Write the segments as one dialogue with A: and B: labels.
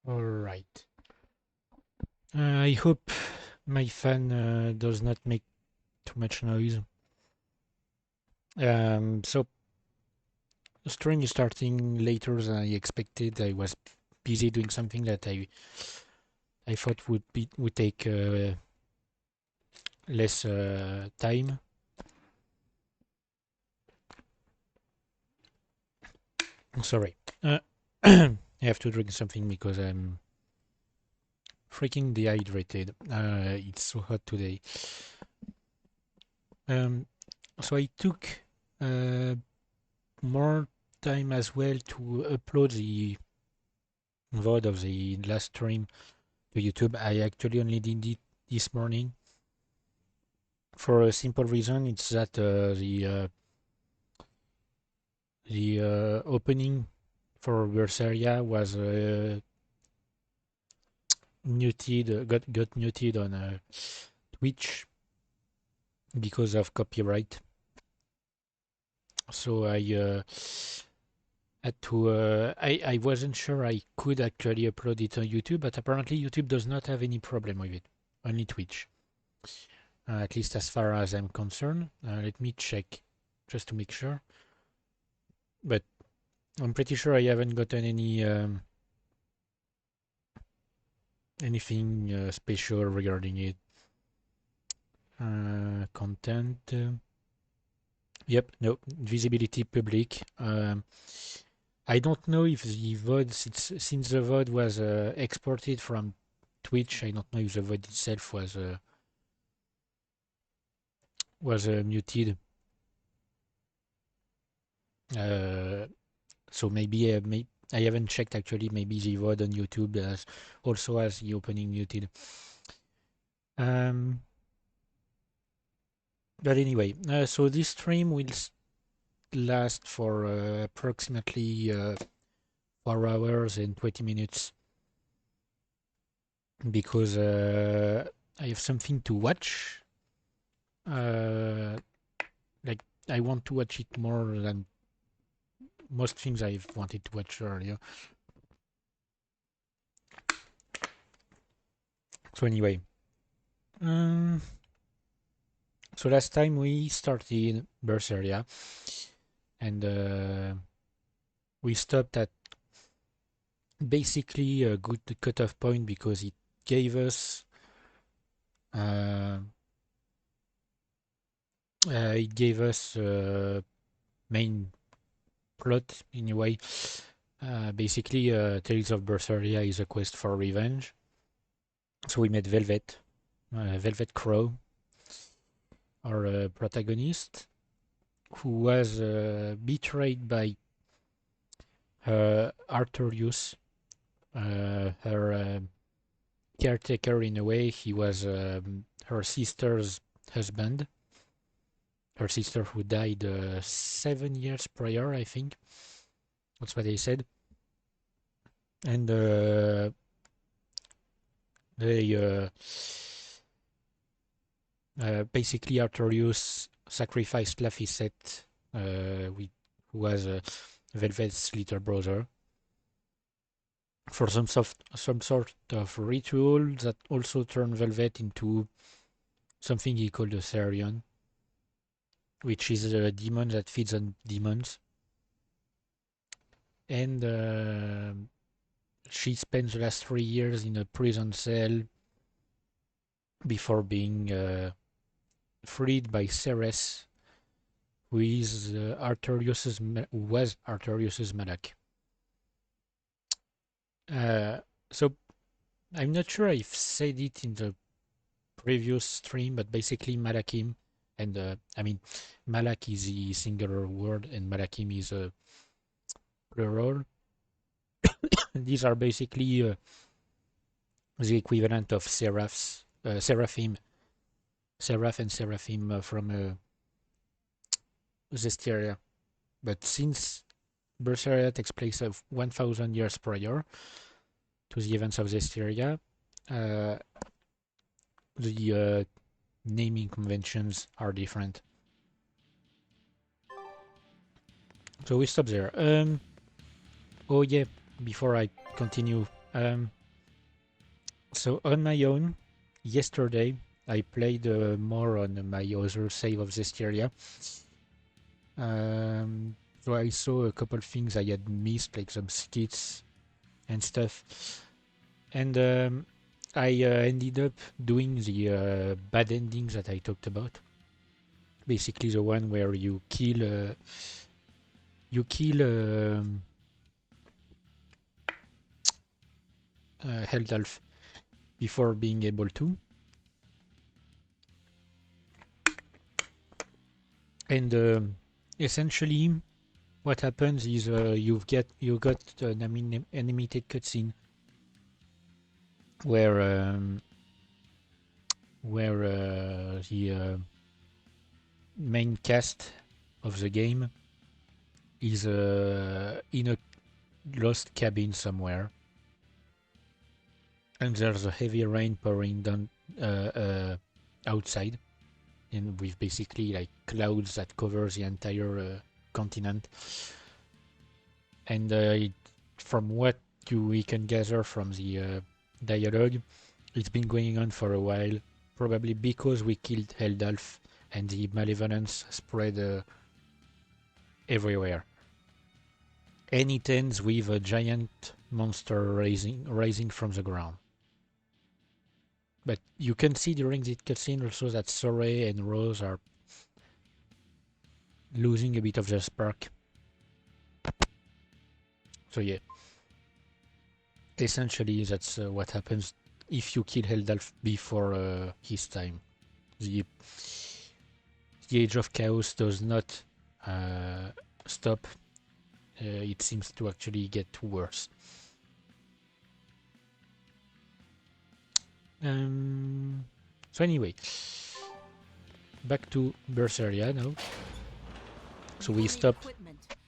A: Alright. I hope my fan does not make too much noise. So the stream is starting later than I expected. I was busy doing something that I thought would take less time. Sorry. I have to drink something because I'm freaking dehydrated. It's so hot today. So I took more time as well to upload the VOD of the last stream to YouTube. I actually only did it this morning for a simple reason. It's that the opening for Berseria was muted, got muted on Twitch because of copyright. So I had to. I wasn't sure I could actually upload it on YouTube, but apparently YouTube does not have any problem with it. Only Twitch, at least as far as I'm concerned. Let me check just to make sure. But I'm pretty sure I haven't gotten anything special regarding it. Content. Yep, no, visibility public. I don't know if the VOD, since the VOD was exported from Twitch, I don't know if the VOD itself was muted. So maybe I haven't checked actually. Maybe the VOD on YouTube also has the opening muted. But anyway, so this stream will last for approximately 4 hours and 20 minutes because I have something to watch. Like I want to watch it more than most things I've wanted to watch earlier. So anyway, so last time we started Berseria, and we stopped at basically a good cutoff point because it gave us main plot in a way. Basically, Tales of Berseria is a quest for revenge. So we met Velvet Crow, our protagonist, who was betrayed by Artorius, her caretaker in a way. He was her sister's husband. Her sister who died 7 years prior, I think. That's what they said. And they basically Artorius sacrificed Laphicet, who was Velvet's little brother, for some sort of ritual that also turned Velvet into something he called a Therion, which is a demon that feeds on demons. And she spends the last 3 years in a prison cell before being freed by Ceres, who was Artorius's Malak. So I'm not sure I've said it in the previous stream, but basically Malakim, and I mean Malak is the singular word and Malakim is a plural. These are basically the equivalent of Seraphim, Seraph and Seraphim from Zestiria. But since Berseria takes place of 1,000 years prior to the events of Zestiria, the naming conventions are different. So we stop there. Oh yeah, before I continue, So on my own, yesterday I played more on my other save of Zestiria. So I saw a couple things I had missed, like some skits and stuff. And I ended up doing the bad endings that I talked about. Basically, the one where you kill Heldalf before being able to. And essentially, what happens is you got an animated cutscene where the main cast of the game is in a lost cabin somewhere, and there's a heavy rain pouring down outside, and with basically like clouds that covers the entire continent. And from what we can gather from the dialogue, it's been going on for a while, probably because we killed Heldalf and the malevolence spread everywhere. And it ends with a giant monster rising from the ground. But you can see during the cutscene also that Soray and Rose are losing a bit of their spark. So yeah, essentially that's what happens if you kill Heldalf before his time. The Age of Chaos does not stop. It seems to actually get worse. So anyway, back to Berseria now. So we stopped.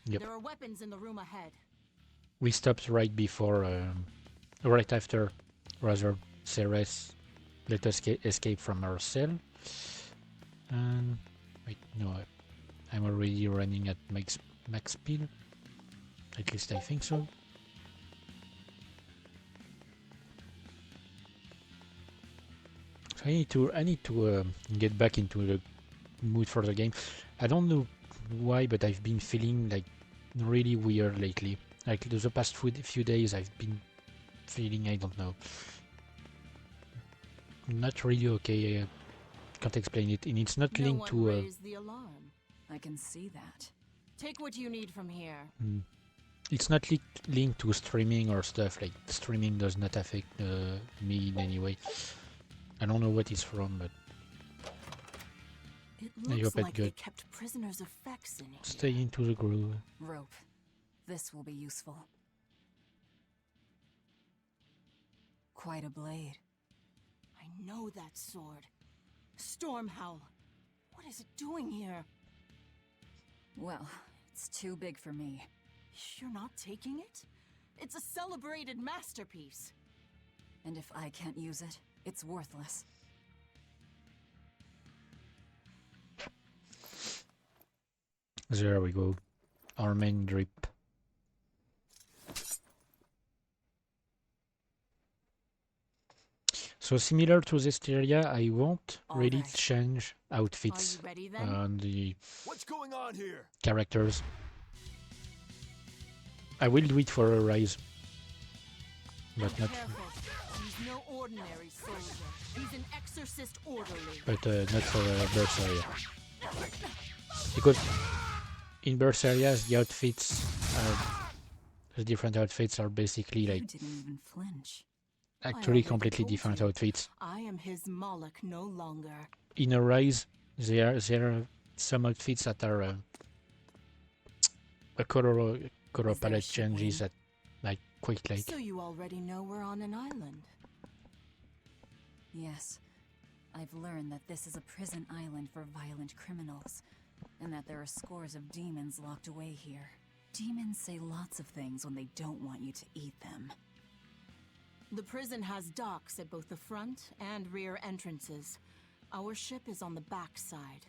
A: Yep.
B: There are weapons in the room ahead.
A: We stopped right before, right after, rather, Ceres let us escape from our cell. And wait, no, I'm already running at max speed. At least I think so. So I need to get back into the mood for the game. I don't know why, but I've been feeling like really weird lately. Like the past few days, I've been feeling, I don't know, not really okay. I can't explain it, and it's not linked to.
B: Raise the alarm. I can see that. Take what you need from here.
A: It's not linked to streaming or stuff. Like streaming does not affect me in any way. I don't know what it's from, but
B: I hope it's good. They kept prisoners' effects in here.
A: Stay into the groove.
B: Rope. This will be useful. Quite a blade. I know that sword. Stormhowl. What is it doing here? Well, it's too big for me. You're not taking it? It's a celebrated masterpiece. And if I can't use it, it's worthless.
A: There we go. Our main drip. So similar to Zestiria, I won't really change outfits on the characters. I will do it for a Rise, but not.
B: He's no ordinary soldier. He's an exorcist orderly.
A: But not for Berseria. Because in Berseria, the outfits are, the different outfits are basically like
B: didn't even flinch.
A: Actually completely different outfits.
B: I am his Moloch no longer.
A: In a Rise, there are some outfits that are a color palette changes that I quite like.
B: So you already know we're on an island? Yes. I've learned that this is a prison island for violent criminals, and that there are scores of demons locked away here. Demons say lots of things when they don't want you to eat them. The prison has docks at both the front and rear entrances. Our ship is on the back side.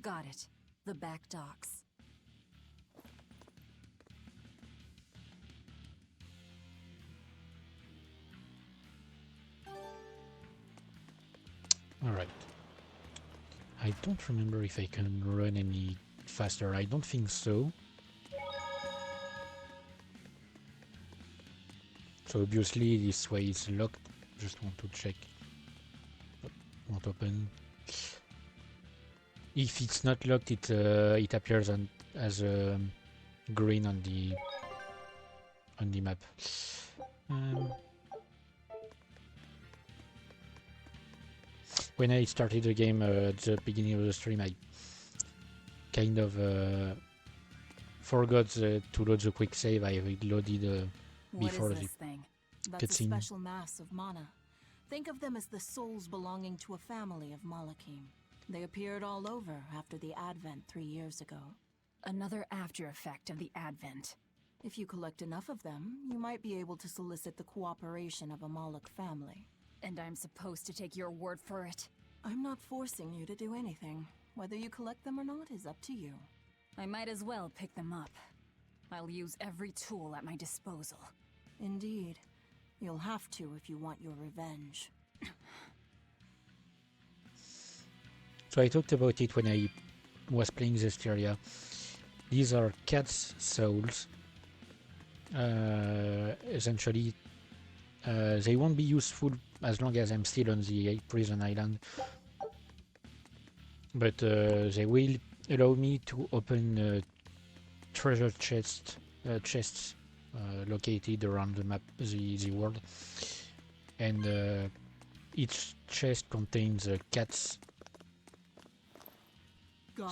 B: Got it. The back docks.
A: I don't remember if I can run any faster. I don't think so. So obviously this way is locked. Just want to check. Won't open. If it's not locked, it appears as green on the map. When I started the game at the beginning of the stream, I kind of forgot to load the quick save. I loaded before the
B: thing? That's a special mass of mana. Think of them as the souls belonging to a family of Malakim. They appeared all over after the Advent 3 years ago. Another after effect of the Advent. If you collect enough of them, you might be able to solicit the cooperation of a Malak family. And I'm supposed to take your word for it? I'm not forcing you to do anything. Whether you collect them or not is up to you. I might as well pick them up. I'll use every tool at my disposal. Indeed. You'll have to if you want your revenge.
A: So I talked about it when I was playing Zestiria. These are cats' souls. Essentially, they won't be useful as long as I'm still on the prison island. But they will allow me to open treasure chests located around the map, the world. And each chest contains cats.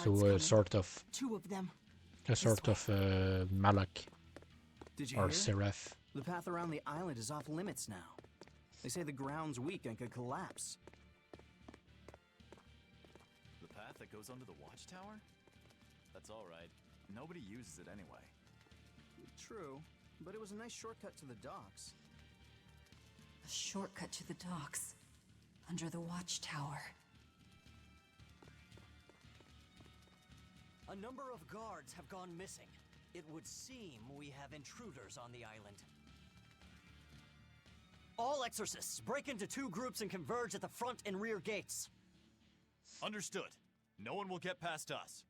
A: So a sort of Malak or Seraph.
C: The path around the island is off limits now. They say the ground's weak and could collapse.
D: The path that goes under the watchtower? That's all right. Nobody uses it anyway.
C: True, but it was a nice shortcut to the docks.
B: A shortcut to the docks. Under the watchtower.
E: A number of guards have gone missing. It would seem we have intruders on the island. All exorcists, break into 2 groups and converge at the front and rear gates.
D: Understood. No one will get past us.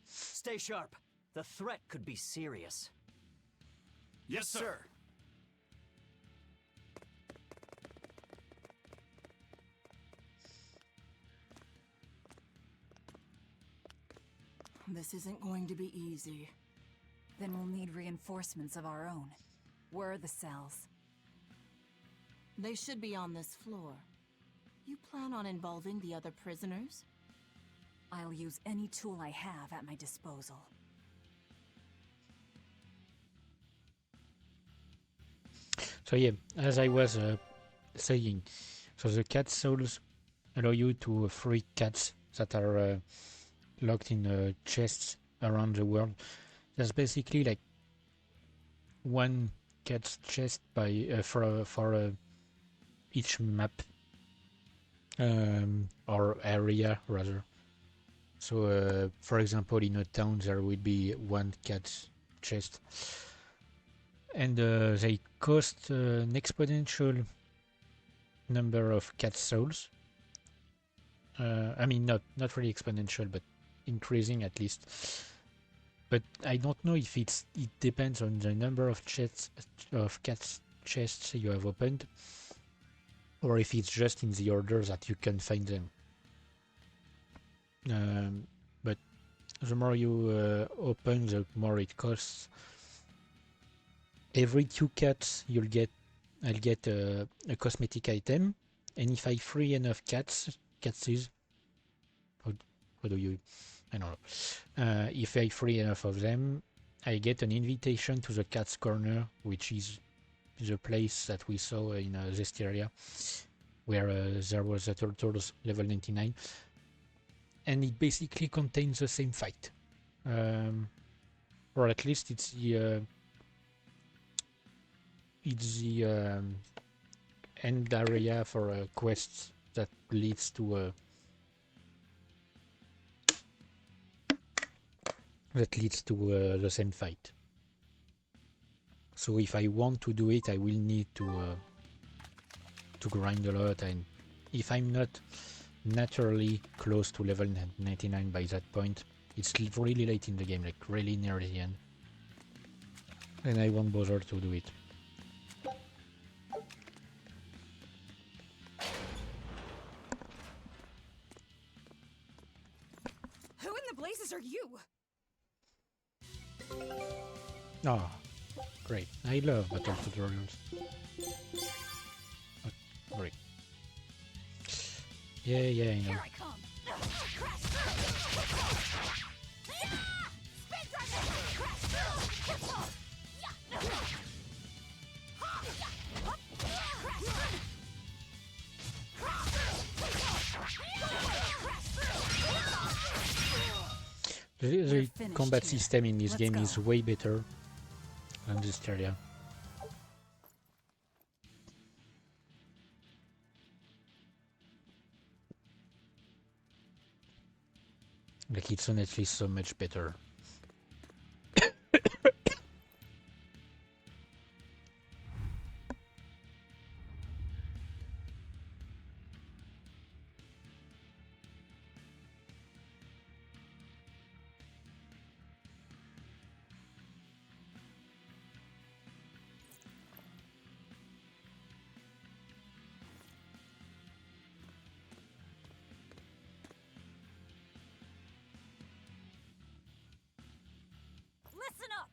E: Stay sharp. The threat could be serious.
D: Yes, sir.
B: This isn't going to be easy. Then we'll need reinforcements of our own. Where are the cells? They should be on this floor. You plan on involving the other prisoners? I'll use any tool I have at my disposal.
A: So yeah, as I was saying, so the cat souls allow you to free cats that are locked in chests around the world. There's basically like one cat's chest by for each map or area rather. So for example, in a town there will be one cat's chest, and they cost an exponential number of cat souls. I mean, not really exponential, but increasing at least. But I don't know if it depends on the number of cats chests you have opened, or if it's just in the order that you can find them. But the more you open, the more it costs. Every 2 cats I'll get a cosmetic item, and if I free enough cats, how do you? I don't know. If I free enough of them, I get an invitation to the Cat's Corner, which is the place that we saw in Zestiria, where there was a Turtles level 99, and it basically contains the same fight, or at least it's the end area for quests that leads to the same fight. So if I want to do it, I will need to grind a lot, and if I'm not naturally close to level 99 by that point. It's really late in the game, like really near the end. And I won't bother to do it.
B: Who in the blazes are you?
A: Ah, great. I love battle tutorials. Oh, great. Yeah, I know.
B: Here I come. Crash Spin drive. Crash
A: The combat system in this game is way better than Berseria. Like, it's honestly so much better.
B: Listen up!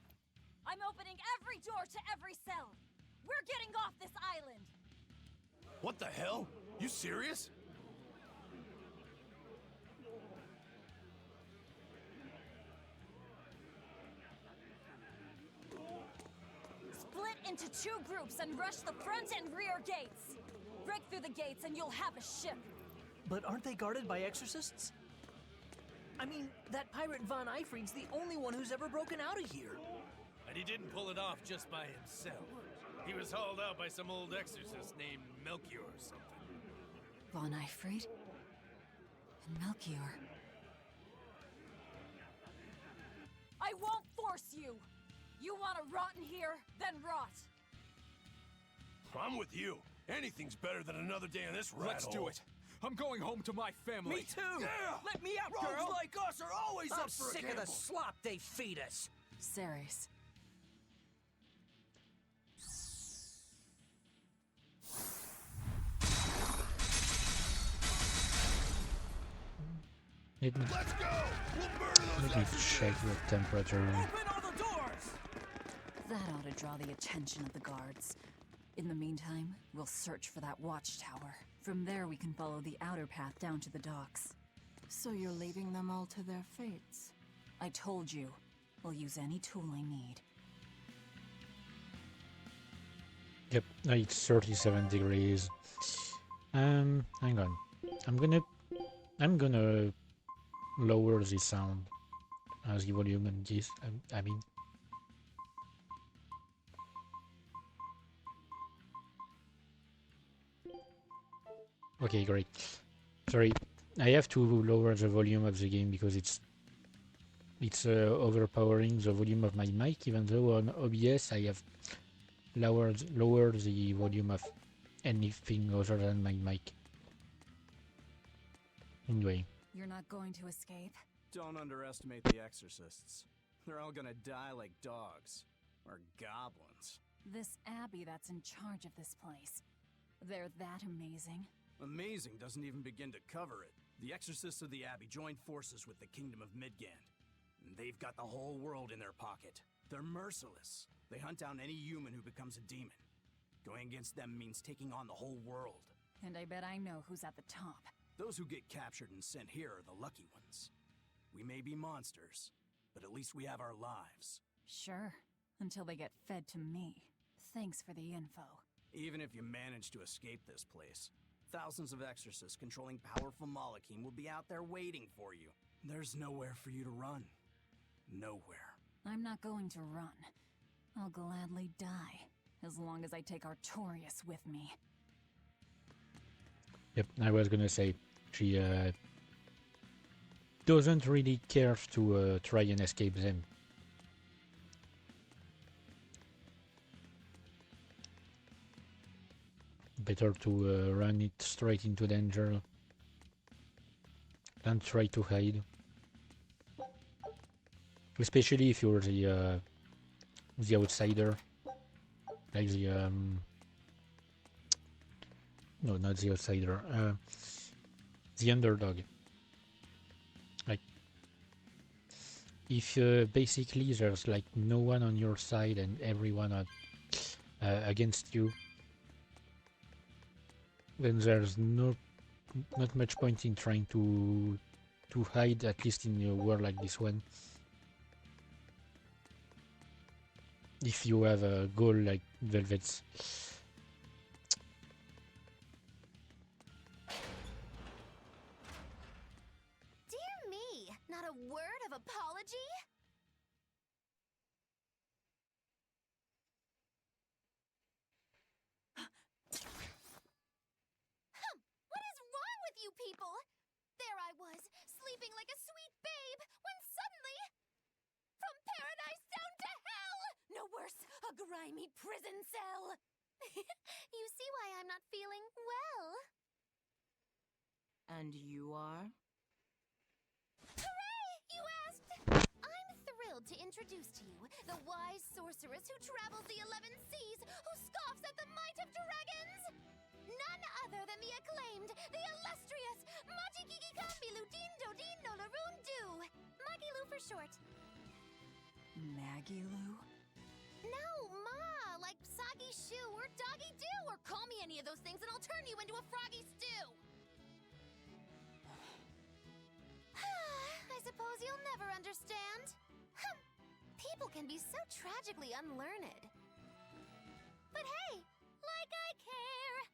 B: I'm opening every door to every cell. We're getting off this island.
D: What the hell? You serious?
B: Split into 2 groups and rush the front and rear gates. Break through the gates and you'll have a ship.
E: But aren't they guarded by exorcists? I mean, that pirate Von Eyfried's the only one who's ever broken out of here.
F: And he didn't pull it off just by himself. He was hauled out by some old exorcist named Melchior or something.
B: Von Eyfried? And Melchior. I won't force you! You want to rot in here? Then rot!
F: I'm with you. Anything's better than another day in this rat
G: Let's do it. I'm going home to my family.
E: Me too!
F: Yeah!
E: Let me out,
F: Rogues
E: girl!
F: like us are always
E: I'm
F: up for a
E: sick of
F: gamble.
E: the slop they feed us.
B: Ceres.
A: Let me
F: Let's go! We'll burn those
A: check the temperature.
E: Open all the doors!
B: That ought to draw the attention of the guards. In the meantime, we'll search for that watchtower. From there we can follow the outer path down to the docks.
H: So you're leaving them all to their fates?
B: I told you, we'll use any tool I need.
A: Yep, it's 37 degrees. Hang on. I'm gonna lower the sound as the volume and this. I mean. Okay, great. Sorry, I have to lower the volume of the game because it's overpowering the volume of my mic, even though on OBS I have lowered the volume of anything other than my mic. Anyway.
B: You're not going to escape?
C: Don't underestimate the exorcists. They're all gonna die like dogs. Or goblins.
B: This Abbey that's in charge of this place. They're that amazing?
C: Amazing doesn't even begin to cover it. The exorcists of the Abbey joined forces with the Kingdom of Midgand. And they've got the whole world in their pocket. They're merciless. They hunt down any human who becomes a demon. Going against them means taking on the whole world.
B: And I bet I know who's at the top.
C: Those who get captured and sent here are the lucky ones. We may be monsters, but at least we have our lives.
B: Sure, until they get fed to me. Thanks for the info.
C: Even if you manage to escape this place, thousands of exorcists controlling powerful Malachim will be out there waiting for you. There's nowhere for you to run. Nowhere.
B: I'm not going to run. I'll gladly die, as long as I take Artorias with me.
A: Yep, I was gonna say, she doesn't really care to try and escape them. Better to run it straight into danger. and try to hide. Especially if you're the outsider, like the no, not the outsider, the underdog. Like if basically there's like no one on your side and everyone against you, then there's not much point in trying to hide, at least in a world like this one. If you have a goal like Velvet's.
B: Dear me, not a word of apology? What is wrong with you people? There I was, sleeping like a sweet babe, when suddenly... From paradise down to hell! No worse, a grimy prison cell! You see why I'm not feeling well.
H: And you are?
B: Hooray! You asked! I'm thrilled to introduce to you the wise sorceress who travels the 11 seas, who scoffs at the might of dragons! None other than the acclaimed, the illustrious Majikiki Kambilu Dindo Dindo Larundu! Magilu for short.
H: Magilu?
B: No, Ma, like Soggy Shoe or Doggy Doo, or call me any of those things and I'll turn you into a froggy stew! I suppose you'll never understand. People can be so tragically unlearned. But hey, like I care!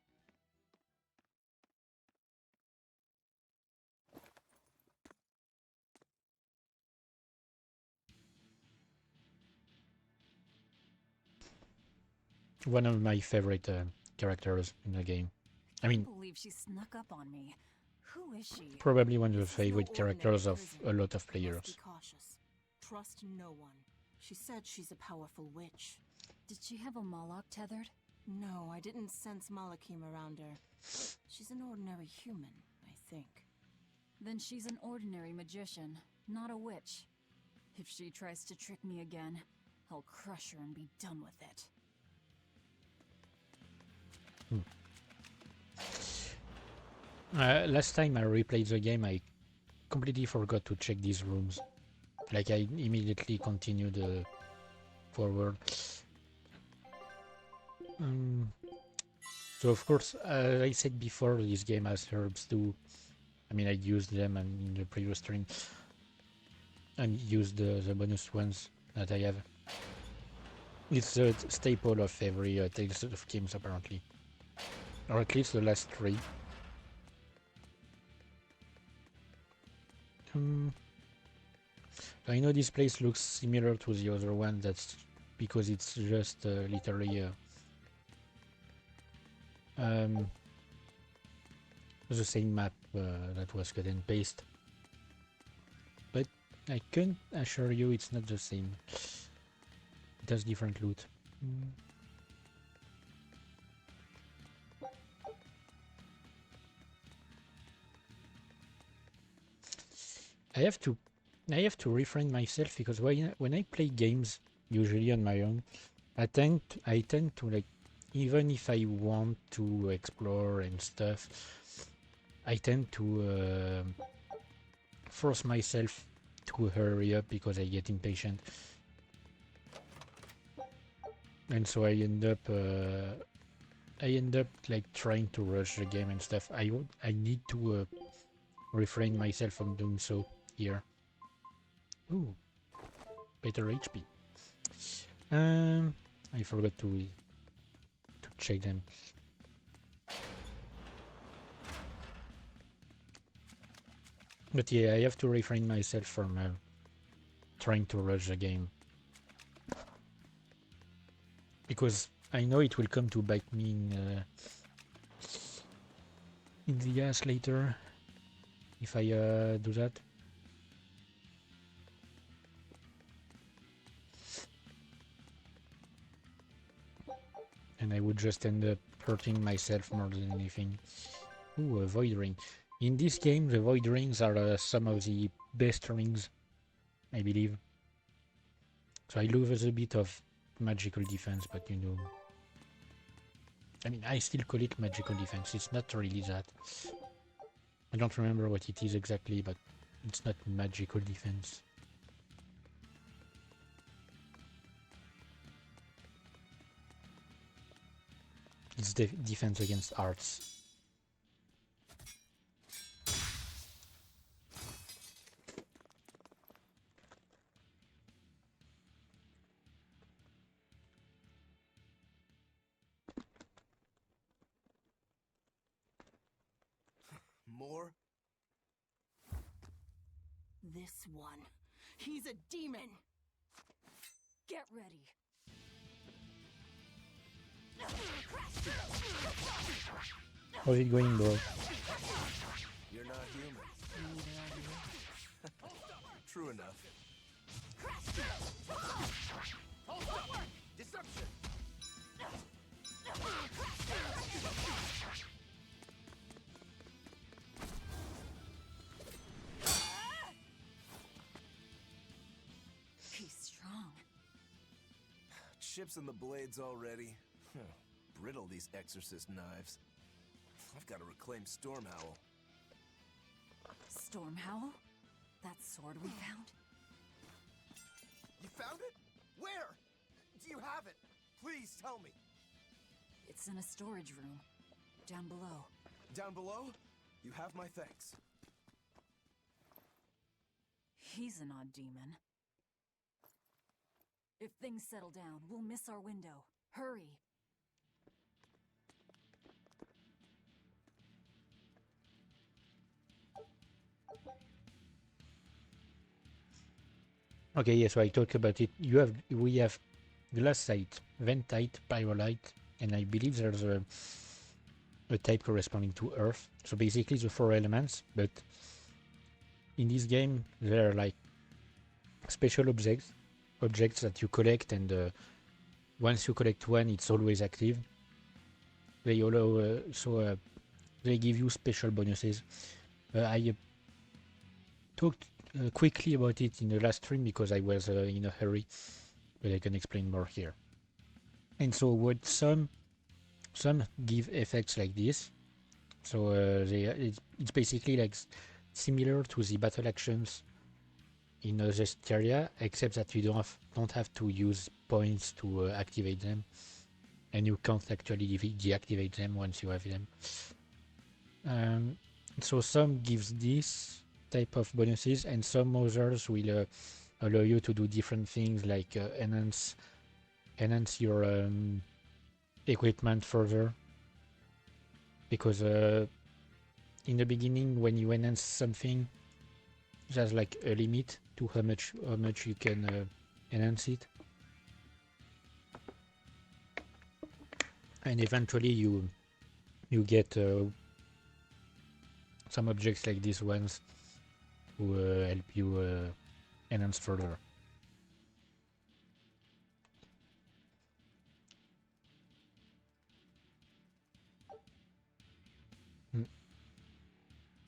A: One of my favorite characters in the game. I mean,
I: believe she snuck up on me. Who is she?
A: probably one of the
H: This is no
A: favorite characters of
H: ordinary
A: a lot of
H: Must
A: players.
H: be cautious. Trust no one. She said she's a powerful witch.
I: Did she have a Moloch tethered?
H: No, I didn't sense Malakim around her. She's an ordinary human, I think.
I: Then she's an ordinary magician, not a witch. If she tries to trick me again, I'll crush her and be done with it.
A: Last time I replayed the game, I completely forgot to check these rooms. Like, I immediately continued forward. So of course, as I said before, this game has herbs too. I mean, I used them in the previous stream. And used the bonus ones that I have. It's a staple of every Tales of games, apparently. Or at least the last 3. I know this place looks similar to the other one, that's because it's just literally the same map that was cut and paste. But I can assure you it's not the same. It has different loot. I have to refrain myself, because when I play games, usually on my own, I tend to, like, even if I want to explore and stuff, I tend to force myself to hurry up because I get impatient, and so I end up like trying to rush the game and stuff. I need to refrain myself from doing so here. Ooh, better HP. I forgot to check them. But yeah, I have to refrain myself from trying to rush the game, because I know it will come to bite me in the ass later if I do that. And I would just end up hurting myself more than anything. Ooh, a void ring. In this game, the Void Rings are some of the best rings, I believe. So I lose a bit of magical defense, but you know... I mean, I still call it magical defense. It's not really that. I don't remember what it is exactly, but it's not magical defense. It's defense against arts.
C: More?
H: This one. He's a demon!
I: Get ready.
A: How's it going, bro?
C: You're not human. True enough. Deception!
I: He's strong.
C: Chips in the blades already. Brittle, these exorcist knives. I've got to reclaim Stormhowl.
I: Stormhowl? That sword we found?
C: You found it? Where? Do you have it? Please tell me.
I: It's in a storage room. Down below.
C: Down below? You have my thanks.
I: He's an odd demon. If things settle down, we'll miss our window. Hurry!
A: Okay, yeah, so I talked about it. We have glassite, ventite, pyrolite, and I believe there's a type corresponding to earth. So basically the 4 elements, but in this game there are like special objects that you collect, and once you collect one, it's always active. They allow they give you special bonuses. I talked quickly about it in the last stream because I was in a hurry, but I can explain more here. And so what some give effects like this. So it's basically like similar to the battle actions in Berseria, except that you don't have to use points to activate them, and you can't actually deactivate them once you have them. So some gives this type of bonuses, and some others will allow you to do different things, like enhance your equipment further. Because in the beginning, when you enhance something, there's like a limit to how much you can enhance it, and eventually you get some objects like these ones who help you enhance further.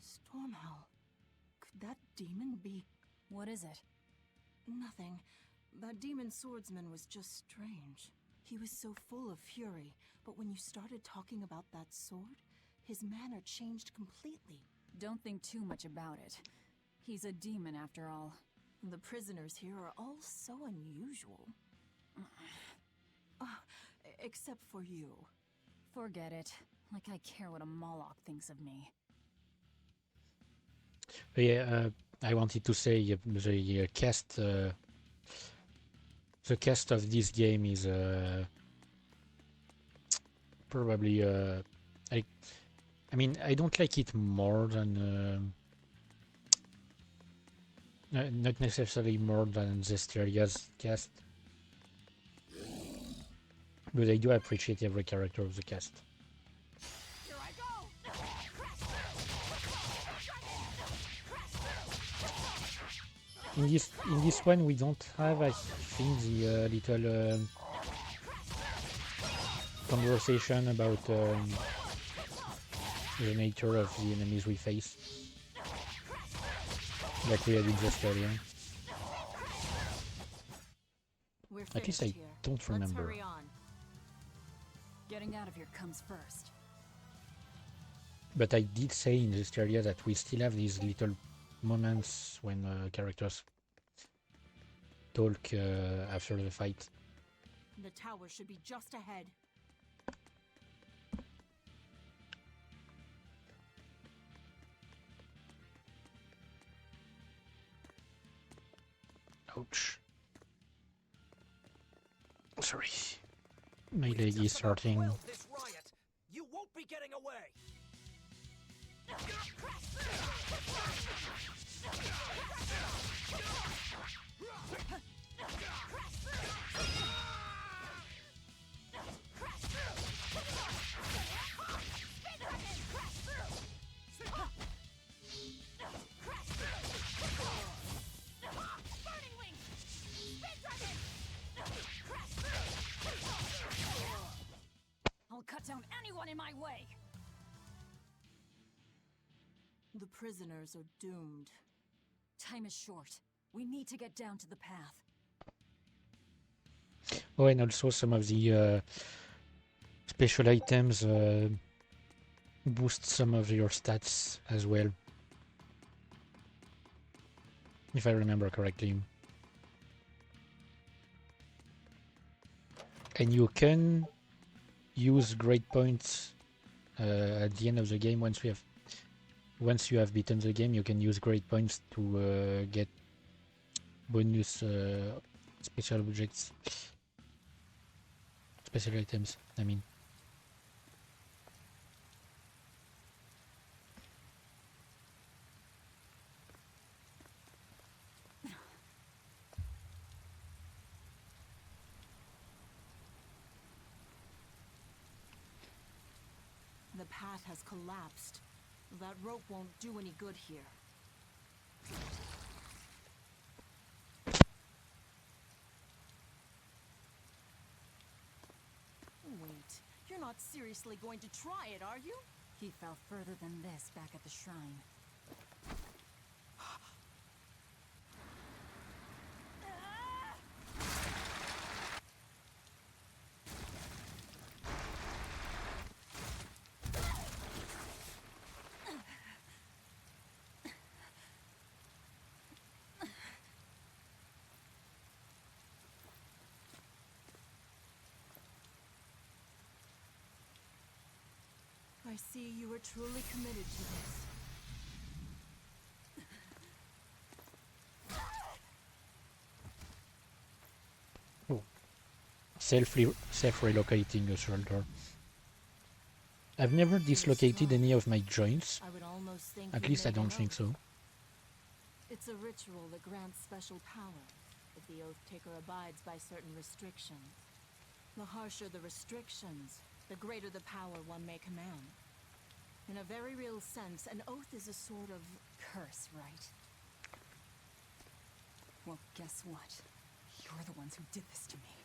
H: Stormhowl. Could that demon be...
I: What is it?
H: Nothing. That demon swordsman was just strange. He was so full of fury, but when you started talking about that sword, his manner changed completely.
I: Don't think too much about it. He's a demon after all.
H: The prisoners here are all so unusual. Except for you.
I: Forget it. Like I care what a Moloch thinks of me.
A: Yeah, I wanted to say the cast of this game is probably I mean, I don't like it more than not necessarily more than Zesteria's cast, but I do appreciate every character of the cast. In this one, we don't have, I think, the little conversation about the nature of the enemies we face, like we had in Zestiria. At least I don't remember.
I: Getting out of here comes first.
A: But I did say in Zestiria that we still have these little moments when characters talk after the fight.
H: The tower should be just ahead.
A: Ouch. Sorry. My leg is hurting.
E: You won't be getting away.
I: I'll cut down anyone in my way.
H: The prisoners are doomed.
I: Time is short. We need to get down to the path.
A: Oh, and also some of the special items boost some of your stats as well, if I remember correctly. And you can use great points at the end of the game. Once you have beaten the game, you can use great points to get bonus special objects, special items, I mean.
H: The path has collapsed. That rope won't do any good here. Wait, you're not seriously going to try it, are you?
I: He fell further than this back at the shrine.
H: I see you are truly committed to this.
A: Oh. Self-relocating a shoulder. I've never dislocated any of my joints.
H: I would almost think
A: At least I don't think so.
H: It's a ritual that grants special power if the oath taker abides by certain restrictions. The harsher the restrictions, the greater the power one may command. In a very real sense, an oath is a sort of
I: curse, right? Well, guess what? You're the ones who did this to me.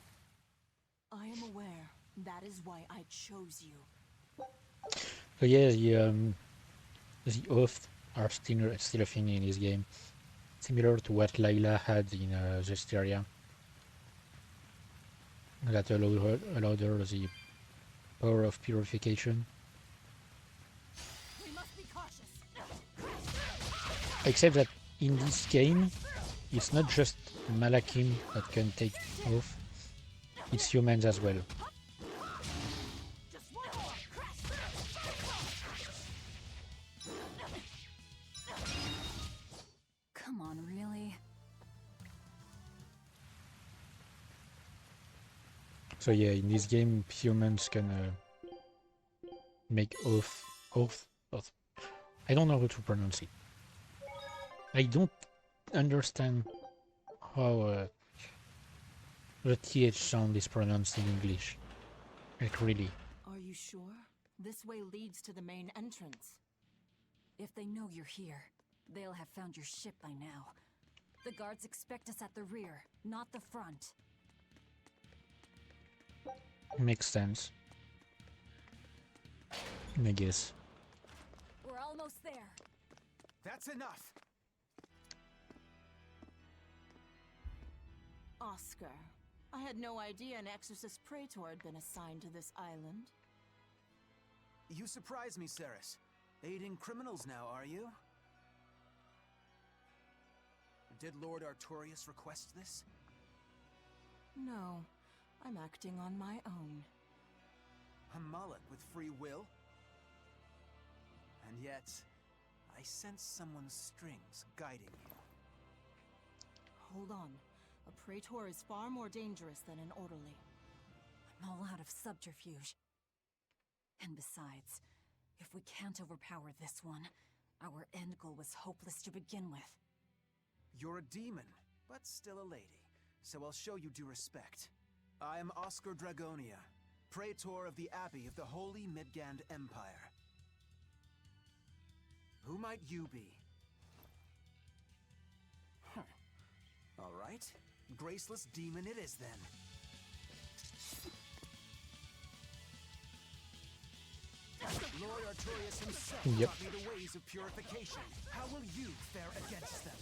H: I am aware. That is why I chose you.
A: So yeah, the oath are still a thing in this game, similar to what Layla had in Zestiria. That allowed her the power of purification.
H: We must be cautious.
A: Except that in this game, it's not just Malakim that can take oath, it's humans as well.
I: Come on, really?
A: So yeah, in this game, humans can make oath. I don't know how to pronounce it. I don't understand how the TH sound is pronounced in English. Like really.
H: Are you sure? This way leads to the main entrance.
I: If they know you're here, they'll have found your ship by now. The guards expect us at the rear, not the front.
A: Makes sense, I guess.
I: almost there.
C: That's enough!
B: Oscar, I had no idea an Exorcist Praetor had been assigned to this island.
C: You surprise me, Ceres. Aiding criminals now, are you? Did Lord Artorius request this?
B: No, I'm acting on my own.
C: A Moloch with free will? And yet, I sense someone's strings guiding you.
B: Hold on. A Praetor is far more dangerous than an orderly.
I: I'm all out of subterfuge. And besides, if we can't overpower this one, our end goal was hopeless to begin with.
C: You're a demon, but still a lady, so I'll show you due respect. I am Oscar Dragonia, Praetor of the Abbey of the Holy Midgand Empire. Who might you be? All right. Graceless demon it is, then. Lord Artorius himself taught me the ways of purification. How will you fare against them?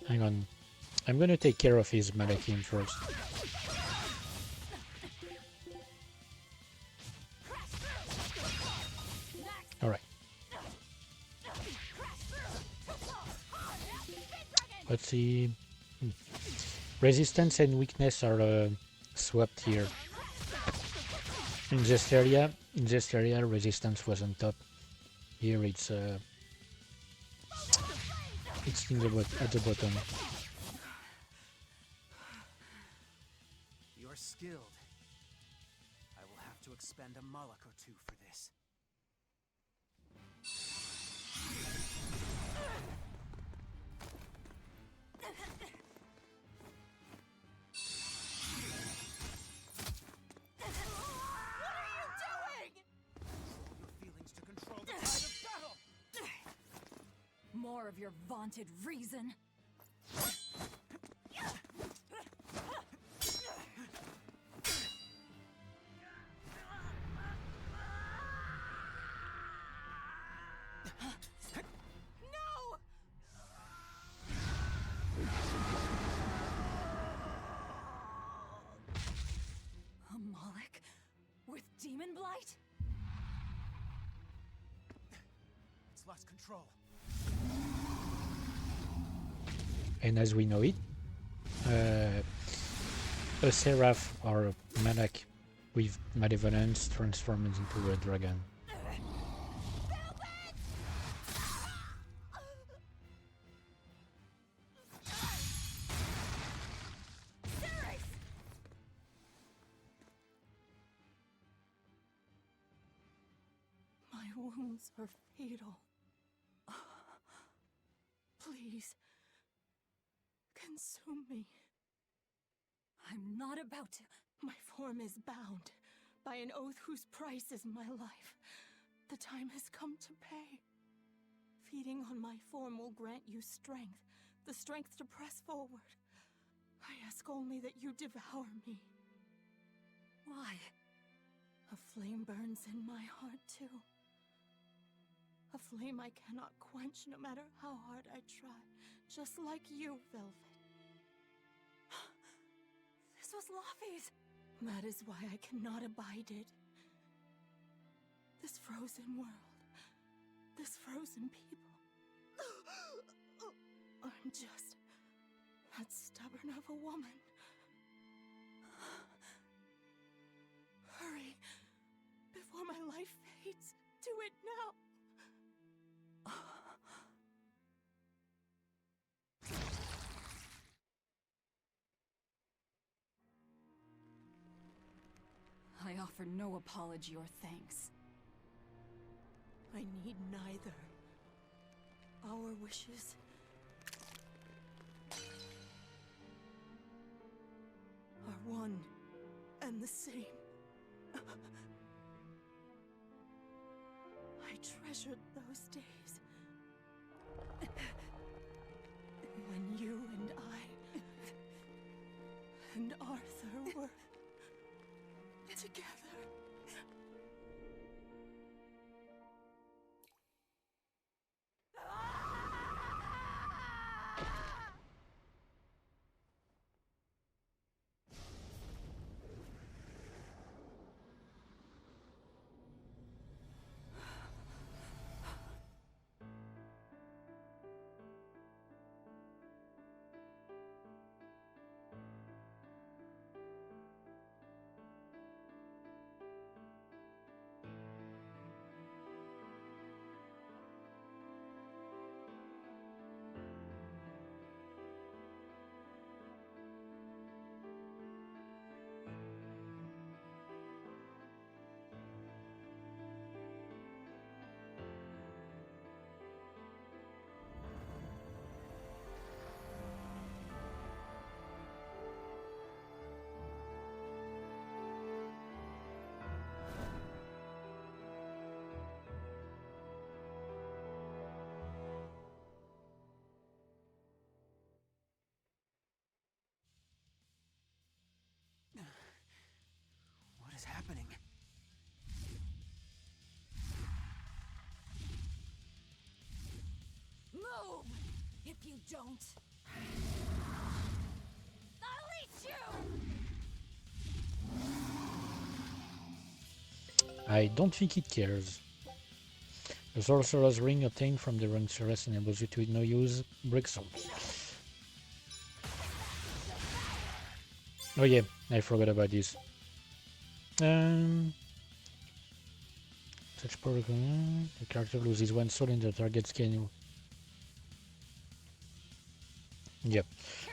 A: Hang on. I'm gonna take care of his Malakim first. Alright. Let's see. Resistance and weakness are swapped here. In this area, resistance was on top. Here it's in at the bottom.
C: You're skilled. I will have to expend a Moloch or two for this.
I: More of your vaunted reason. A Moloch with demon blight?
C: It's lost control.
A: And as we know it, a seraph or a Malak with malevolence transforms into a dragon.
B: My wounds are fatal. Please, consume me.
I: I'm not about to.
B: My form is bound by an oath whose price is my life. The time has come to pay. Feeding on my form will grant you strength, the strength to press forward. I ask only that you devour me.
I: Why?
B: A flame burns in my heart too. A flame I cannot quench no matter how hard I try. Just like you, Velvet.
I: This was Laffy's.
B: That is why I cannot abide it. This frozen world. This frozen people. I'm just that stubborn of a woman. Hurry, before my life fades. Do it now.
I: I offer no apology or thanks.
B: I need neither. Our wishes are one and the same. I treasured those days when you and I and Arthur were together.
E: What is happening?
I: Move! If you don't, I'll eat you!
A: I don't think it cares. The Sorcerer's Ring obtained from the Sorceress enables you to no use brick souls. Oh yeah, I forgot about this. Such protocol, the character loses one soul in the target scan. Yep,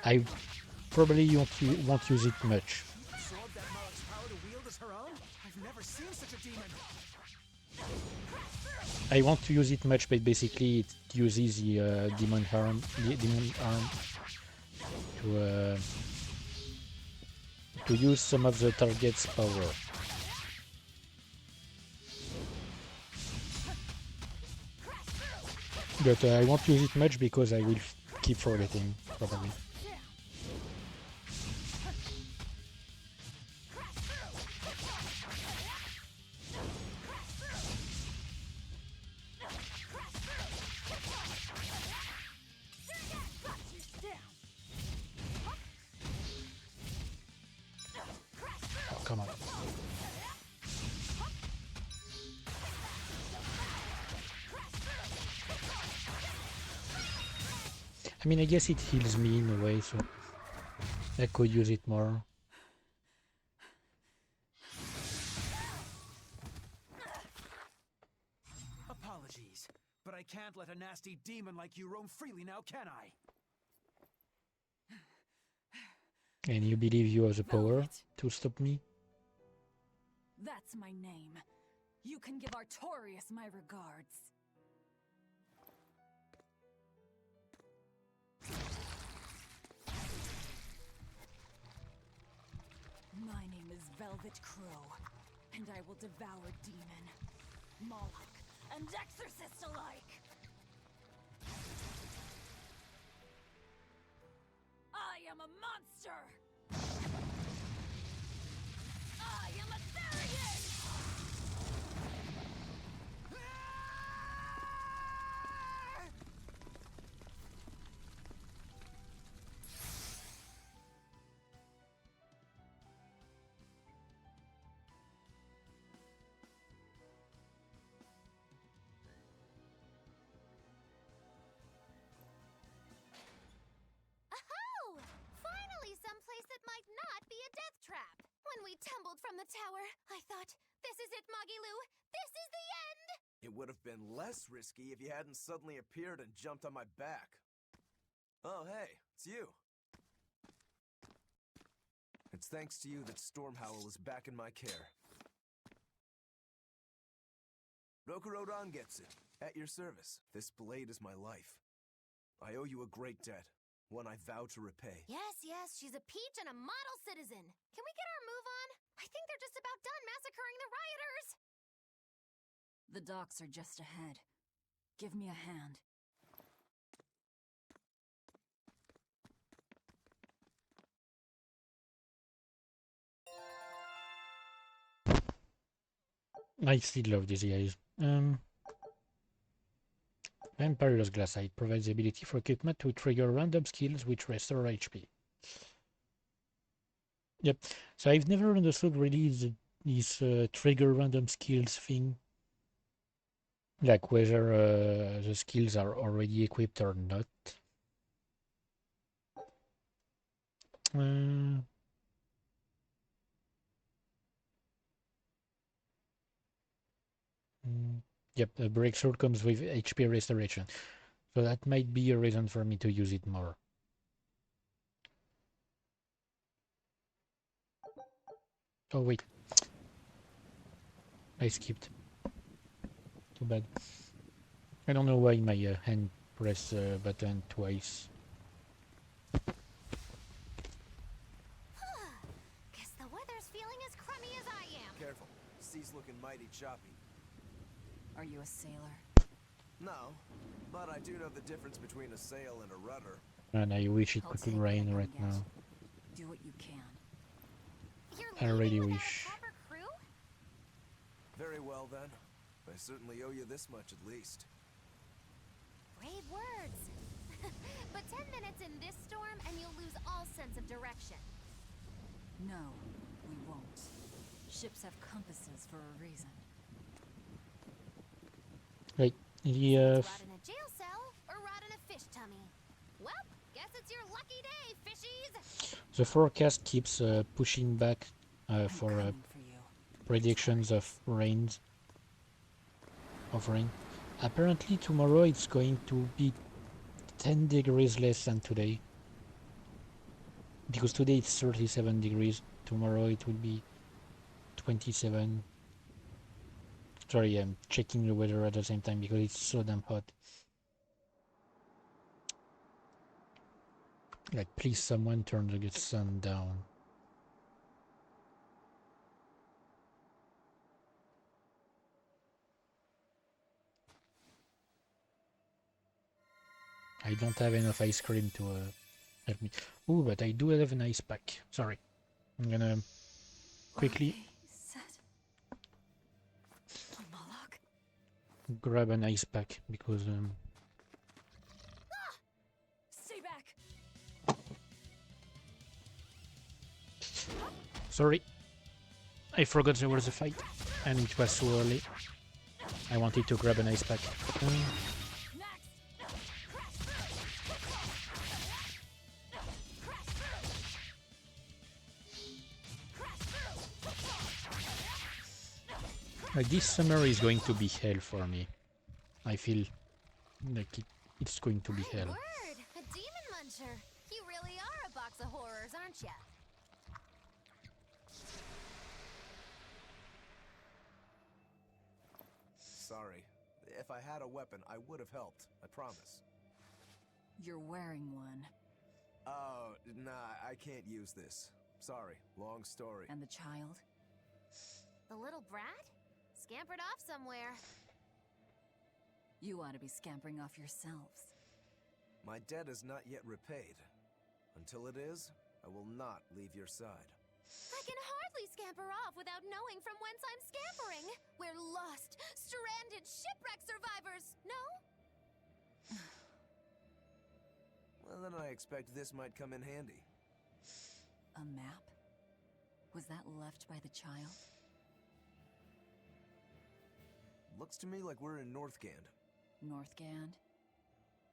A: I probably won't use it much.
C: Sword that Malak's power to wield as her own? I've never seen such a demon.
A: I want to use it much, but basically it uses the demon arm to use some of the target's power. But I won't use it much because I will keep forgetting, probably. Oh, come on. I mean, I guess it heals me in a way, so I could use it more.
C: Apologies, but I can't let a nasty demon like you roam freely now, can I?
A: And you believe you have the power to stop me?
I: That's my name. You can give Artorias my regards. My name is Velvet Crow, and I will devour demon, Moloch, and exorcist alike! I am a monster! I am a Therian!
J: Someplace that might not be a death trap. When we tumbled from the tower, I thought, this is it, Moggy-Lou. This is the end!
C: It would have been less risky if you hadn't suddenly appeared and jumped on my back. Oh, hey, it's you. It's thanks to you that Stormhowl is back in my care. Rokurodan gets it. At your service. This blade is my life. I owe you a great debt. One I vow to repay.
J: Yes, she's a peach and a model citizen. Can we get our move on? I think they're just about done massacring the rioters.
I: The docks are just ahead. Give me a hand.
A: I still love these guys. Vampire's Glassite provides the ability for equipment to trigger random skills which restore HP. Yep. So I've never understood really this trigger random skills thing. Like whether the skills are already equipped or not. Yep, a breakthrough comes with HP restoration. So that might be a reason for me to use it more. Oh wait. I skipped. Too bad. I don't know why my hand pressed button twice.
J: Guess the weather's feeling as crummy as I am.
C: Careful. Sea's looking mighty choppy.
I: Are you a sailor?
C: No, but I do know the difference between a sail and a rudder.
A: And I wish it could rain right now.
I: Do what you can.
A: I really wish.
C: Very well then. I certainly owe you this much at least.
J: Brave words. But 10 minutes in this storm and you'll lose all sense of direction.
I: No, we won't. Ships have compasses for a reason.
A: Right. The
J: rot in a jail cell or rot in a fish tummy. Well, guess it's your lucky day, fishies.
A: The forecast keeps pushing back for predictions of rain. Apparently tomorrow it's going to be 10 degrees less than today. Because today it's 37 degrees. Tomorrow it will be 27. Sorry, I'm checking the weather at the same time because it's so damn hot. Like, please someone turn the sun down. I don't have enough ice cream to help me. Ooh, but I do have an ice pack. Sorry. I'm gonna quickly grab an ice pack because
I: Stay back.
A: sorry. I forgot there was a fight and it was so early. I wanted to grab an ice pack. This summer is going to be hell for me. I feel like it's going to be hell.
J: Word, a demon muncher. You really are a box of horrors, aren't ya?
C: Sorry. If I had a weapon, I would have helped. I promise.
I: You're wearing one.
C: Oh, nah, I can't use this. Sorry, long story.
I: And the child?
J: The little brat? Scampered off somewhere.
I: You ought to be scampering off yourselves.
C: My debt is not yet repaid. Until it is, I will not leave your side.
J: I can hardly scamper off without knowing from whence I'm scampering. We're lost, stranded shipwreck survivors, no?
C: Well, then I expect this might come in handy.
I: A map? Was that left by the child?
C: Looks to me like we're in Northgand.
I: Northgand?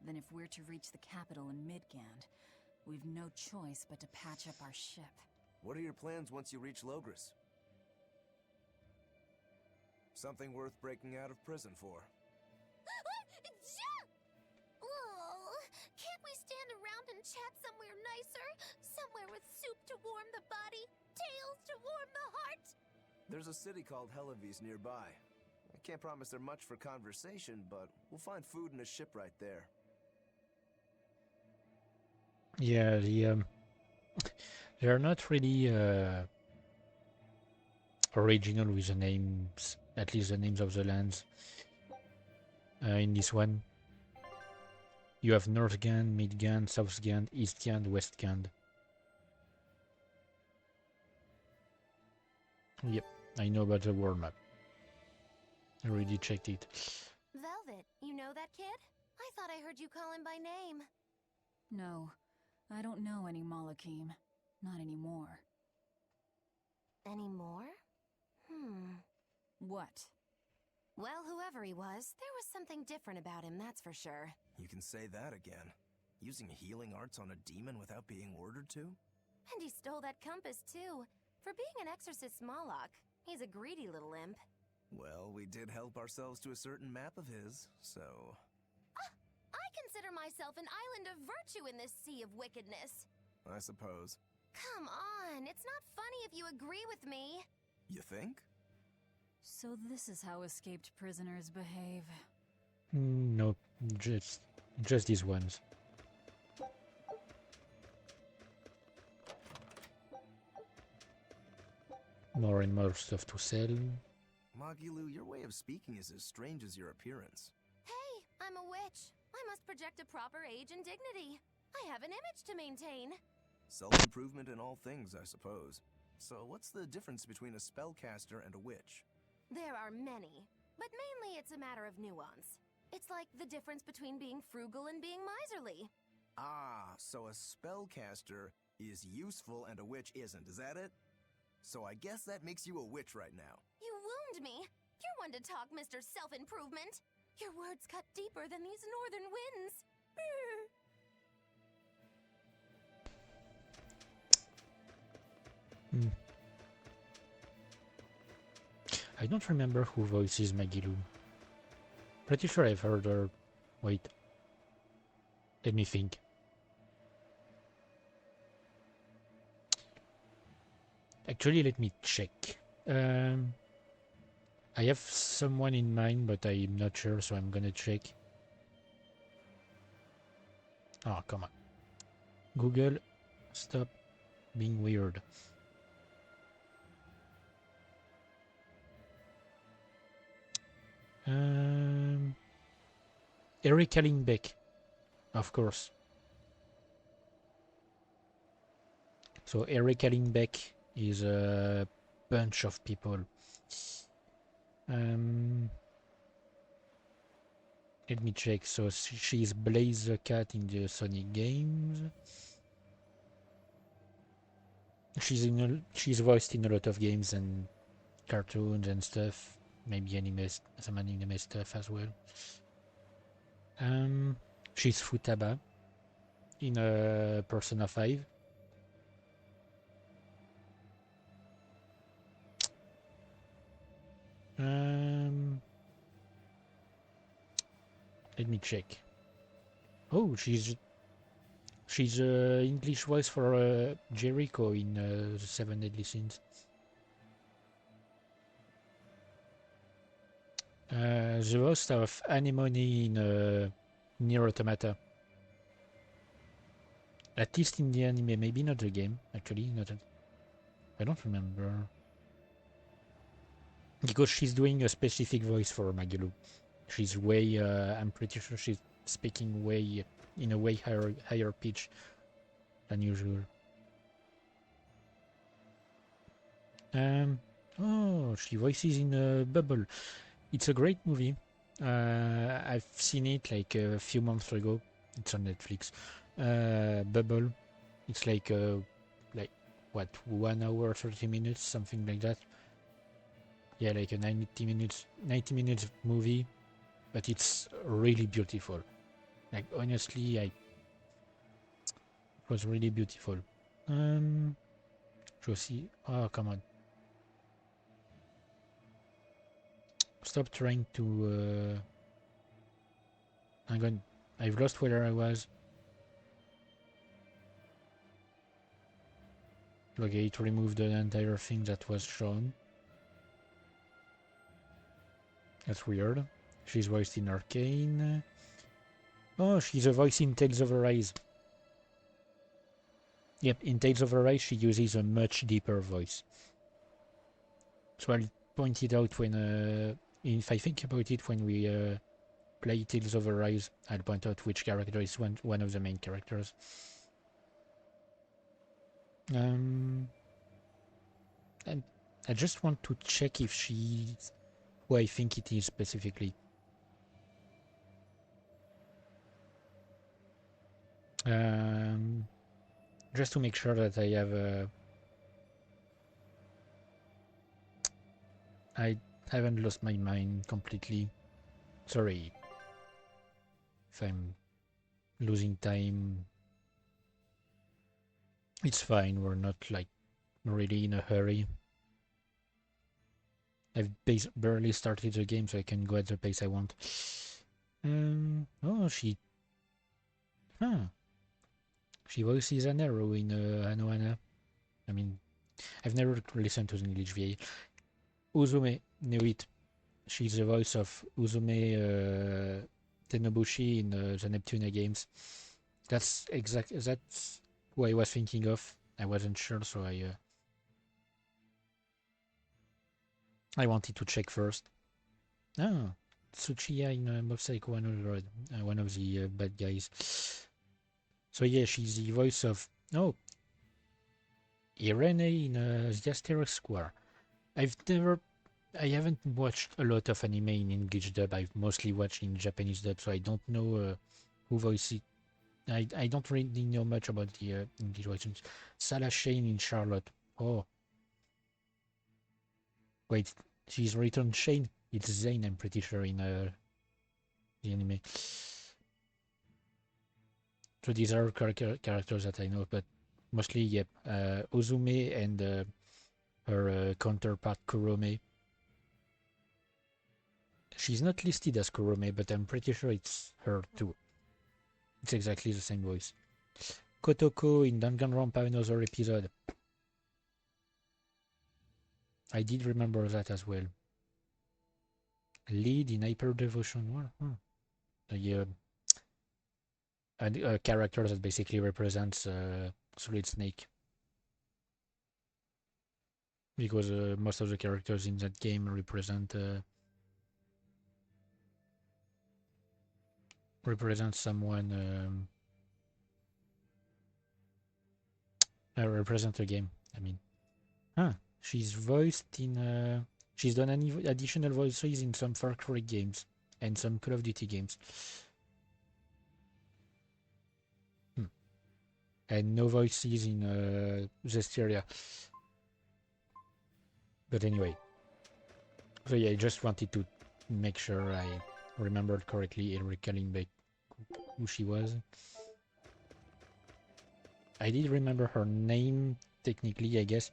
I: Then if we're to reach the capital in Midgand, we've no choice but to patch up our ship.
C: What are your plans once you reach Logris? Something worth breaking out of prison for.
J: Oh, can't we stand around and chat somewhere nicer? Somewhere with soup to warm the body, tales to warm the heart?
C: There's a city called Hellawes nearby. I can't promise there much for conversation, but we'll find food in a ship right there.
A: Yeah, they're not really original with the names, at least the names of the lands. In this one, you have Northgand, Midgand, Southgand, Eastgand, Westgand. Yep, I know about the world map. I already checked it.
J: Velvet, you know that kid? I thought I heard you call him by name.
I: No, I don't know any Malakim. Not anymore.
J: Anymore?
I: What?
J: Well, whoever he was, there was something different about him, that's for sure.
C: You can say that again. Using healing arts on a demon without being ordered to?
J: And he stole that compass, too. For being an exorcist Moloch, he's a greedy little imp.
C: Well, we did help ourselves to a certain map of his, so...
J: I consider myself an island of virtue in this sea of wickedness.
C: I suppose.
J: Come on, it's not funny if you agree with me.
C: You think?
I: So this is how escaped prisoners behave.
A: No, just these ones. More and more stuff to sell.
C: Magilu, your way of speaking is as strange as your appearance.
J: Hey, I'm a witch. I must project a proper age and dignity. I have an image to maintain.
C: Self-improvement in all things, I suppose. So what's the difference between a spellcaster and a witch?
J: There are many, but mainly it's a matter of nuance. It's like the difference between being frugal and being miserly.
C: Ah, so a spellcaster is useful and a witch isn't, is that it? So I guess that makes you a witch right now.
J: You wound me. You're one to talk, Mr. Self-Improvement. Your words cut deeper than these northern winds.
A: I don't remember who voices Magilu. Pretty sure I've heard her. Wait. Let me think. Actually, let me check. I have someone in mind, but I'm not sure, so I'm gonna check. Oh, come on. Google, stop being weird. Erika Lindbeck, of course. So Erika Lindbeck is a bunch of people. Let me check. So she's Blaze the Cat in the Sonic games. She's voiced in a lot of games and cartoons and stuff. Maybe some anime stuff as well. She's Futaba in Persona 5. Let me check. Oh, she's English voice for Jericho in the Seven Deadly Sins. The host of Anemone in Nier Automata. At least in the anime, maybe not the game. Actually, I don't remember. Because she's doing a specific voice for Magilu. She's way. I'm pretty sure she's speaking way in a way higher pitch than usual. Oh, she voices in Bubble. It's a great movie. I've seen it like a few months ago. It's on Netflix. Bubble. It's like what, 1 hour 30 minutes, something like that. Yeah, like a 90 minutes movie, but it's really beautiful. Like honestly, it was really beautiful. Josie, oh come on. Stop trying to hang on. I've lost where I was. Okay, it removed the entire thing that was shown. That's weird. She's voiced in Arcane. Oh, she's a voice in Tales of Arise. Yep, in Tales of Arise she uses a much deeper voice. So I'll point it out when, if I think about it when we play Tales of Arise, I'll point out which character is one of the main characters. And I just want to check if she's who I think it is specifically. Just to make sure that I have I haven't lost my mind completely. Sorry if I'm losing time. It's fine, we're not like really in a hurry. I've barely started the game, so I can go at the pace I want. Oh, she voices an arrow in Anohana. I mean, I've never listened to the English VA. Uzume, knew it. She's the voice of Uzume Tenobushi in the Neptunia games. That's who I was thinking of. I wasn't sure, so I wanted to check first. Ah, Tsuchiya in Mob Psycho 100, one of the bad guys. So yeah, she's the voice of Irene in the Asteroid Square. I haven't watched a lot of anime in English dub. I've mostly watched in Japanese dub, so I don't know who voices. I don't really know much about the English voices. Salah Shane in Charlotte. Oh, wait, she's written Shane. It's Zane, I'm pretty sure, in the anime. So these are characters that I know, but mostly, yep. Uzume and her counterpart Kurome. She's not listed as Kurome, but I'm pretty sure it's her too. It's exactly the same voice. Kotoko in Danganronpa, another episode. I did remember that as well. Lead in Hyper Devotion War. A character that basically represents Solid Snake. Because most of the characters in that game represent someone, represent a game. I mean, she's voiced in. She's done any additional voices in some Far Cry games and some Call of Duty games. And no voices in Berseria. But anyway. So yeah, I just wanted to make sure I remembered correctly and recalling back who she was. I did remember her name, technically, I guess.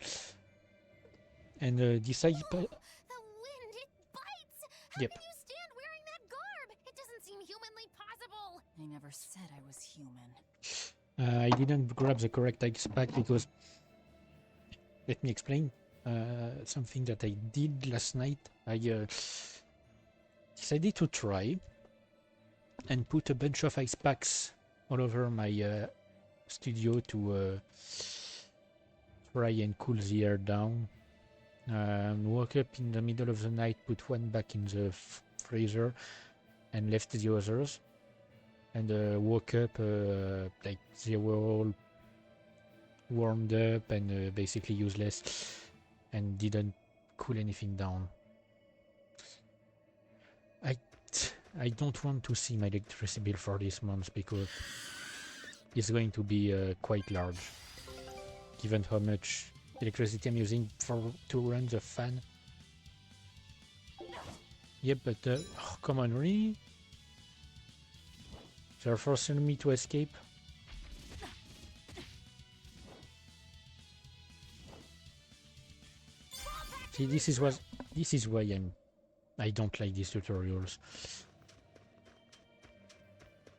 A: And Disciple...
J: The wind, it bites! How
A: Yep.
J: can you stand wearing that garb? It doesn't seem humanly possible.
I: I never said I was human.
A: I didn't grab the correct ice pack because... Let me explain. Something that I did last night. I decided to try and put a bunch of ice packs all over my studio to try and cool the air down. Woke up in the middle of the night, put one back in the freezer and left the others, and woke up like they were all warmed up and basically useless and didn't cool anything down. I don't want to see my electricity bill for this month because it's going to be quite large, given how much electricity I'm using to run the fan. Yep, but oh, come on, really? They're forcing me to escape? See, this is why I don't like these tutorials.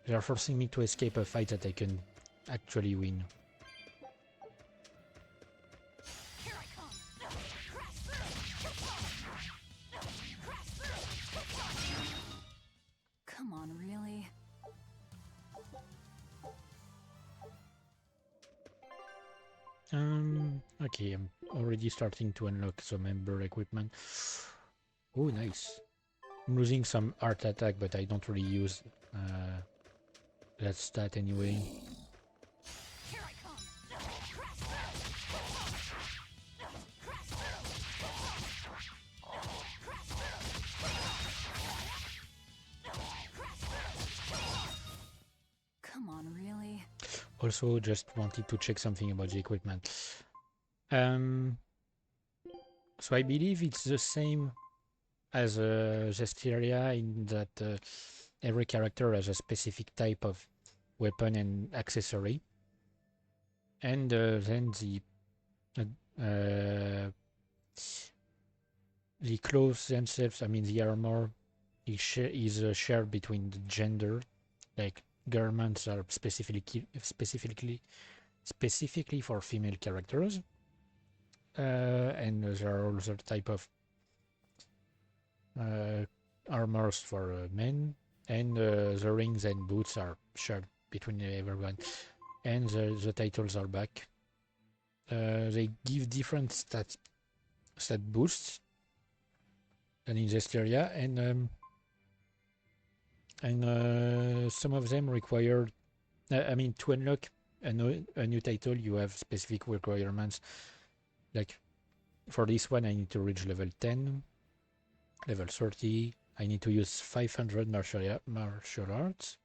A: They are forcing me to escape a fight that I can actually win.
I: Come on, really?
A: Okay, I'm already starting to unlock some Ember equipment. Oh, nice. I'm losing some art attack, but I don't really use that stat anyway. also just wanted to check something about the equipment. So I believe it's the same as Gesteria in that every character has a specific type of weapon and accessory. And then the clothes themselves, I mean the armor, is shared between the gender. Like garments are specifically for female characters, and there are other type of armors for men, and the rings and boots are shared between everyone. And the titles are back. They give different stat boosts than in Zestiria, and some of them require. I mean, to unlock a new title, you have specific requirements. Like for this one, I need to reach level 10, level 30. I need to use 500 martial arts,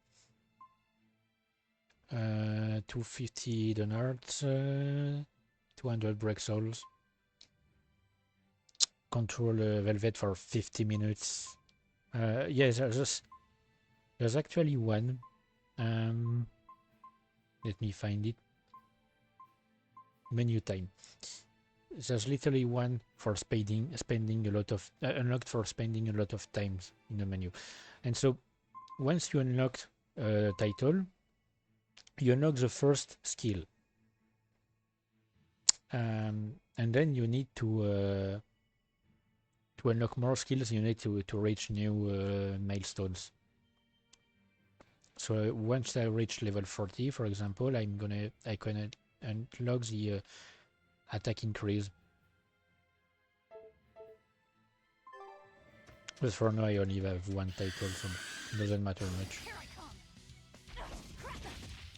A: 250 hidden arts, 200 break souls. Control Velvet for 50 minutes. Yes, there's actually one. Let me find it. Menu time. There's literally one for spending a lot of unlocked for spending a lot of times in the menu. And so once you unlock a title, you unlock the first skill, and then you need to unlock more skills. You need to reach new milestones. So once I reach level 40, for example, I can unlock the attack increase. But for now, I only have one title, so it doesn't matter much.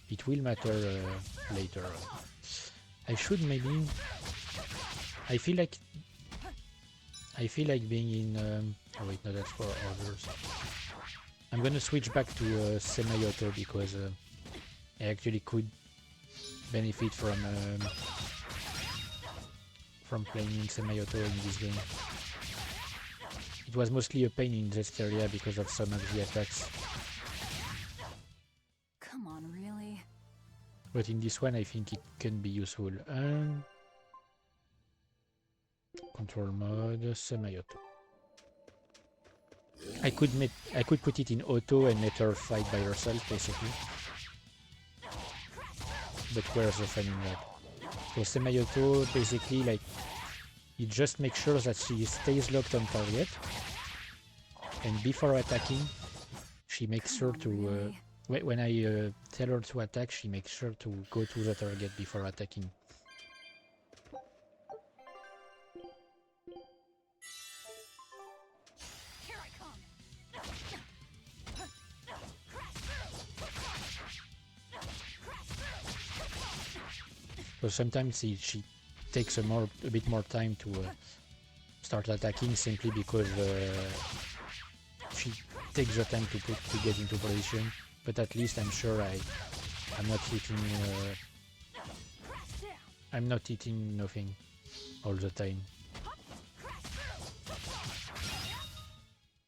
A: It will matter later. I should maybe. I feel like being in. Oh wait, no, that's for others. I'm gonna switch back to semi-auto because I actually could benefit from playing in semi-auto in this game. It was mostly a pain in this area because of some of the attacks.
I: Come on, really?
A: But in this one, I think it can be useful. Control mode, semi-auto. I could put it in auto and let her fight by herself, basically. But where's the fun in that? So semi-auto, basically, like, it just makes sure that she stays locked on target, and before attacking, she makes sure to. When I tell her to attack, she makes sure to go to the target before attacking. So sometimes she takes a bit more time to start attacking, simply because she takes the time to get into position. But at least I'm sure I'm not hitting. I'm not hitting nothing all the time,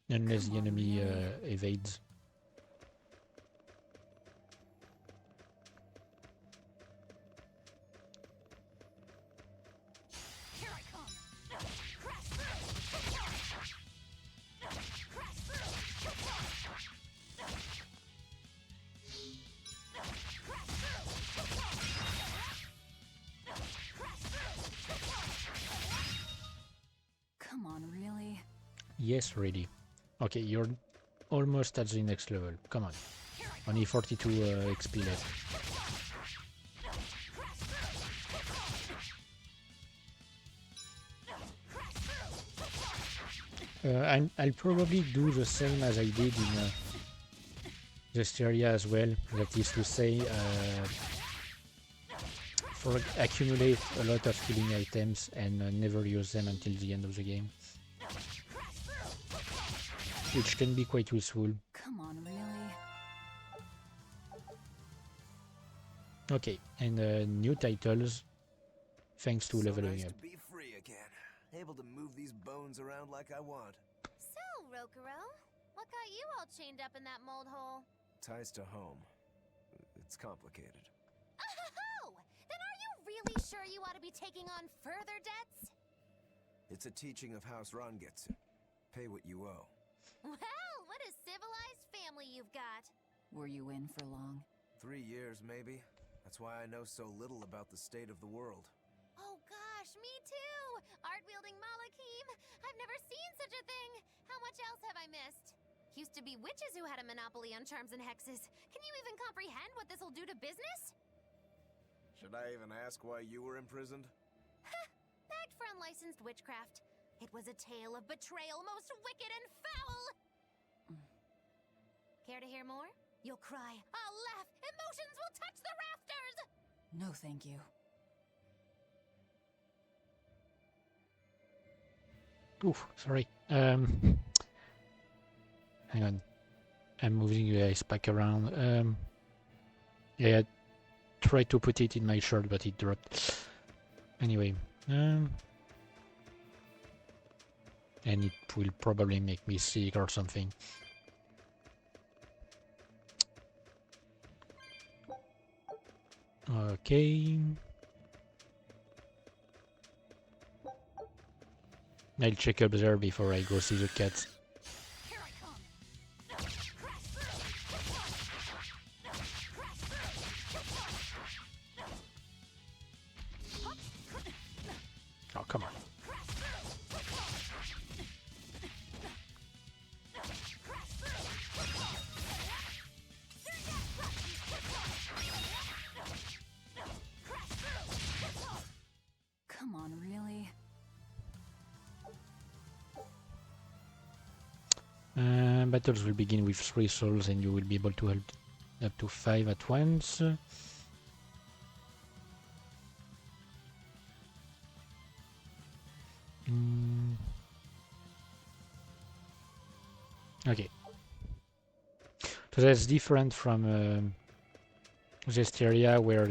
A: unless the enemy evades. Yes, ready. Okay, you're almost at the next level. Come on. Only 42 XP left. I'll probably do the same as I did in Gesteria as well. That is to say, accumulate a lot of healing items and never use them until the end of the game. Which can be quite useful.
I: Come on, really?
A: Okay, and new titles thanks to leveling
K: nice
A: up.
K: to be free again, able to move these bones around like I want.
J: So, Rokuro, what got you all chained up in that mold hole?
K: Ties to home. It's complicated.
J: Oh! Then are you really sure you ought to be taking on further debts?
K: It's a teaching of House Rangetsu. Pay what you owe.
J: Well, what a civilized family you've got.
I: Were you in for long?
K: 3 years, maybe. That's why I know so little about the state of the world.
J: Oh gosh, me too! Art-wielding Malakim! I've never seen such a thing! How much else have I missed? Used to be witches who had a monopoly on charms and hexes. Can you even comprehend what this'll do to business?
K: Should I even ask why you were imprisoned?
J: Bagged for unlicensed witchcraft. It was a tale of betrayal most wicked and foul! Care to hear more? You'll cry, I'll laugh, emotions will touch the rafters!
I: No, thank you.
A: Oof, sorry. Hang on. I'm moving the ice pack around. Yeah, I tried to put it in my shirt, but it dropped. Anyway, and it will probably make me sick or something. Okay. I'll check up there before I go see the cats. Oh, come on.
I: Come on, really?
A: Battles will begin with 3 souls and you will be able to hold up to 5 at once. Okay. So that's different from Zestiria, where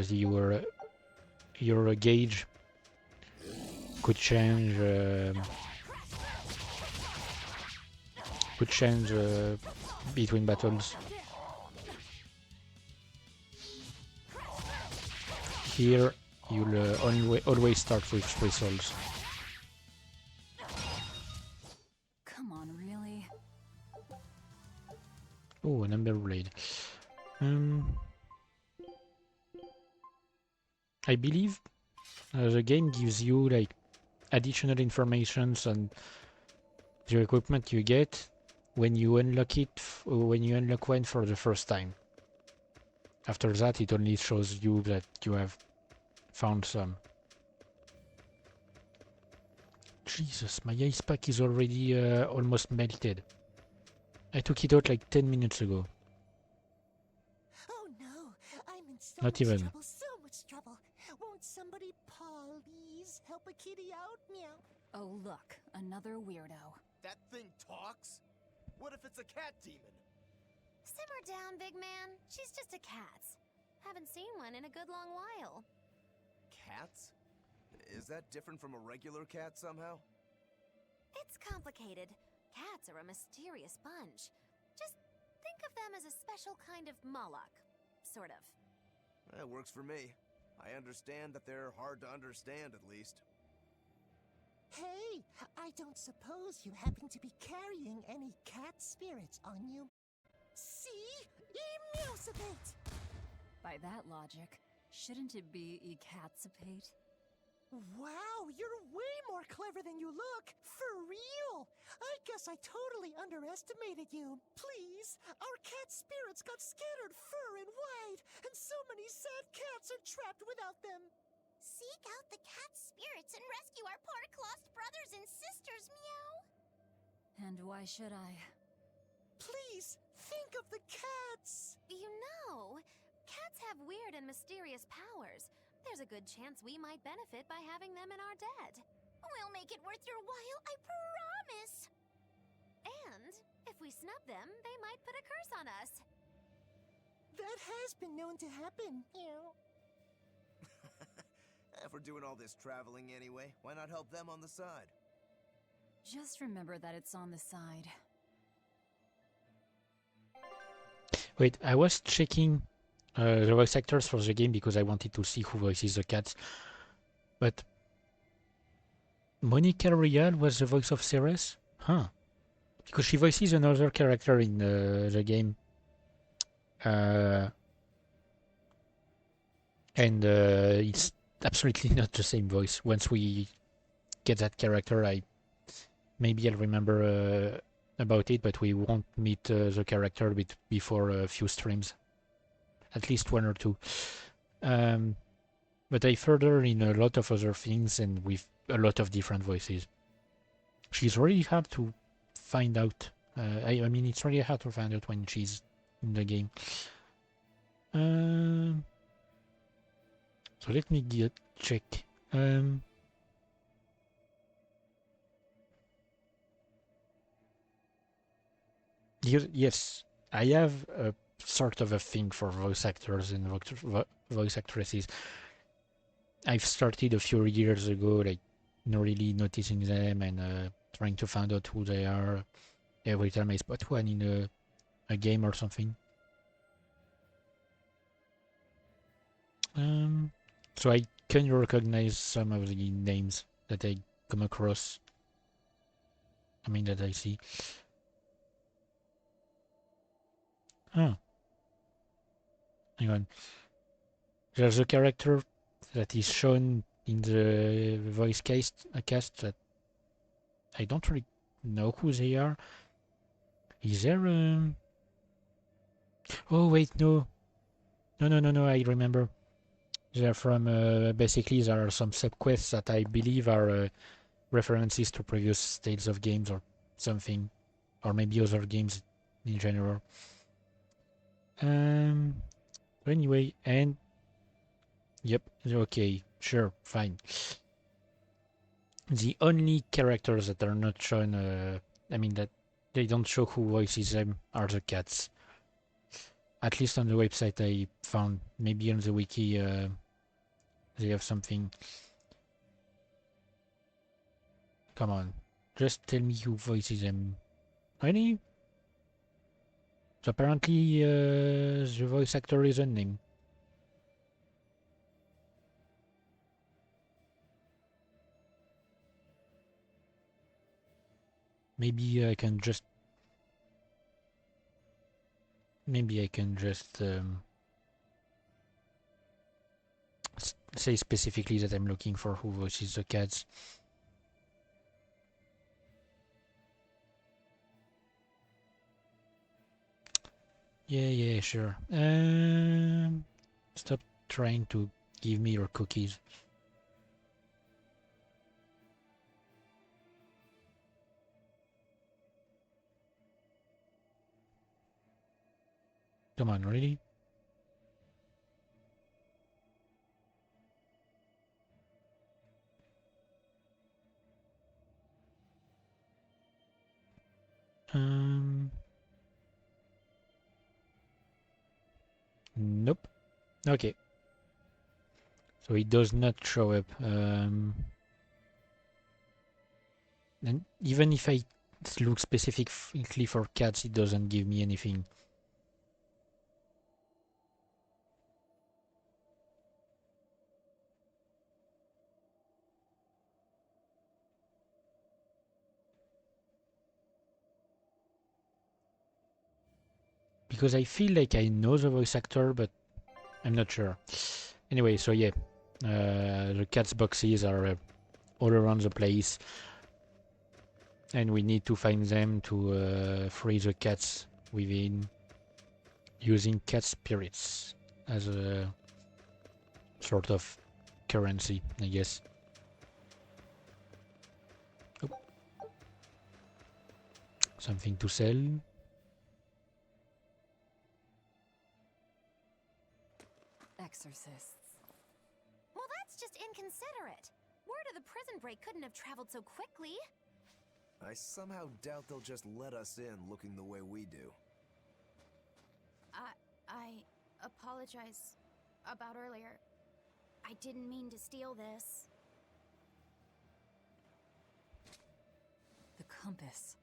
A: your gauge could change between battles. Here you'll always start with 3 souls.
I: Come on, really?
A: Oh, an Ember Blade. I believe the game gives you like additional informations on the equipment you get when you unlock when you unlock one for the first time. After that, it only shows you that you have found some. Jesus, my ice pack is already almost melted. I took it out like 10 minutes ago.
L: Oh no, I'm in so
A: Not
L: much
A: even.
L: trouble, so much trouble. Won't somebody please help a kitty out? Meow.
I: Oh, look, another weirdo.
C: That thing talks? What if it's a cat demon?
J: Simmer down, big man. She's just a cat. Haven't seen one in a good long while.
K: Cats? Is that different from a regular cat somehow?
J: It's complicated. Cats are a mysterious bunch. Just think of them as a special kind of Moloch. Sort of.
K: That works for me. I understand that they're hard to understand, at least.
L: Hey, I don't suppose you happen to be carrying any cat spirits on you? See? Emusicate!
I: By that logic, shouldn't it be ecatsipate?
L: Wow, you're way more clever than you look! For real! I guess I totally underestimated you. Please, our cat spirits got scattered far and wide, and so many sad cats are trapped without them.
J: Seek out the cat spirits and rescue our poor lost brothers and sisters, meow.
I: And why should I?
L: Please, think of the cats!
J: You know, cats have weird and mysterious powers. There's a good chance we might benefit by having them in our debt. We'll make it worth your while, I promise! And if we snub them, they might put a curse on us.
L: That has been known to happen.
K: we're doing all this traveling anyway. Why not help them on the side?
I: Just remember that it's on the side.
A: Wait, I was checking the voice actors for the game because I wanted to see who voices the cats. But Monica Rial was the voice of Ceres? Huh. Because she voices another character in the game. And it's absolutely not the same voice. Once we get that character, maybe I'll remember about it, but we won't meet the character before a few streams. At least one or two. But I've heard her in a lot of other things and with a lot of different voices. She's really hard to find out. I mean, it's really hard to find out when she's in the game. So let me check. Yes, I have a sort of a thing for voice actors and voice actresses. I've started a few years ago, like really noticing them and trying to find out who they are every time I spot one in a game or something. So I can recognize some of the names that I come across. I mean, that I see. Oh. Hang on. There's a character that is shown in the voice cast that I don't really know who they are. Is there Oh, wait, no. No, I remember. They're from, basically, there are some subquests that I believe are references to previous Tales of games or something. Or maybe other games in general. Anyway, and... Yep, okay, sure, fine. The only characters that are not shown, I mean, that they don't show who voices them, are the cats. At least on the website I found. Maybe on the wiki they have something. Come on, just tell me who voices them. Really? So apparently the voice actor is unnamed. Maybe I can just... say specifically that I'm looking for who voices the cats. Yeah, sure. Stop trying to give me your cookies. Come on, really? Nope. Okay. So it does not show up. And even if I look specifically for cats, it doesn't give me anything. Because I feel like I know the voice actor, but I'm not sure. Anyway, so yeah. The cats boxes are all around the place. And we need to find them to free the cats within, using cat spirits as a sort of currency, I guess. Oh. Something to sell.
I: Exorcists.
J: Well, that's just inconsiderate. Word of the prison break couldn't have traveled so quickly.
K: I somehow doubt they'll just let us in looking the way we do.
J: I apologize about earlier. I didn't mean to steal this.
I: The compass.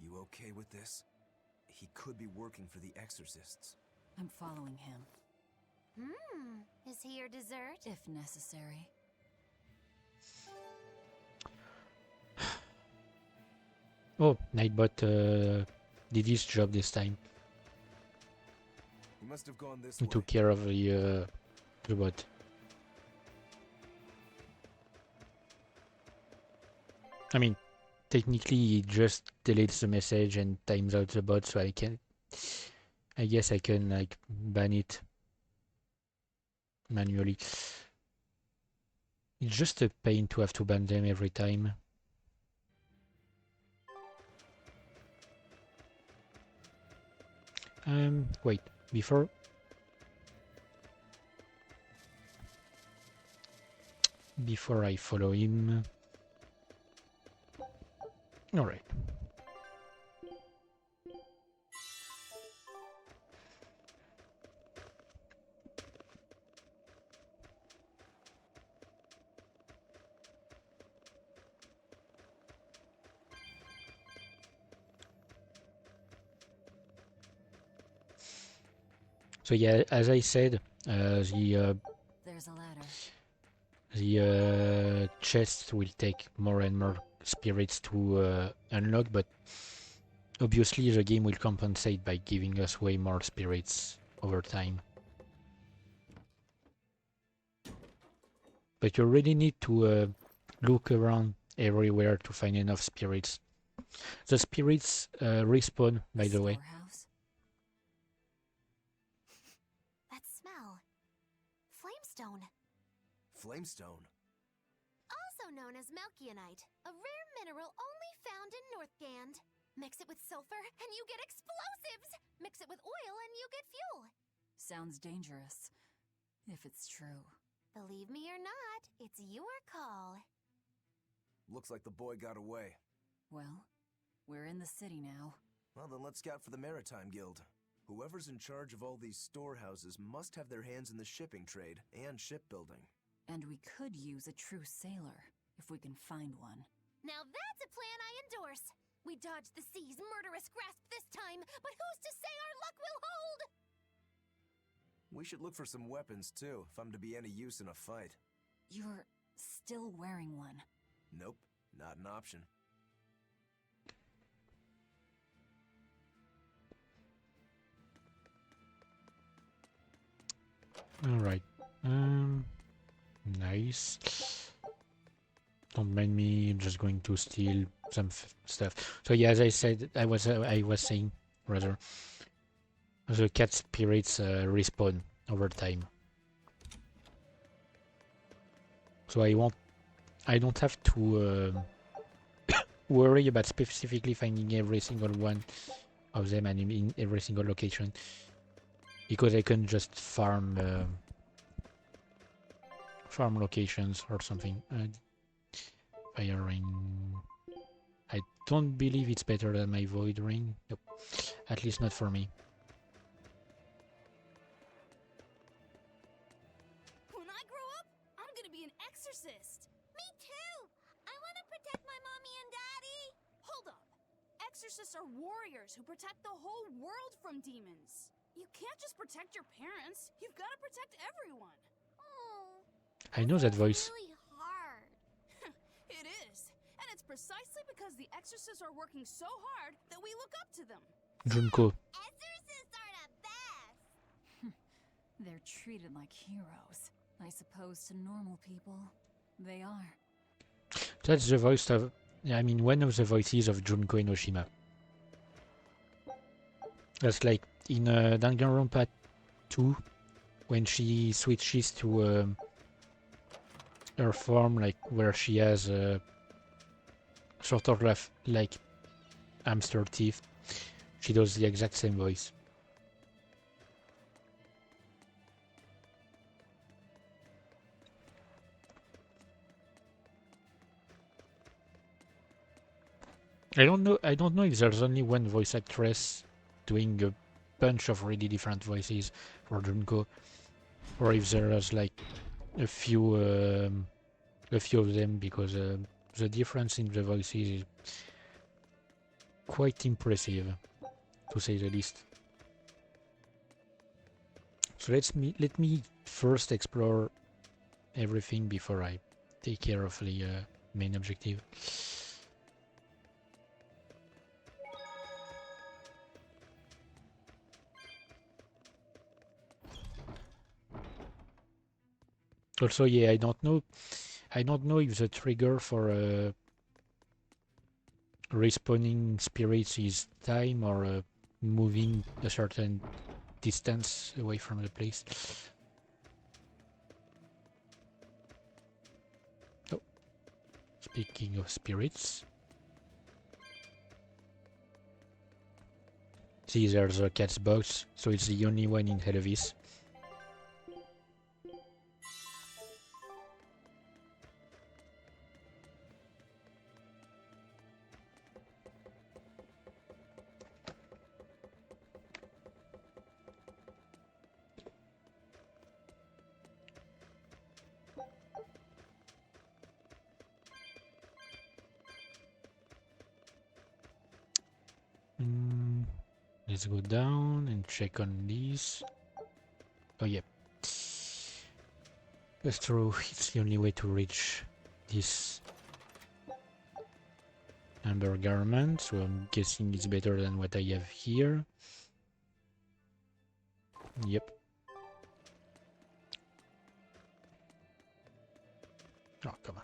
K: You okay with this? He could be working for the Exorcists.
I: I'm following him.
J: Is he your dessert?
I: If necessary.
A: Oh, Nightbot did his job this time.
K: He must have gone this
A: He
K: way.
A: took care of the bot. I mean, technically he just deletes the message and times out the bot, so I guess I can like ban it manually. It's just a pain to have to ban them every time. Wait, before I follow him. All right. So yeah, as I said,
I: There's a ladder.
A: The chest will take more and more spirits to unlock, but obviously the game will compensate by giving us way more spirits over time. But you really need to look around everywhere to find enough spirits. The spirits respawn, by the way.
J: That smell. Flamestone.
K: Flamestone?
J: Also known as Melchionite, a rare mineral only found in Northgand. Mix it with sulfur and you get explosives! Mix it with oil and you get fuel!
I: Sounds dangerous. If it's true.
J: Believe me or not, it's your call.
K: Looks like the boy got away.
I: Well, we're in the city now.
K: Well, then let's scout for the Maritime Guild. Whoever's in charge of all these storehouses must have their hands in the shipping trade and shipbuilding.
I: And we could use a true sailor, if we can find one.
J: Now that's a plan I endorse! We dodged the sea's murderous grasp this time, but who's to say our luck will hold?
K: We should look for some weapons, too, if I'm to be any use in a fight.
I: You're still wearing one.
K: Nope, not an option.
A: Alright. Nice. Don't mind me, I'm just going to steal some stuff. So yeah, as I said, I was saying, rather, the cat spirits respawn over time. So I don't have to worry about specifically finding every single one of them and in every single location, because I can just farm locations or something. Firing. I don't believe it's better than my void ring. Nope. At least not for me.
J: When I grow up, I'm gonna be an exorcist. Me too! I want to protect my mommy and daddy.
M: Hold up. Exorcists are warriors who protect the whole world from demons. You can't just protect your parents. You've got to protect everyone.
J: Oh.
A: I know that voice.
J: Really hard.
M: It is. And it's precisely because the exorcists are working so hard that we look up to them.
A: Junko.
J: Exorcists are the best.
I: They're treated like heroes. I suppose to normal people, they are.
A: That's the voice of, I mean, one of the voices of Junko Enoshima. That's like in Danganronpa 2, when she switches to her form, like where she has sort of like hamster teeth. She does the exact same voice. I don't know if there's only one voice actress doing a bunch of really different voices for Junko, or if there's like a few of them, because the difference in the voices is quite impressive, to say the least. So let me first explore everything before I take care of the main objective. Also, yeah, I don't know if the trigger for respawning spirits is time or moving a certain distance away from the place. Oh, speaking of spirits, see, there's a cat's box, so it's the only one in Hellawes. Let's go down and check on this. Oh yeah, that's true. It's the only way to reach this amber garment, so I'm guessing it's better than what I have here. Yep. Oh, come on.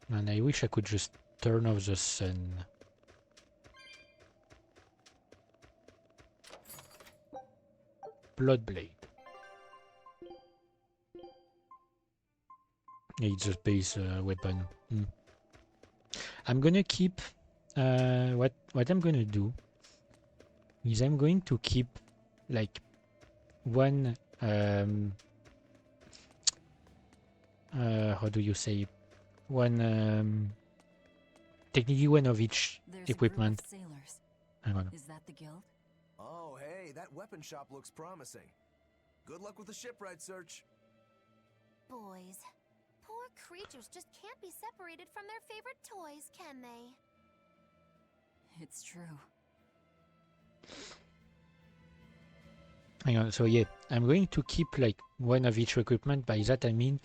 A: Man, I wish I could just turn off the sun. Bloodblade. It's a base weapon. I'm gonna keep what I'm gonna do is I'm going to keep like one how do you say, one technically one of each equipment. Hang on.
I: Is that the guild?
K: Oh, hey, that weapon shop looks promising. Good luck with the shipwright search.
J: Boys, poor creatures just can't be separated from their favorite toys, can they?
I: It's true.
A: Hang on, so yeah, I'm going to keep like one of each equipment. By that I mean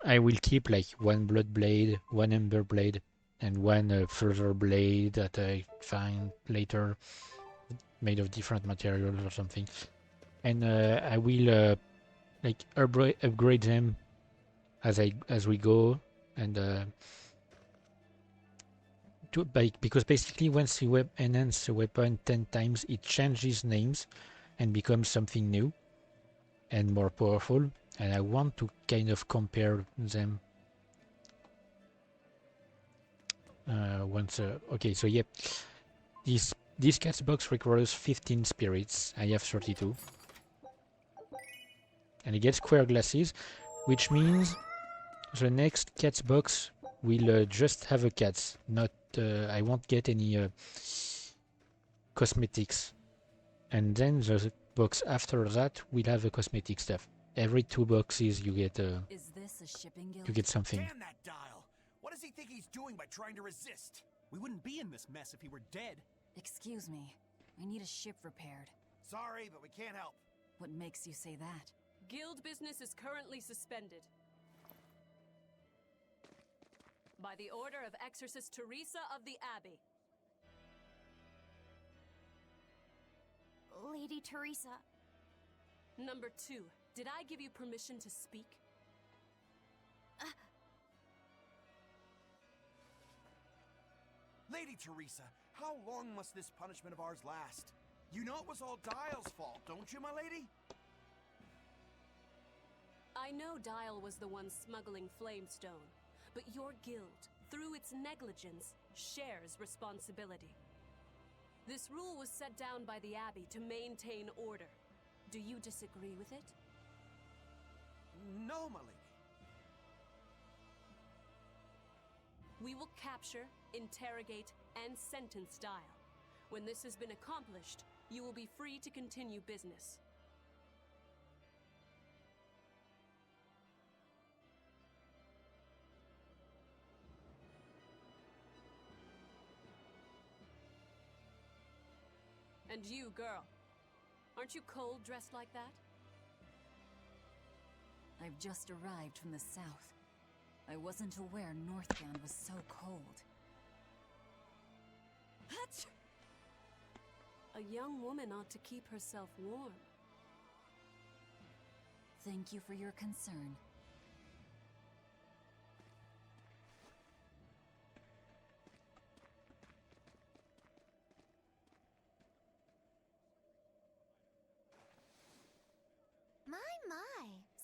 A: I will keep like one blood blade, one ember blade, and one further blade that I find later, made of different materials or something. And I will like upgrade them as we go, and because basically once you enhance a weapon 10 times, it changes names and becomes something new and more powerful, and I want to kind of compare them once. Okay, so yep, this cat's box requires 15 spirits. I have 32, and it gets square glasses, which means the next cat's box will just have a cat. Not I won't get any cosmetics, and then the box after that will have a cosmetic stuff. Every 2 boxes you get
I: Is this a shipping guild?
A: you get something.
C: Damn that dial! What does he think he's doing by trying to resist?
G: We wouldn't be in this mess if he were dead.
I: Excuse me. I need a ship repaired.
C: Sorry, but we can't help.
I: What makes you say that?
N: Guild business is currently suspended. By the order of Exorcist Teresa of the Abbey.
J: Lady Teresa.
N: Number 2, did I give you permission to speak?
C: Lady Teresa, how long must this punishment of ours last? You know it was all Dial's fault, don't you, my lady?
N: I know Dial was the one smuggling Flamestone, but your guild, through its negligence, shares responsibility. This rule was set down by the Abbey to maintain order, Do you disagree with it?
G: No, my lady.
N: We will capture, interrogate, and sentence Dial. When this has been accomplished, you will be free to continue business. And you, girl, aren't you cold dressed like that?
I: I've just arrived from the south. I wasn't aware Northbound was so cold.
N: A young woman ought to keep herself warm.
I: Thank you for your concern.
J: My.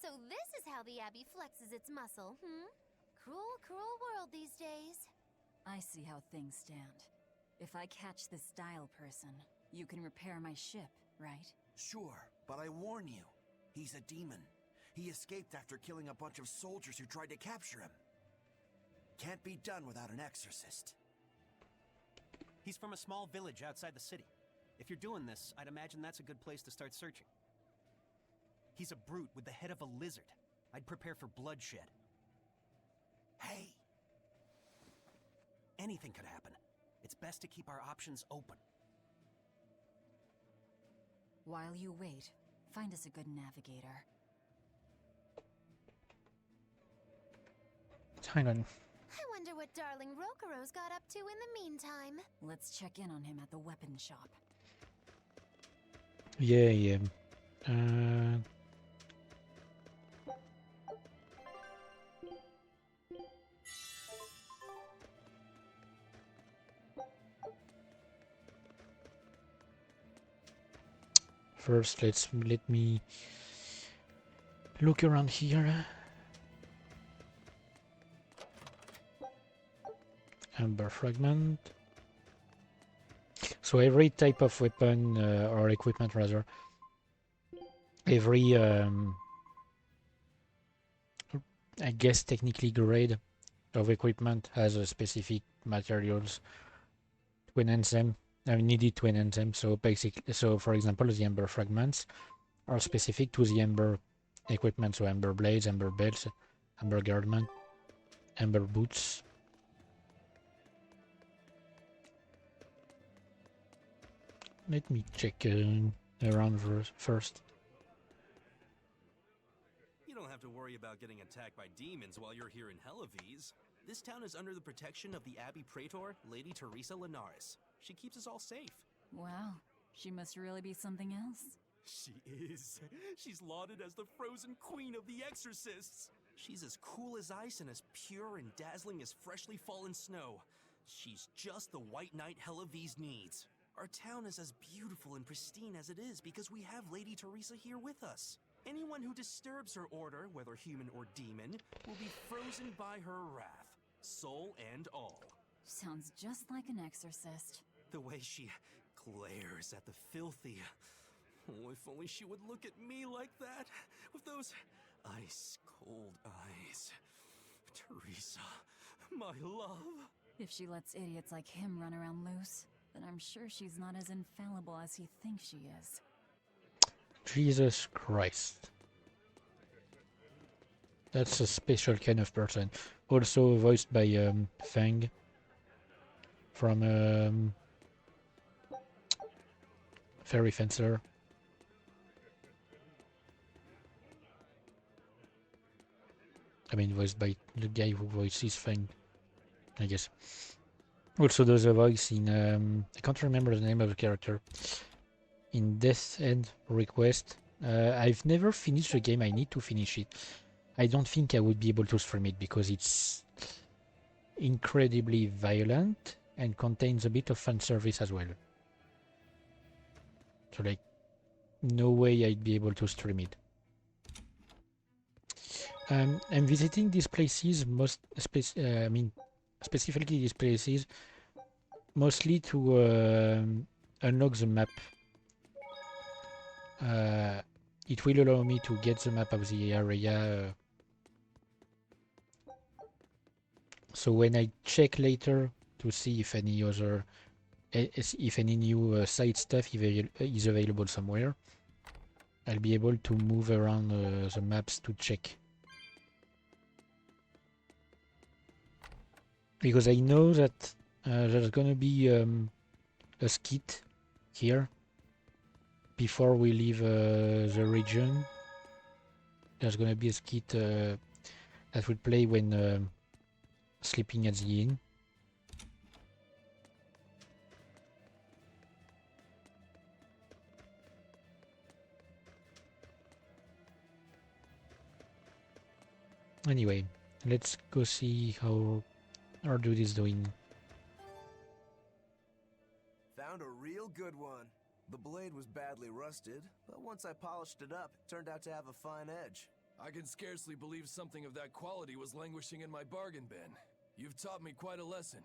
J: So this is how the Abbey flexes its muscle, Cruel, cruel world these days.
I: I see how things stand. If I catch this Dial person, you can repair my ship, right?
K: Sure, but I warn you, he's a demon. He escaped after killing a bunch of soldiers who tried to capture him. Can't be done without an exorcist.
G: He's from a small village outside the city. If you're doing this, I'd imagine that's a good place to start searching. He's a brute with the head of a lizard. I'd prepare for bloodshed.
K: Hey!
G: Anything could happen. It's best to keep our options open.
I: While you wait, find us a good navigator.
A: Hang on.
J: I wonder what darling Rokuro's got up to in the meantime.
I: Let's check in on him at the weapon shop.
A: Yeah. First, let me look around here. Amber fragment. So every type of weapon or equipment, rather, every I guess technically grade of equipment has a specific materials to enhance them. Needed to enhance them. So basically, for example, the amber fragments are specific to the amber equipment. So amber blades, amber belts, amber garment, amber boots. Let me check around first.
C: You don't have to worry about getting attacked by demons while you're here in Hellawes. This town is under the protection of the Abbey Praetor, Lady Teresa Linares. She keeps us all safe.
I: Wow, she must really be something else.
C: She is. She's lauded as the frozen queen of the exorcists. She's as cool as ice and as pure and dazzling as freshly fallen snow. She's just the white knight Hellawes needs. Our town is as beautiful and pristine as it is because we have Lady Teresa here with us. Anyone who disturbs her order, whether human or demon, will be frozen by her wrath, soul and all.
I: Sounds just like an exorcist.
C: The way she glares at the filthy. Oh, if only she would look at me like that, with those ice-cold eyes. Teresa, my love.
I: If she lets idiots like him run around loose, then I'm sure she's not as infallible as he thinks she is.
A: Jesus Christ. That's a special kind of person. Also voiced by Fang from Fairy Fencer. I mean, voiced by the guy who voices Fang, I guess. Also does a voice in, I can't remember the name of the character, in Death End Request. I've never finished the game, I need to finish it. I don't think I would be able to stream it because it's incredibly violent and contains a bit of fan service as well. So like, no way I'd be able to stream it. I'm visiting these places, specifically these places, mostly to unlock the map. it will allow me to get the map of the area. So when I check later to see if any other, if any new side stuff is available somewhere, I'll be able to move around the maps to check. Because I know that there's gonna be a skit here before we leave the region. There's gonna be a skit that will play when sleeping at the inn. Anyway, let's go see how our dude is doing.
K: Found a real good one. The blade was badly rusted, but once I polished it up, it turned out to have a fine edge.
O: I can scarcely believe something of that quality was languishing in my bargain bin. You've taught me quite a lesson.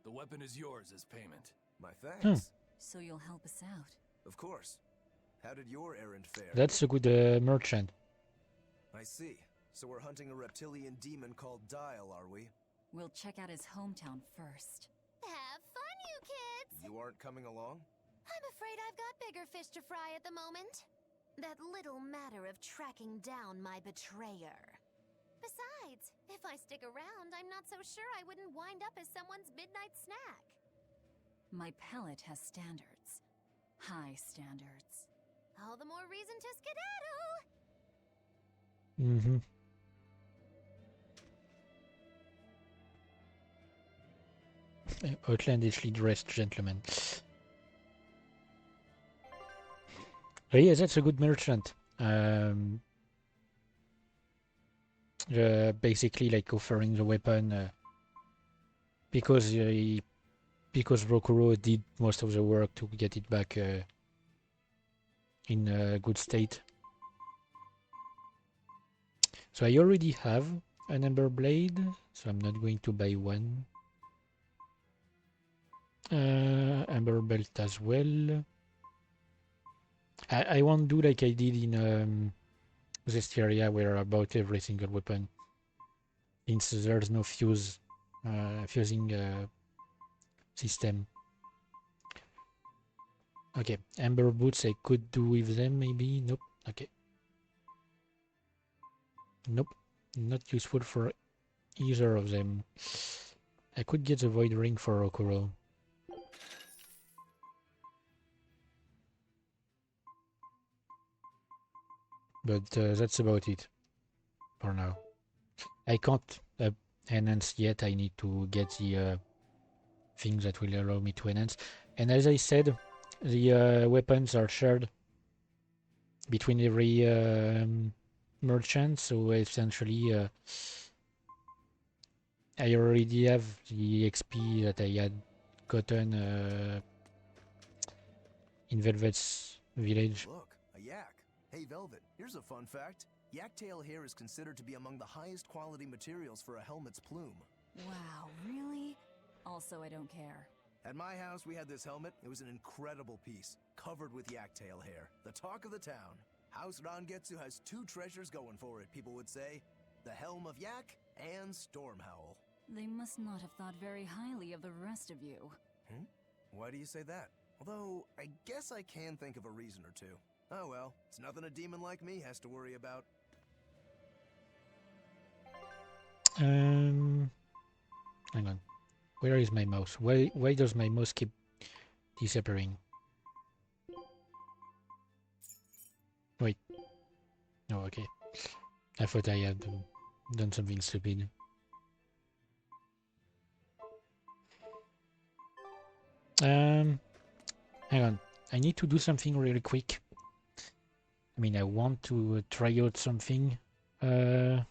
O: The weapon is yours as payment.
K: My thanks.
I: So you'll help us out?
K: Of course. How did your errand fare?
A: That's a good merchant.
K: I see. So we're hunting a reptilian demon called Dial, are we?
I: We'll check out his hometown first.
J: Have fun, you kids!
K: You aren't coming along?
J: I'm afraid I've got bigger fish to fry at the moment. That little matter of tracking down my betrayer. Besides, if I stick around, I'm not so sure I wouldn't wind up as someone's midnight snack.
I: My pellet has standards. High standards.
J: All the more reason to skedaddle!
A: Mm-hmm. Outlandishly dressed gentleman. Oh yeah, that's a good merchant. Basically, like offering the weapon because Rokuro did most of the work to get it back in a good state. So I already have an Ember Blade, so I'm not going to buy one. Ember Belt as well. I won't do like I did in Berseria, where I bought every single weapon, since there's no fusing system. Okay, Ember Boots I could do with them, maybe. Nope. Okay. Nope. Not useful for either of them. I could get the Void Ring for Rokuro. But that's about it for now. I can't enhance yet. I need to get the things that will allow me to enhance. And as I said, the weapons are shared between every merchant. So essentially, I already have the XP that I had gotten in Velvet's village.
K: Look, a yak. Hey, Velvet, here's a fun fact. Yak-tail hair is considered to be among the highest quality materials for a helmet's plume.
I: Wow, really? Also, I don't care.
K: At my house, we had this helmet. It was an incredible piece, covered with yak-tail hair. The talk of the town. House Rangetsu has two treasures going for it, people would say. The Helm of Yak and Stormhowl.
I: They must not have thought very highly of the rest of you.
K: Why do you say that? Although, I guess I can think of a reason or two. Oh well, it's nothing a demon like me has to worry about.
A: Hang on. Where is my mouse? Why does my mouse keep disappearing? Wait. Oh, okay. I thought I had done something stupid. Hang on. I need to do something really quick. I mean, I want to try out something. But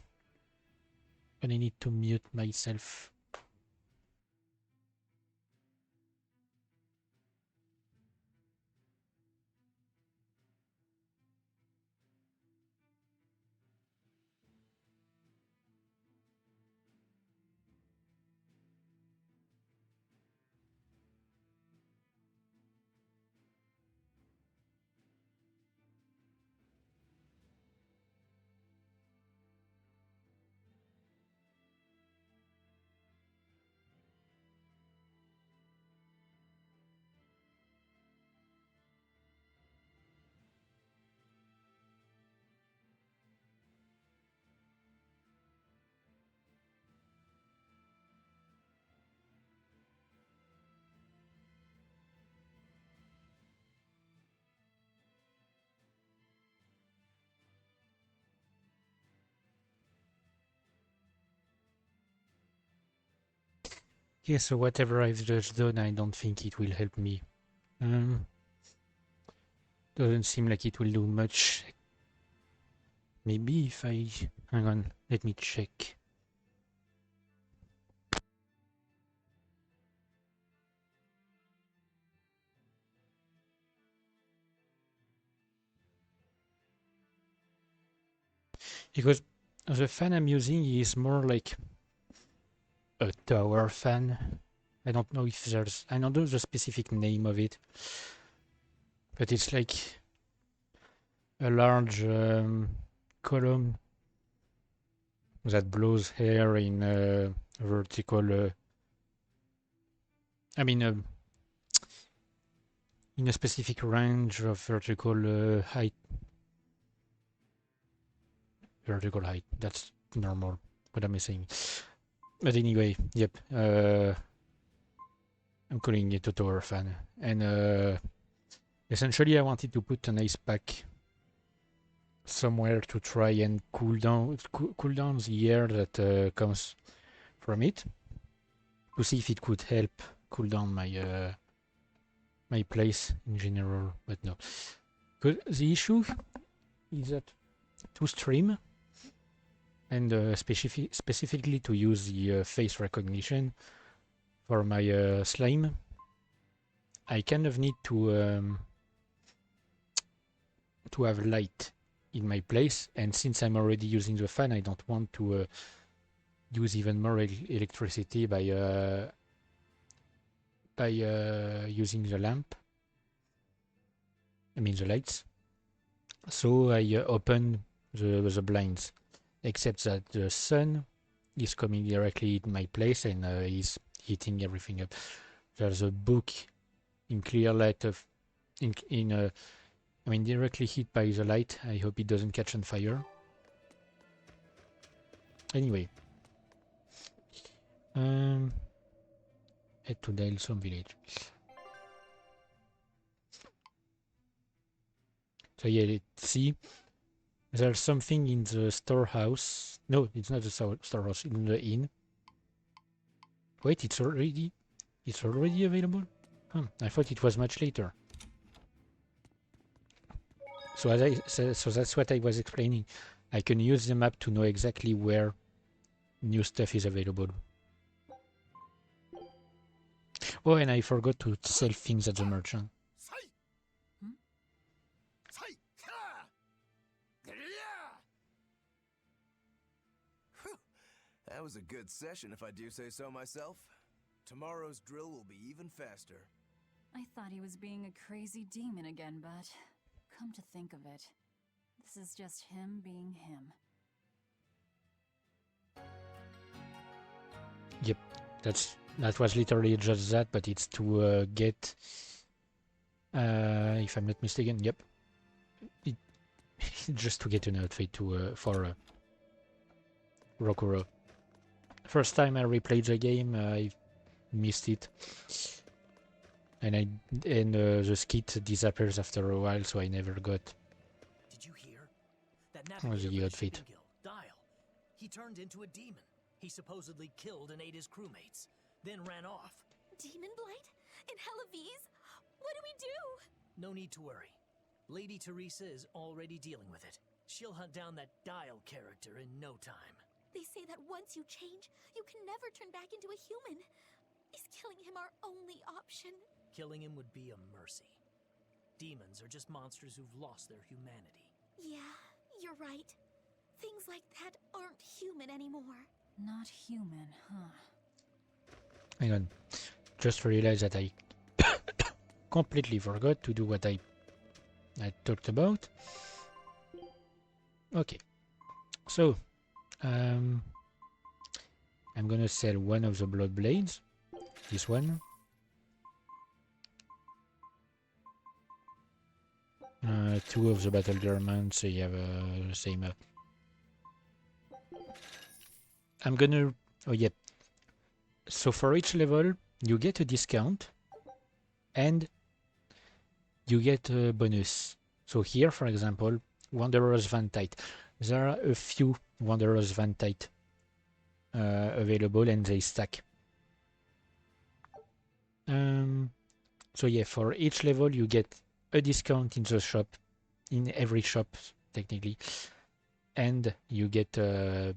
A: I need to mute myself. Yeah, so whatever I've just done, I don't think it will help me. Doesn't seem like it will do much. Maybe if I... Hang on, let me check. Because the fan I'm using is more like a tower fan. I don't know if there's... I don't know the specific name of it. But it's like a large column that blows air in a vertical... in a specific range of vertical height. Vertical height, that's normal. What am I saying? But anyway, yep. I'm calling it a tower fan. And essentially I wanted to put an ice pack somewhere to try and cool down the air that comes from it, to see if it could help cool down my my place in general. But no, because the issue is that to stream and specifically to use the face recognition for my slime, I kind of need to have light in my place, and since I'm already using the fan, I don't want to use even more electricity by using the lamp. I mean the lights. So I open the blinds, except that the sun is coming directly in my place and is heating everything up. There's a book in clear light of directly hit by the light. I hope it doesn't catch on fire. Anyway, head to the Hellawes village. So yeah, see, there's something in the storehouse. No, it's not the storehouse. In the inn. Wait, it's already available? I thought it was much later. So so that's what I was explaining. I can use the map to know exactly where new stuff is available. Oh, and I forgot to sell things at the merchant.
K: That was a good session, if I do say so myself. Tomorrow's drill will be even faster.
I: I thought he was being a crazy demon again, but come to think of it, this is just him being him.
A: Yep, that was literally just that, but it's to get, if I'm not mistaken, yep, just to get an outfit for Rokuro. First time I replayed the game, I missed it, and the skit disappears after a while, so I never got.
E: Did you hear? That navigator
A: the
E: for
A: outfit.
E: shipping guild, Dial. He turned into a demon. He supposedly killed and ate his crewmates, then ran off.
J: Demon Blight? In Hellawes? What do we do?
E: No need to worry. Lady Teresa is already dealing with it. She'll hunt down that Dial character in no time.
J: They say that once you change, you can never turn back into a human. Is killing him our only option?
E: Killing him would be a mercy. Demons are just monsters who've lost their humanity.
J: Yeah, you're right. Things like that aren't human anymore.
I: Not human, huh?
A: Hang on. Just realized that I completely forgot to do what I talked about. Okay. So, I'm gonna sell one of the blood blades. This one. Two of the battle garments, so you have the same. I'm gonna. Oh, yeah. So for each level, you get a discount, and you get a bonus. So here, for example, Wanderer's Vantite. There are a few Wanderer's Vantite available, and they stack. So yeah, for each level you get a discount in the shop, in every shop technically, and you get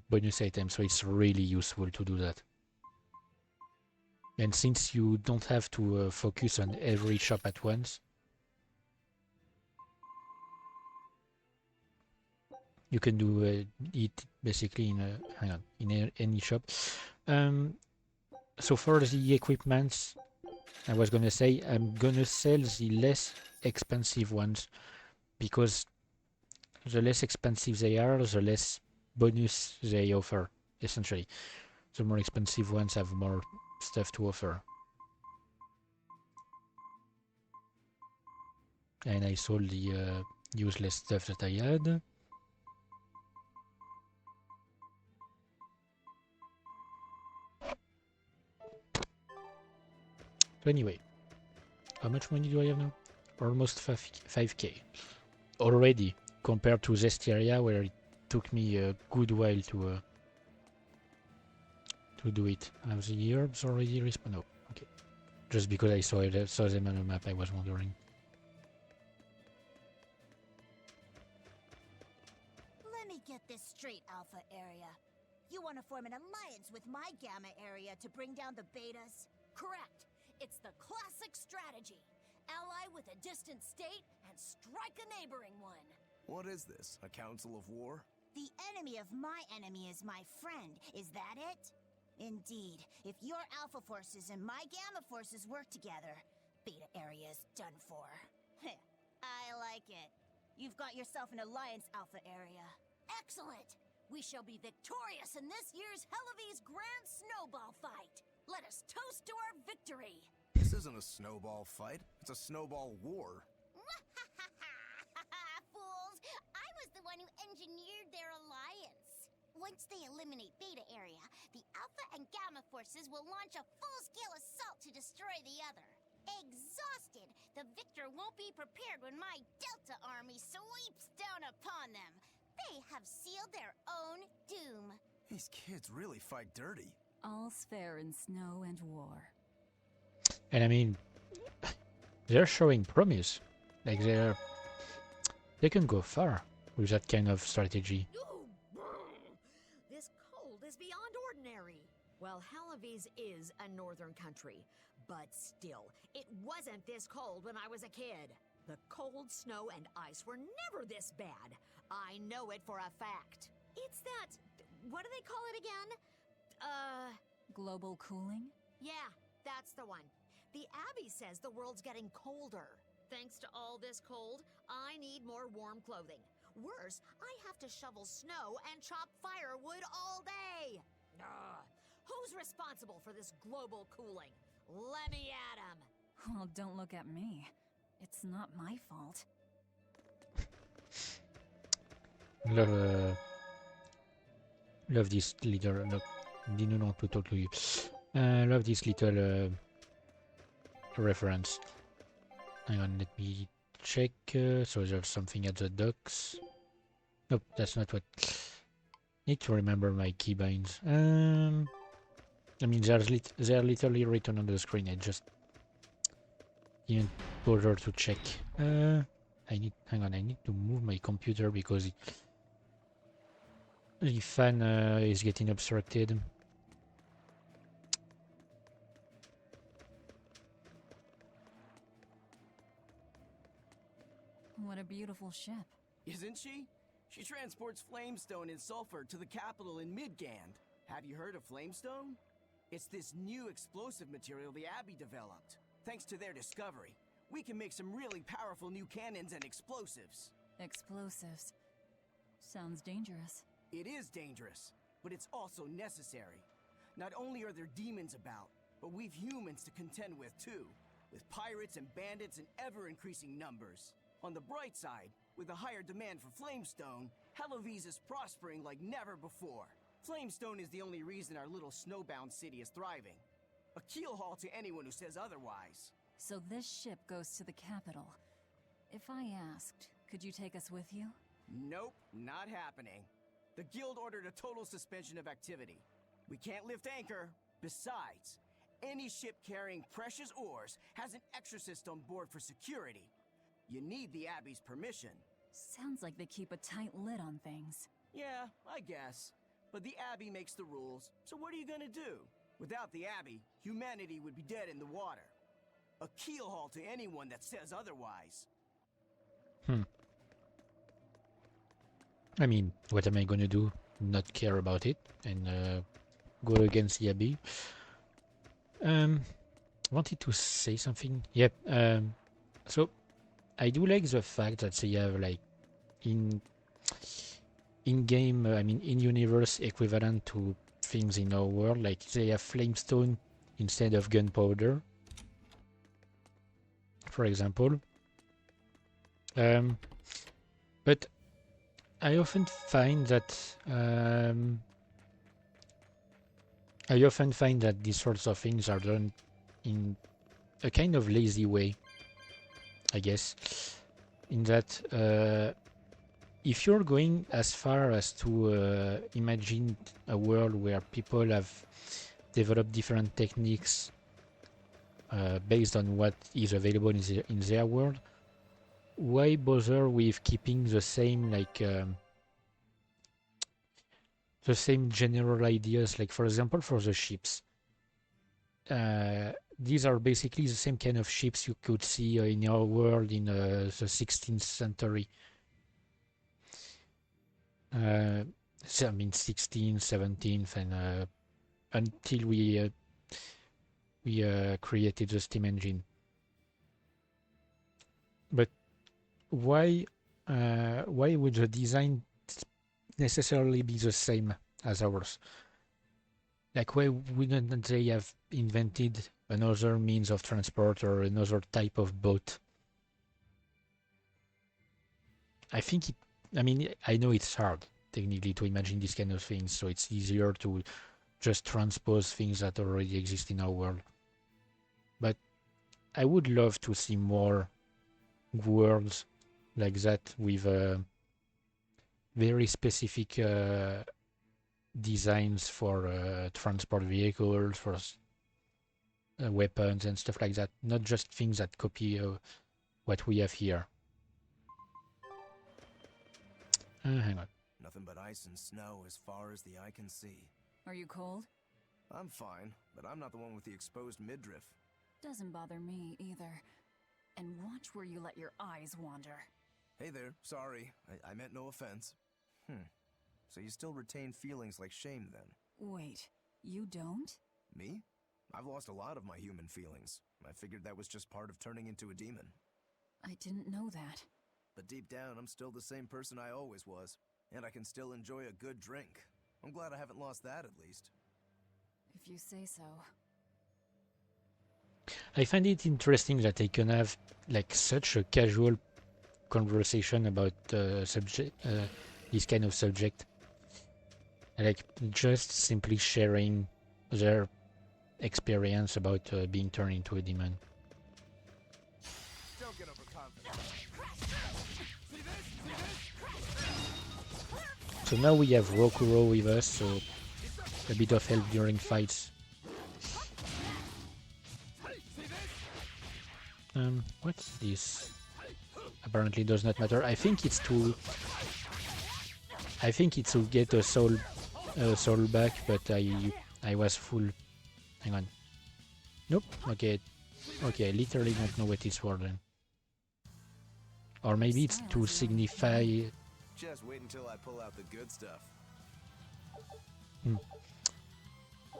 A: bonus items, so it's really useful to do that. And since you don't have to focus on every shop at once, you can do it basically in any shop. So for the equipments, I was gonna say I'm gonna sell the less expensive ones, because the less expensive they are, the less bonus they offer, essentially. The more expensive ones have more stuff to offer. And I sold the useless stuff that I had. So anyway, how much money do I have now? Almost 5k already, compared to Zestiria, where it took me a good while to do it. Have the herbs already respawned? No, okay. Just because I saw them on the map, I was wondering.
P: Let me get this straight, Alpha Area. You want to form an alliance with my Gamma Area to bring down the Betas?
B: Correct. It's the classic strategy. Ally with a distant state and strike a neighboring one.
K: What is this? A council of war?
P: The enemy of my enemy is my friend. Is that it? Indeed. If your Alpha forces and my Gamma forces work together, Beta Area is done for. I like it. You've got yourself an alliance, Alpha Area.
B: Excellent! We shall be victorious in this year's Hellawes Grand Snowball Fight. Let us toast to our victory.
K: This isn't a snowball fight. It's a snowball war.
J: Fools! I was the one who engineered their alliance. Once they eliminate Beta Area, the Alpha and Gamma forces will launch a full-scale assault to destroy the other. Exhausted, the victor won't be prepared when my Delta army sweeps down upon them. They have sealed their own doom.
K: These kids really fight dirty.
I: All's fair in snow and war.
A: And I mean, they're showing promise. Like they can go far with that kind of strategy.
Q: This cold is beyond ordinary. Well, Hellawes is a northern country, but still, it wasn't this cold when I was a kid. The cold, snow, and ice were never this bad. I know it for a fact. It's that... what do they call it again?
I: Global cooling?
Q: Yeah, that's the one. The Abbey says the world's getting colder. Thanks to all this cold, I need more warm clothing. Worse, I have to shovel snow and chop firewood all day. Who's responsible for this global cooling? Let me at him.
I: Well, don't look at me. It's not my fault.
A: Love this little... Didn't know to talk to you. Love this little reference. Hang on, let me check. So there's something at the docks. Nope, that's not what... Need to remember my keybinds. I mean, they're literally written on the screen. I just didn't bother to check. Hang on, I need to move my computer because the fan is getting obstructed.
I: What a beautiful ship.
C: Isn't she? She transports flamestone and sulfur to the capital in Midgand. Have you heard of flamestone? It's this new explosive material the Abbey developed. Thanks to their discovery, we can make some really powerful new cannons and explosives.
I: Explosives. Sounds dangerous.
C: It is dangerous, but it's also necessary. Not only are there demons about, but we've humans to contend with too, with pirates and bandits in ever-increasing numbers. On the bright side, with a higher demand for flamestone, Hellawes is prospering like never before. Flamestone is the only reason our little snowbound city is thriving. A keelhaul to anyone who says otherwise.
I: So this ship goes to the capital. If I asked, could you take us with you?
C: Nope, not happening. The guild ordered a total suspension of activity. We can't lift anchor. Besides,
R: Any ship carrying precious ores has an exorcist on board for security. You need the Abbey's permission.
I: Sounds like they keep a tight lid on things.
R: Yeah, I guess. But the Abbey makes the rules, so what are you gonna do? Without the Abbey, humanity would be dead in the water. A keelhaul to anyone that says otherwise.
A: I mean, what am I gonna do? Not care about it and go against the Abbey? Wanted to say something. Yep. So I do like the fact that they have like in-game, I mean in-universe equivalent to things in our world. Like they have flamestone instead of gunpowder, for example. But I often find that these sorts of things are done in a kind of lazy way, I guess. In that, if you're going as far as to imagine a world where people have developed different techniques based on what is available in their world, why bother with keeping the same the same general ideas? Like, for example, for the ships, these are basically the same kind of ships you could see in our world in the 16th century. I mean 16th, 17th, and until we created the steam engine. But why would the design necessarily be the same as ours? Like, why wouldn't they have invented another means of transport or another type of boat? I mean, I know it's hard technically to imagine these kind of things, so it's easier to just transpose things that already exist in our world. But I would love to see more worlds like that with very specific designs for transport vehicles, for weapons and stuff like that. Not just things that copy what we have here. Hang on.
K: Nothing but ice and snow as far as the eye can see.
I: Are you cold?
K: I'm fine, but I'm not the one with the exposed midriff.
I: Doesn't bother me either. And watch where you let your eyes wander.
K: Hey there, sorry. I meant no offense. So you still retain feelings like shame then?
I: Wait, you don't?
K: Me? I've lost a lot of my human feelings. I figured that was just part of turning into a demon.
I: I didn't know that.
K: But deep down, I'm still the same person I always was. And I can still enjoy a good drink. I'm glad I haven't lost that, at least.
I: If you say so.
A: I find it interesting that I can have like such a casual conversation about this kind of subject. Like, just simply sharing their experience about being turned into a demon.
K: Don't get overconfident.
A: So now we have Rokuro with us, so a bit of help during fights. What's this? Apparently does not matter. I think it's to get a soul back, but I was full. Hang on. Nope. Okay. I literally don't know what it's for then. Or maybe it's to signify.
K: Just wait until I pull out the good stuff.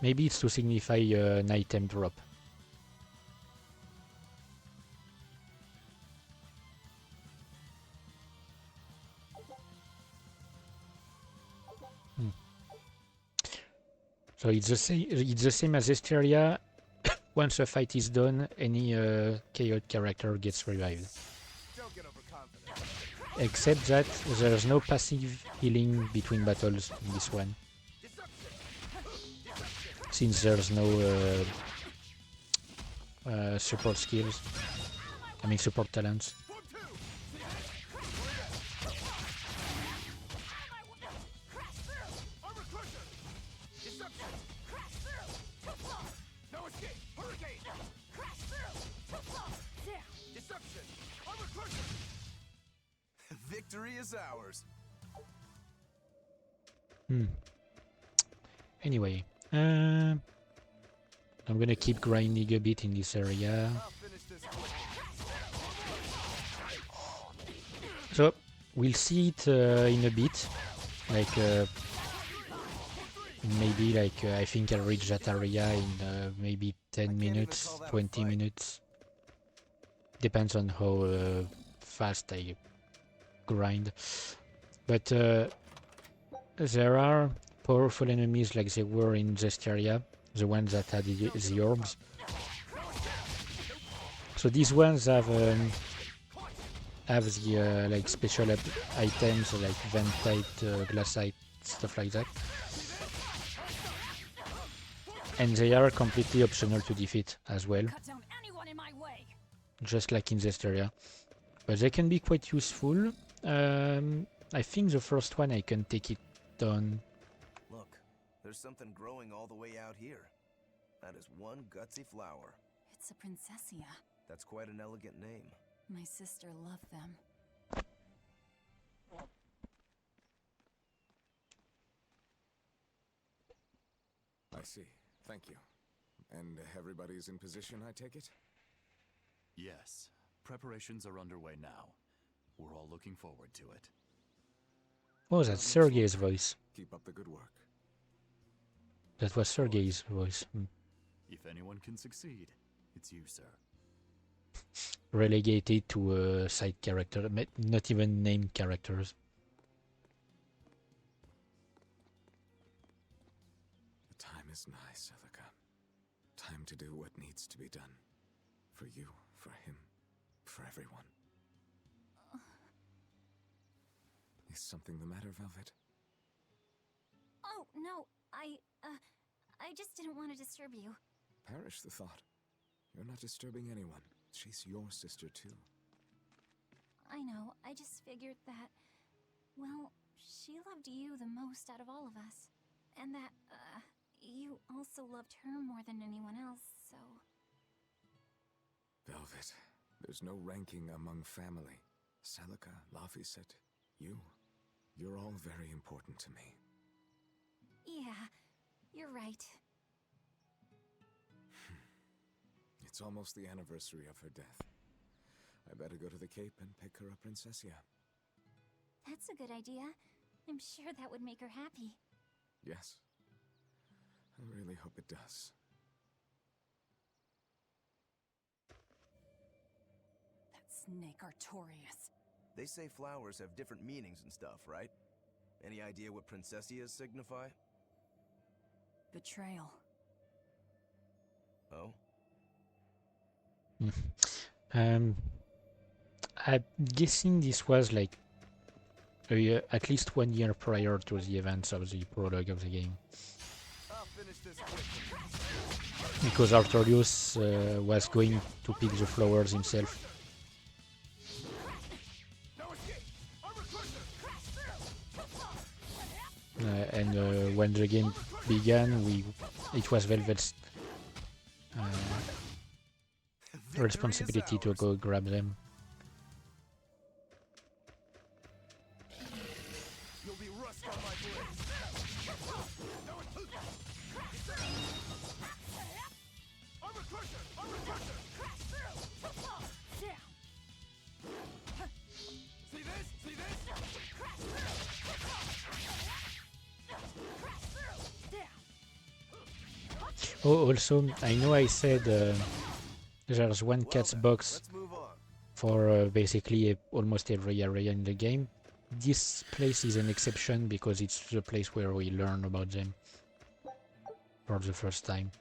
A: Maybe it's to signify an item drop. So it's the same. It's the same as Berseria. Once a fight is done, any KO character gets revived. Except that there's no passive healing between battles in this one, since there's no support skills. I mean support talents.
K: is ours.
A: Anyway, I'm gonna keep grinding a bit in this area. So we'll see it in a bit, like maybe like I think I'll reach that area in maybe 10 minutes, 20 minutes. Depends on how fast I grind. But there are powerful enemies like they were in this area, the ones that had the orbs. So these ones have the like special items like ventite, glassite, stuff like that. And they are completely optional to defeat as well, just like in this area. But they can be quite useful. I think the first one I can take it down.
K: Look, there's something growing all the way out here. That is one gutsy flower.
I: It's a Princessia.
K: That's quite an elegant name.
I: My sister loved them.
S: I see. Thank you. And everybody's in position, I take it?
D: Yes. Preparations are underway now. We're all looking forward to it.
A: Oh, that's Sergei's voice.
S: Keep up the good work.
A: That was Sergei's voice.
D: If anyone can succeed, it's you, sir.
A: Relegated to a side character, not even named characters.
S: The time is nigh, Celica. Time to do what needs to be done. For you, for him, for everyone. Is something the matter, Velvet?
J: Oh, no, I just didn't want to disturb you.
S: Perish the thought. You're not disturbing anyone. She's your sister, too.
J: I know, I just figured that, well, she loved you the most out of all of us. And that, you also loved her more than anyone else, so...
S: Velvet, there's no ranking among family. Celica, Laphicet, you. You're all very important to me.
J: Yeah, you're right.
S: It's almost the anniversary of her death. I better go to the Cape and pick her up Princessia.
J: That's a good idea. I'm sure that would make her happy.
S: Yes. I really hope it does.
I: That snake Artorias.
K: They say flowers have different meanings and stuff, right? Any idea what Princessias signify?
I: Betrayal.
K: Oh?
A: I'm guessing this was like a year, at least 1 year prior to the events of the prologue of the game. Because Artorius was going to pick the flowers himself. And when the game began, it was Velvet's responsibility to go grab them. Oh, also, I know I said there's one cat's box for basically almost every area in the game. This place is an exception because it's the place where we learn about them for the first time.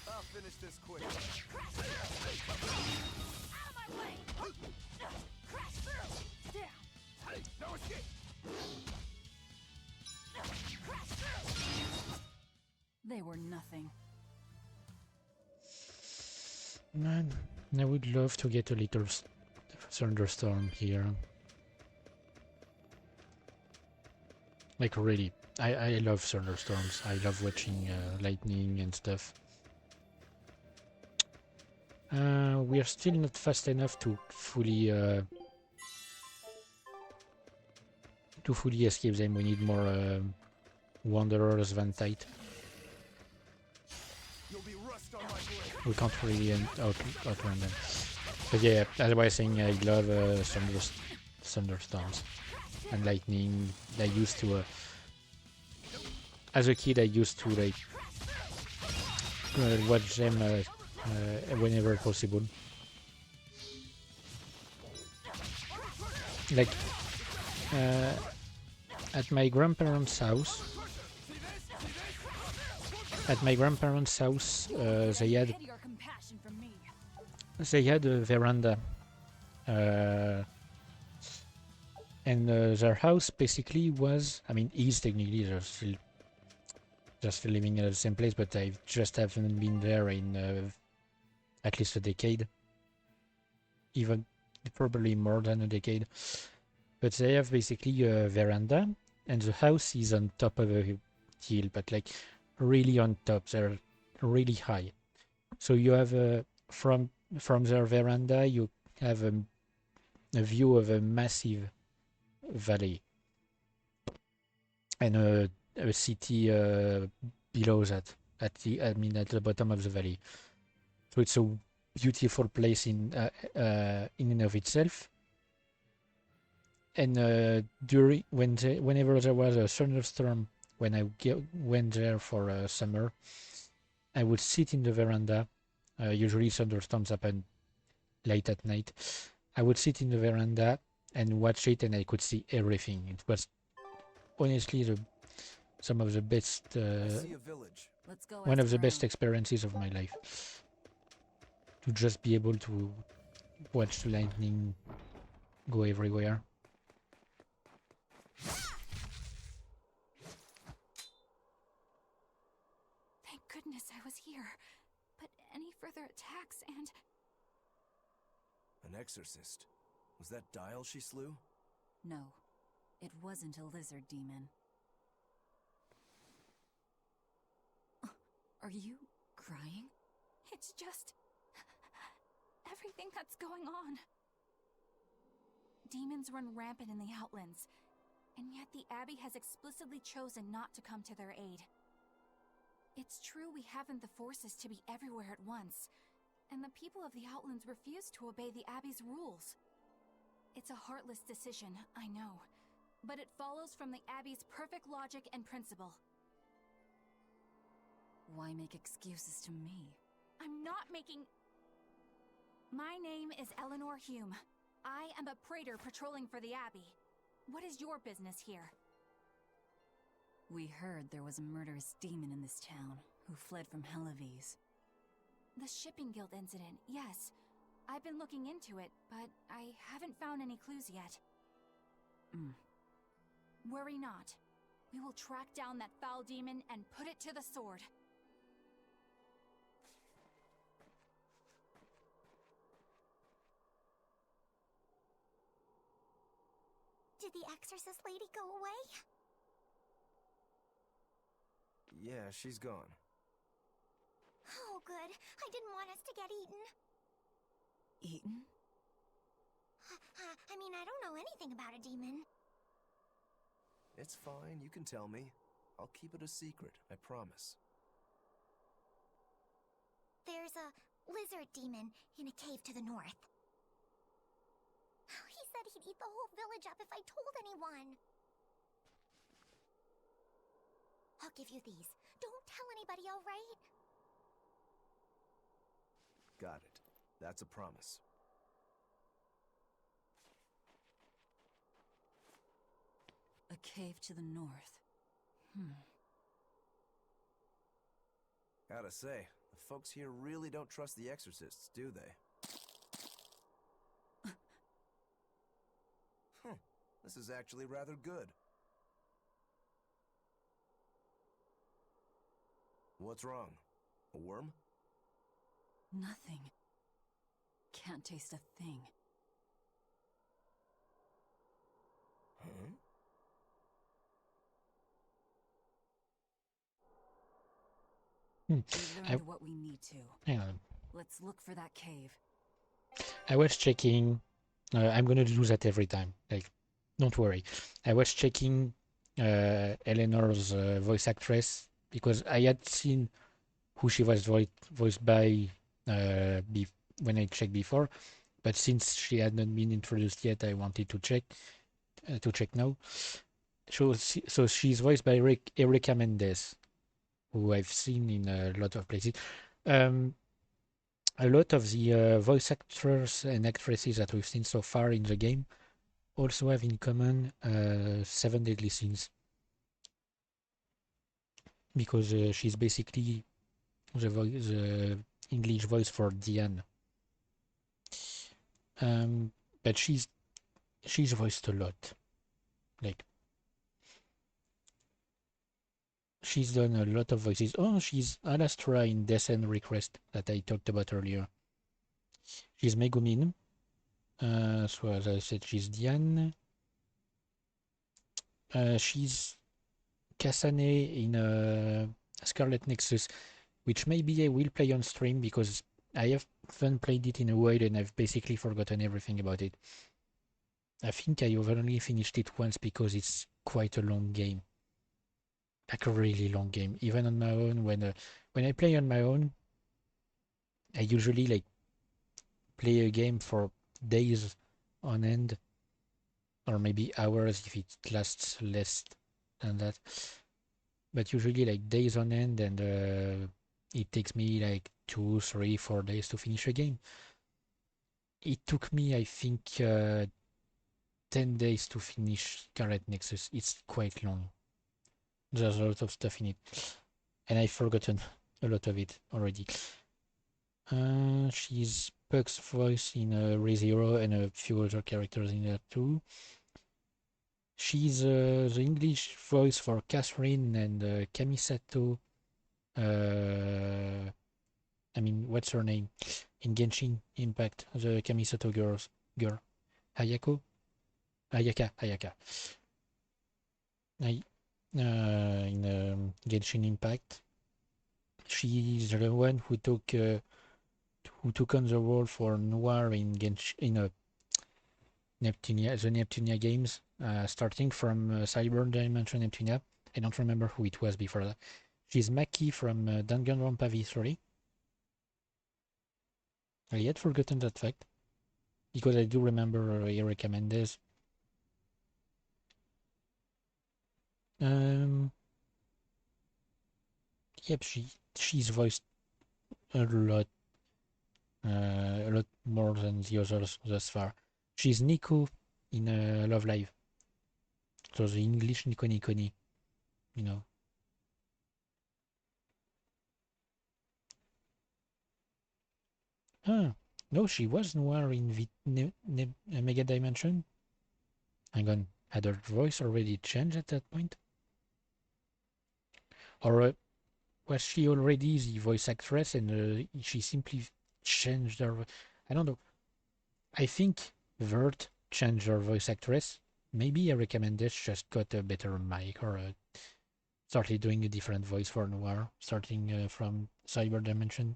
K: I'll finish this quick.
I: They were nothing.
A: Man, I would love to get a little thunderstorm here. Like really, I love thunderstorms. I love watching lightning and stuff. We are still not fast enough to fully to fully escape them, we need more wanderers than tight. We can't really outrun them. But yeah, as I was saying, I love thunderstorms and lightning. I used to, as a kid, I used to like watch them whenever possible. Like at my grandparents' house. They had a veranda, and their house basically was, I mean, is technically they're still living in the same place, but I just haven't been there in at least a decade, even probably more than a decade. But they have basically a veranda, and the house is on top of a hill, but like really on top. They're really high, so you have from their veranda you have a view of a massive valley and a city below that, at the bottom of the valley. So it's a beautiful place in and of itself. And whenever there was a thunderstorm, when I went there for summer, I would sit in the veranda. Usually thunderstorms happen late at night. I would sit in the veranda and watch it, and I could see everything. It was honestly some of the best, one of the best experiences of my life. To just be able to watch the lightning go everywhere.
B: Thank goodness I was here. But any further attacks and...
K: An exorcist? Was that Dial she slew?
I: No, it wasn't a lizard demon. Are you crying?
B: It's just... everything that's going on. Demons run rampant in the Outlands, and yet the Abbey has explicitly chosen not to come to their aid. It's true we haven't the forces to be everywhere at once, and the people of the Outlands refuse to obey the Abbey's rules. It's a heartless decision, I know, but it follows from the Abbey's perfect logic and principle.
I: Why make excuses to me?
B: I'm not making... My name is Eleanor Hume. I am a praetor patrolling for the Abbey. What is your business here?
I: We heard there was a murderous demon in this town who fled from Hellawes.
B: The Shipping Guild incident, yes. I've been looking into it, but I haven't found any clues yet. Worry not. We will track down that foul demon and put it to the sword.
J: Did the exorcist lady go away?
K: Yeah, she's gone.
J: Oh, good. I didn't want us to get eaten.
I: Eaten?
J: I mean, I don't know anything about a demon.
K: It's fine, you can tell me. I'll keep it a secret, I promise.
J: There's a lizard demon in a cave to the north. He said he'd eat the whole village up if I told anyone. I'll give you these. Don't tell anybody, all right?
K: Got it. That's a promise.
I: A cave to the north.
K: Gotta say, the folks here really don't trust the exorcists, do they? This is actually rather good. What's wrong? A worm?
I: Nothing. Can't taste a thing.
K: Huh?
I: We learned what we need to.
A: Hang on.
I: Let's look for that cave.
A: I was checking. I'm gonna do that every time. Like, Don't worry. I was checking Eleanor's voice actress because I had seen who she was voiced by when I checked before, but since she had not been introduced yet, I wanted to check now. So she's voiced by Erica Mendez, who I've seen in a lot of places. A lot of the voice actors and actresses that we've seen so far in the game also have in common 7 Deadly Sins. Because she's basically the English voice for Diane. But she's voiced a lot. Like, she's done a lot of voices. Oh, she's Alastra in Death and Request that I talked about earlier. She's Megumin. So as I said, she's Diane. She's Kasane in Scarlet Nexus, which maybe I will play on stream because I haven't played it in a while and I've basically forgotten everything about it. I think I've only finished it once because it's quite a long game. Like a really long game. Even on my own, when I play on my own, I usually like play a game for days on end, or maybe hours if it lasts less than that. But usually like days on end, and it takes me like 2, 3, 4 days to finish a game. It took me, I think, 10 days to finish Scarlet Nexus. It's quite long. There's a lot of stuff in it, and I've forgotten a lot of it already. She's Puck's voice in ReZero and a few other characters in there too. She's the English voice for Catherine and Kamisato. I mean, what's her name? In Genshin Impact, the Kamisato girl. Ayaka. In Genshin Impact. She's the one who took on the role for Noir in Neptunia, the Neptunia games, starting from Cyber Dimension Neptunia. I don't remember who it was before that. She's Maki from Danganronpa V3. I had forgotten that fact because I do remember Erica Mendez. Yep, she's voiced a lot more than the others thus far. She's Nico in Love Live. So the English Nico Niconi, you know. No, she was Noir in Mega Dimension. Hang on, had her voice already changed at that point? Or was she already the voice actress and she simply changed her? I don't know. I think Vert changed her voice actress. Maybe I recommend this, just got a better mic or started doing a different voice for Noir, starting from Cyber Dimension.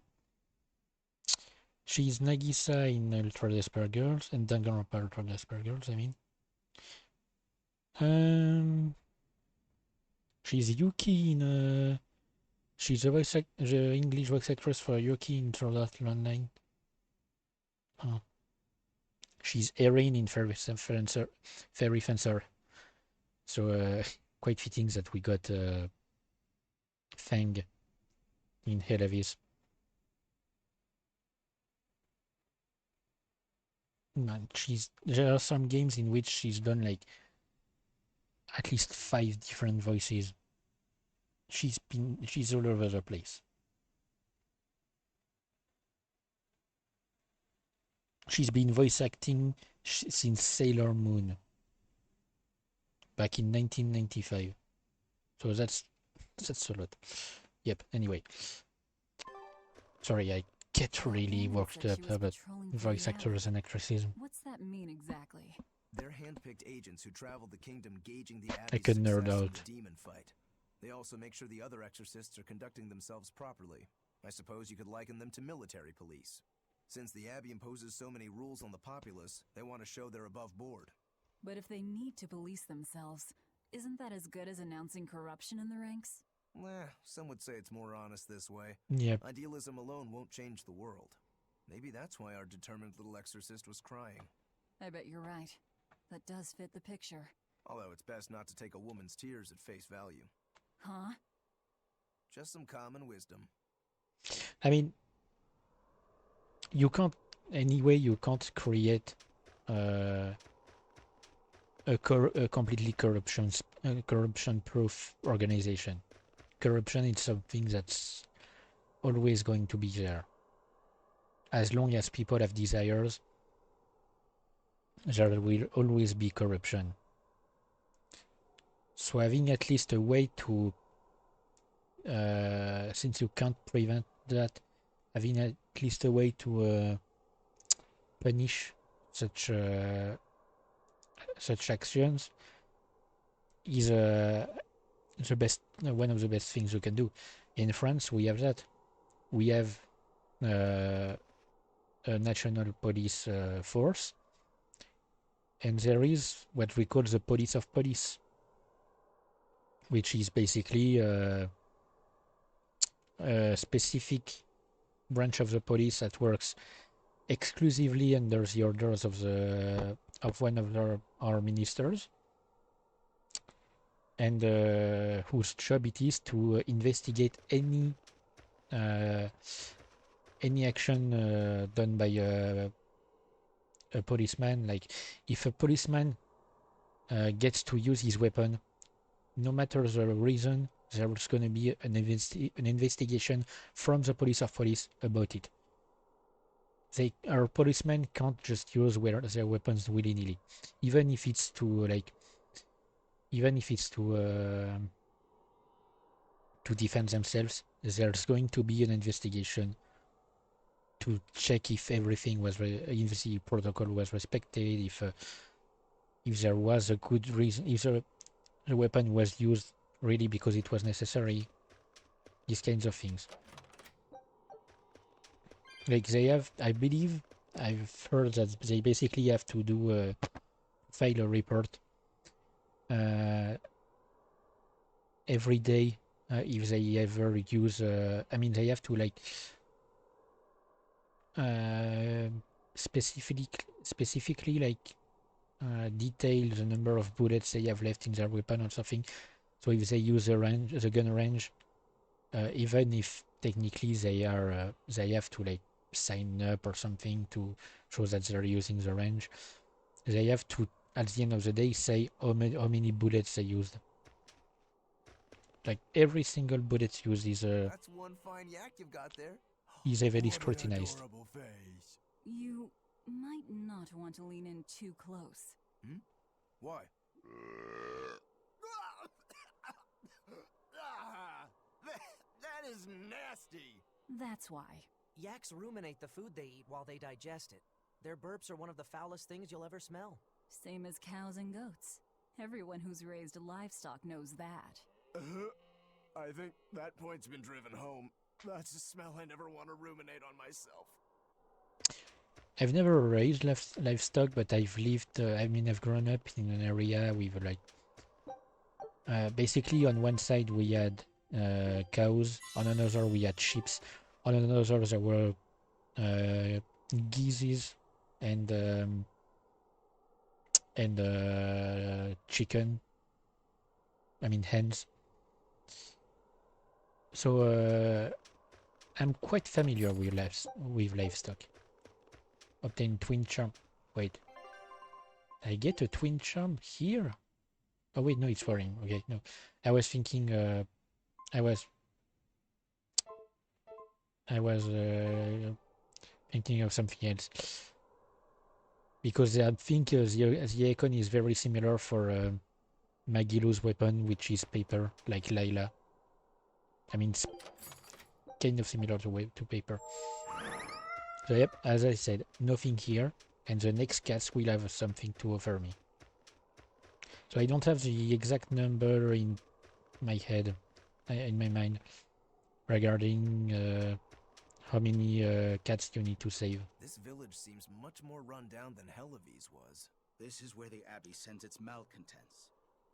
A: She's Nagisa in Ultra Despair Girls and Danganronpa Ultra Despair Girls, I mean. She's Yuki in she's the English voice actress for Yuki in Sword Art Online. She's Erin in Fairy Fencer. So quite fitting that we got Fang in Hellawes. Man, there are some games in which she's done like at least 5 different voices. She's all over the place. She's been voice acting since Sailor Moon back in 1995. So that's a lot. Yep, anyway. Sorry, I get really worked up about voice actors and actresses.
B: What's that mean exactly?
K: They're hand-picked agents who travel the kingdom gauging the
A: I
K: Abbey's
A: could
K: success
A: nerd
K: in
A: out.
K: the demon fight. They also make sure the other exorcists are conducting themselves properly. I suppose you could liken them to military police. Since the Abbey imposes so many rules on the populace, they want to show they're above board.
I: But if they need to police themselves, isn't that as good as announcing corruption in the ranks?
K: Some would say it's more honest this way.
A: Yep.
K: Idealism alone won't change the world. Maybe that's why our determined little exorcist was crying.
I: I bet you're right. That does fit the picture.
K: Although it's best not to take a woman's tears at face value.
I: Huh?
K: Just some common wisdom.
A: I mean, you can't create a completely corruption-proof organization. Corruption is something that's always going to be there. As long as people have desires, there will always be corruption. So having at least a way to, since you can't prevent that, having at least a way to punish such actions is the best, one of the best things you can do. In France, we have that. We have a national police force, and there is what we call the police of police, which is basically a specific branch of the police that works exclusively under the orders of one of our ministers, and whose job it is to investigate any action done by a policeman. Like if a policeman gets to use his weapon, no matter the reason, there's going to be an investigation from the police of police about it. Our policemen can't just use their weapons willy-nilly, even if it's to defend themselves. There's going to be an investigation to check if everything was if the protocol was respected, if there was a good reason, if the weapon was used really because it was necessary. These kinds of things. Like they have, I believe, I've heard that they basically have to do file a report every day if they ever use. I mean, they have to like specifically like detail the number of bullets they have left in their weapon or something. So if they use the gun range, even if technically they have to like sign up or something to show that they're using the range, they have to at the end of the day say how many bullets they used. Like every single bullet used is
K: That's one fine yak you've got there.
A: Is heavily scrutinized.
I: You might not want to lean in too close.
K: Why?
R: That is nasty!
E: That's why. Yaks ruminate the food they eat while they digest it. Their burps are one of the foulest things you'll ever smell.
I: Same as cows and goats. Everyone who's raised livestock knows that.
K: I think that point's been driven home. That's a smell I never want to ruminate on myself.
A: I've never raised livestock, but I've lived, I've grown up in an area with like, basically on one side we had cows, on another we had sheep, on another there were geese and chicken, hens. So I'm quite familiar with livestock. Obtain twin charm. Wait. I get a twin charm here? Oh wait, no, it's foreign. Okay, no. I was thinking I was thinking of something else. Because I think the icon is very similar for Magilu's weapon, which is paper, like Layla. It's kind of similar to paper. So yep, as I said, nothing here, and the next cast will have something to offer me. So I don't have the exact number in my head, in my mind, regarding how many cats you need to save.
K: This village seems much more run down than Hellawes was.
C: This is where the Abbey sends its malcontents.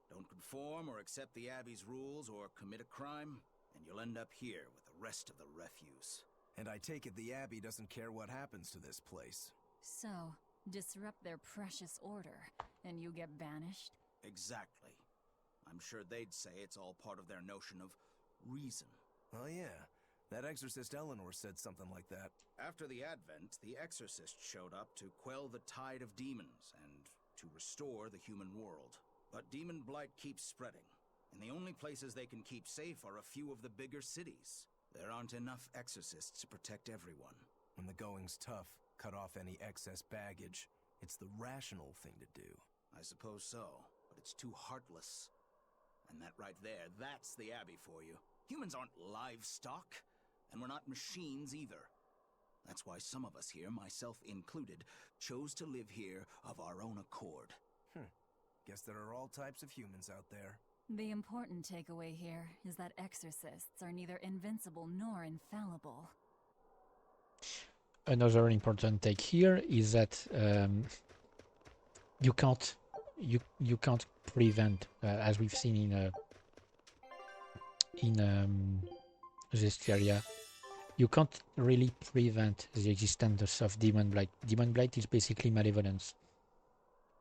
C: Don't conform or accept the Abbey's rules or commit a crime, and you'll end up here with the rest of the refuse.
K: And I take it the Abbey doesn't care what happens to this place.
I: So, disrupt their precious order, and you get banished?
C: Exactly. I'm sure they'd say it's all part of their notion of reason.
K: Oh yeah, that exorcist Eleanor said something like that.
C: After the Advent, the exorcist showed up to quell the tide of demons and to restore the human world. But demon blight keeps spreading, and the only places they can keep safe are a few of the bigger cities. There aren't enough exorcists to protect everyone.
K: When the going's tough, cut off any excess baggage. It's the rational thing to do.
C: I suppose so, but it's too heartless. And that right there, that's the Abbey for you. Humans aren't livestock, and we're not machines either. That's why some of us here, myself included, chose to live here of our own accord.
K: Guess there are all types of humans out there.
I: The important takeaway here is that exorcists are neither invincible nor infallible.
A: Another important take here is that you can't prevent, as we've seen in Berseria, you can't really prevent the existence of demon blight. Demon blight is basically malevolence,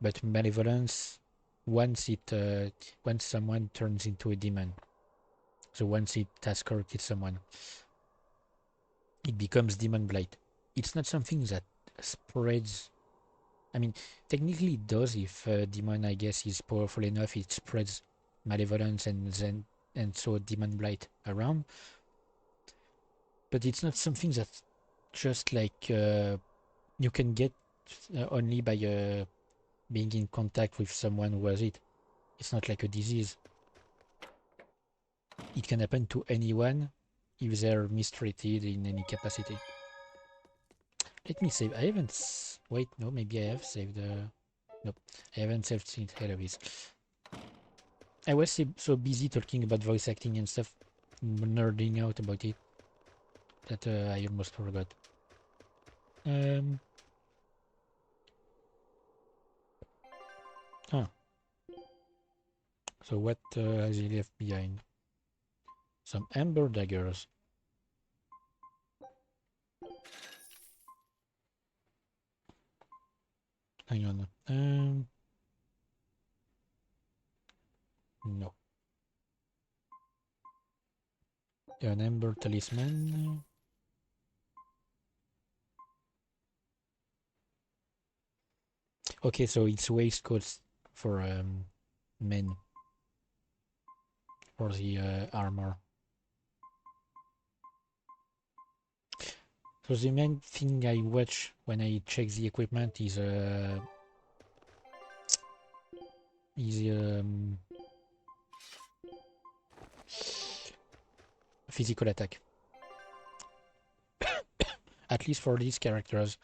A: but malevolence once someone turns into a demon, so once it has corrupted someone, it becomes demon blight. It's not something that spreads. I mean, technically it does if a demon, I guess, is powerful enough. It spreads malevolence and so demon blight around. But it's not something that just like you can get only by being in contact with someone who has it. It's not like a disease. It can happen to anyone if they're mistreated in any capacity. Let me save. I haven't. Wait, no, maybe I have saved. Nope, I haven't saved since Hellawes. I was so busy talking about voice acting and stuff, nerding out about it, that I almost forgot. So what has he left behind? Some amber daggers. Hang on. No. An amber talisman. Okay, so it's waistcoats for men. For the armor. So the main thing I watch when I check the equipment is physical attack. At least for these characters.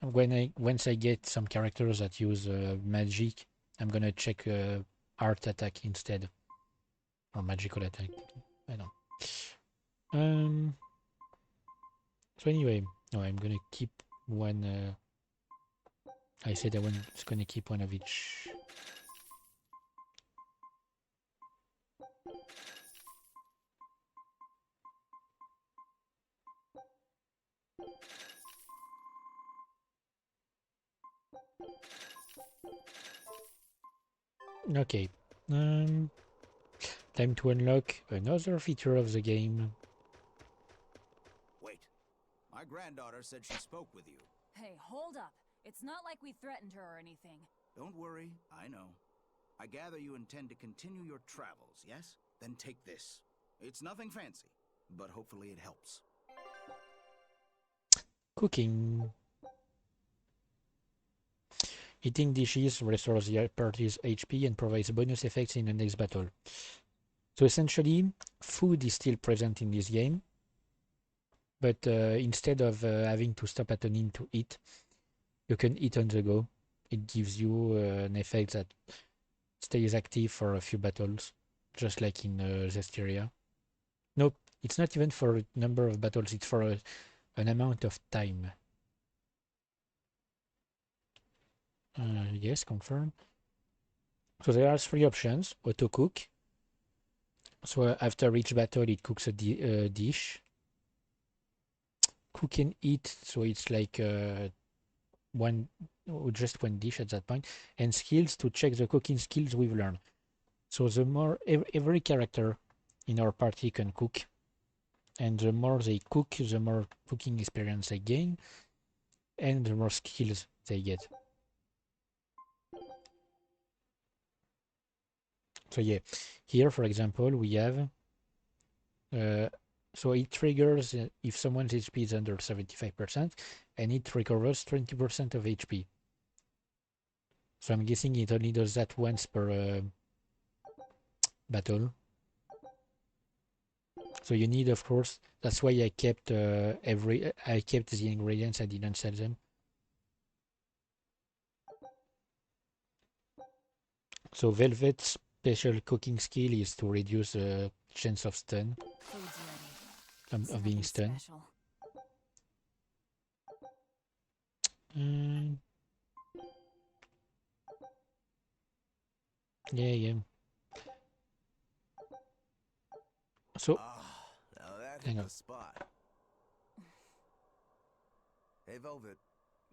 A: Once I get some characters that use magic, I'm gonna check art attack instead, or magical attack. I don't. So anyway, no, I'm gonna keep one. I said I was gonna keep one of each. Okay. Time to unlock another feature of the game.
C: Wait. My granddaughter said she spoke with you.
I: Hey, hold up. It's not like we threatened her or anything.
C: Don't worry, I know. I gather you intend to continue your travels, yes? Then take this. It's nothing fancy, but hopefully it helps.
A: Cooking. Eating dishes restores the party's HP and provides bonus effects in the next battle. So essentially, food is still present in this game, but instead of having to stop at an inn to eat, you can eat on the go. It gives you an effect that stays active for a few battles, just like in Zestiria. Nope, it's not even for a number of battles, it's for an amount of time. Yes, confirm. So there are 3 options. Auto cook. So after each battle, it cooks a dish. Cook and eat. So it's like just one dish at that point. And skills to check the cooking skills we've learned. So the more every character in our party can cook, and the more they cook, the more cooking experience they gain, and the more skills they get. So yeah, here for example we have so it triggers if someone's HP is under 75%, and it recovers 20% of HP. So I'm guessing it only does that once per battle. So you need, of course, that's why I kept I kept the ingredients, I didn't sell them. So Velvet's special cooking skill is to reduce the chance of stun, of being stunned. Yeah. So,
K: now that
A: hang
K: hit
A: on.
K: the spot. Hey, Velvet,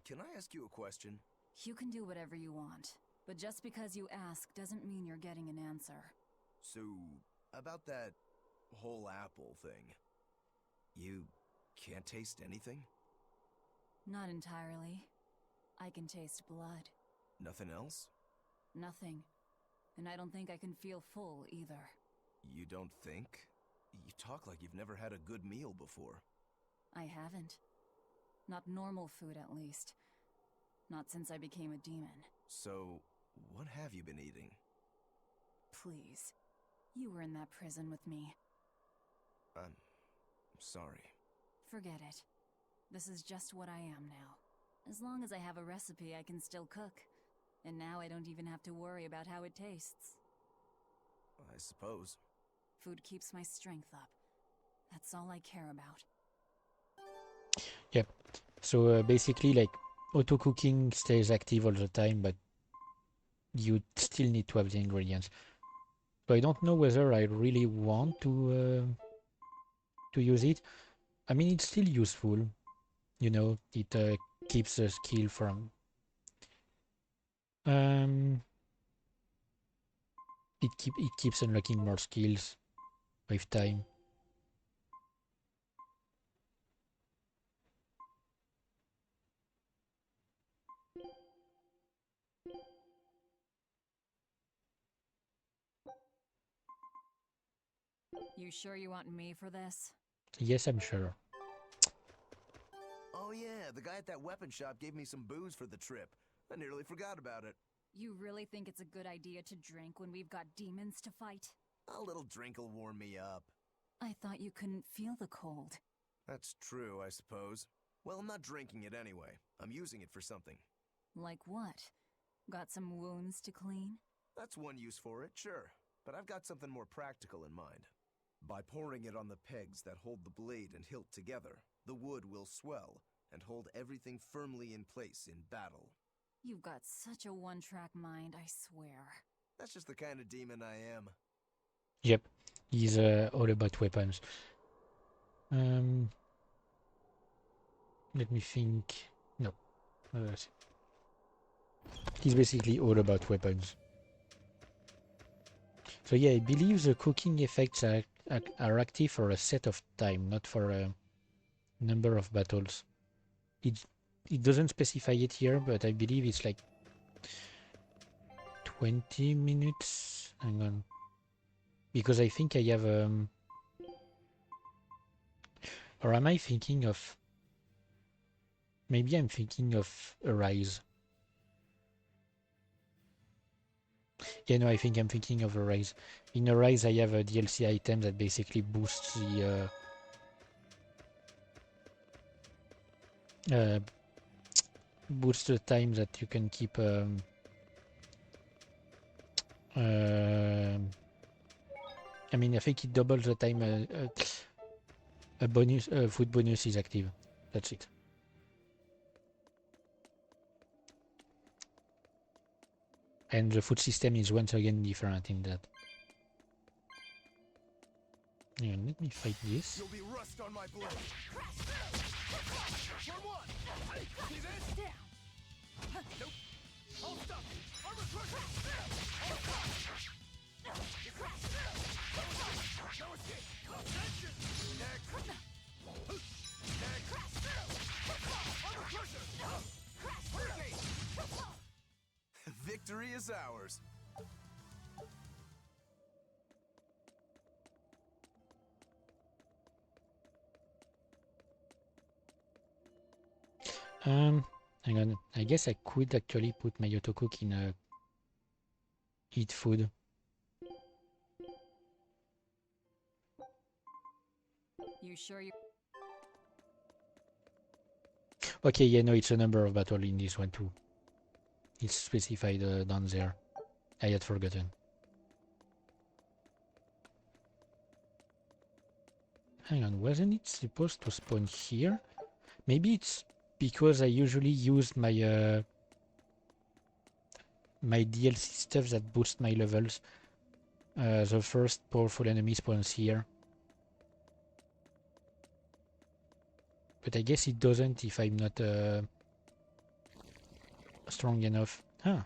K: can I ask you a question?
I: You can do whatever you want, but just because you ask doesn't mean you're getting an answer.
K: So, about that whole apple thing, you can't taste anything?
I: Not entirely. I can taste blood.
K: Nothing else?
I: Nothing. And I don't think I can feel full either.
K: You don't think? You talk like you've never had a good meal before.
I: I haven't. Not normal food, at least. Not since I became a demon.
K: So, what have you been eating?
I: Please. You were in that prison with me.
K: I'm sorry.
I: Forget it. This is just what I am now. As long as I have a recipe, I can still cook. And now I don't even have to worry about how it tastes.
K: I suppose.
I: Food keeps my strength up. That's all I care about.
A: Yep. So basically, like, auto cooking stays active all the time, but you still need to have the ingredients. So I don't know whether I really want to use it. I mean, it's still useful. You know, it keeps the skill from. It keeps unlocking more skills with time.
I: You sure you want me for this?
A: Yes, I'm sure.
K: Oh yeah, the guy at that weapon shop gave me some booze for the trip. I nearly forgot about it.
I: You really think it's a good idea to drink when we've got demons to fight?
K: A little drink'll warm me up.
I: I thought you couldn't feel the cold.
K: That's true, I suppose. Well, I'm not drinking it anyway. I'm using it for something.
I: Like what? Got some wounds to clean?
K: That's one use for it, sure. But I've got something more practical in mind. By pouring it on the pegs that hold the blade and hilt together, the wood will swell and hold everything firmly in place in battle.
I: You've got such a one-track mind, I swear.
K: That's just the kind of demon I am.
A: Yep, he's all about weapons. Let me think. No. He's basically all about weapons. So yeah, I believe the cooking effects are active for a set of time, not for a number of battles. It doesn't specify it here, but I believe it's like 20 minutes. Hang on. Because I think I have or am I thinking of... Maybe I'm thinking of Arise. Yeah, no, I think I'm thinking of Arise. In Arise, I have a DLC item that basically boosts the time that you can keep I mean, I think it doubles the time a bonus, food bonus is active. That's it. And the food system is once again different in that. Yeah, let me fight this.
K: You'll be rust on my blade.
M: See this? Down. Nope. Hold stop. Armor crusher. Hold stop. No escape. Attention. Next. Next. Armor crusher. Hurricane.
K: Victory is ours.
A: Hang on. I guess I could actually put my Otocook in a eat food.
I: You sure you?
A: Okay, yeah, no, it's a number of battle in this one too. It's specified down there. I had forgotten. Hang on, wasn't it supposed to spawn here? Maybe it's because I usually use my my DLC stuff that boosts my levels. The first powerful enemy spawns here. But I guess it doesn't if I'm not strong enough. Huh.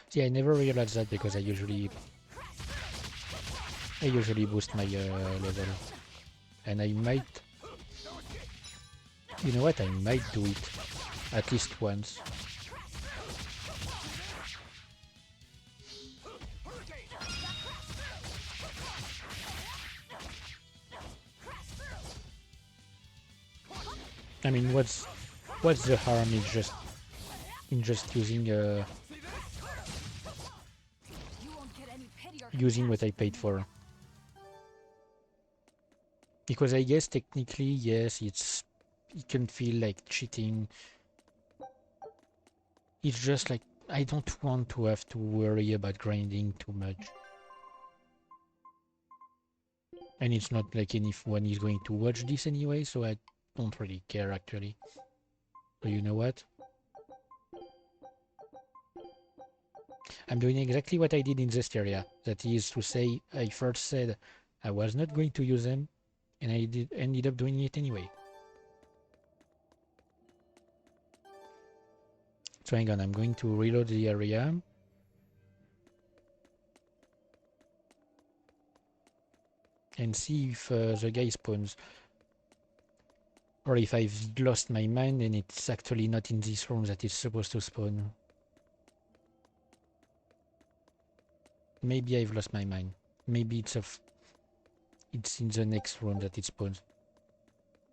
A: See, I never realized that because I usually boost my level. And I might... You know what? I might do it at least once. I mean, what's the harm in just using using what I paid for? Because I guess technically, yes, it can feel like cheating. It's just like I don't want to have to worry about grinding too much. And it's not like anyone is going to watch this anyway, so I don't really care actually. So you know what? I'm doing exactly what I did in Zestiria. That is to say, I first said I was not going to use them, and I ended up doing it anyway. So hang on, I'm going to reload the area. And see if the guy spawns. Or if I've lost my mind and it's actually not in this room that it's supposed to spawn. Maybe I've lost my mind. Maybe it's in the next room that it spawns.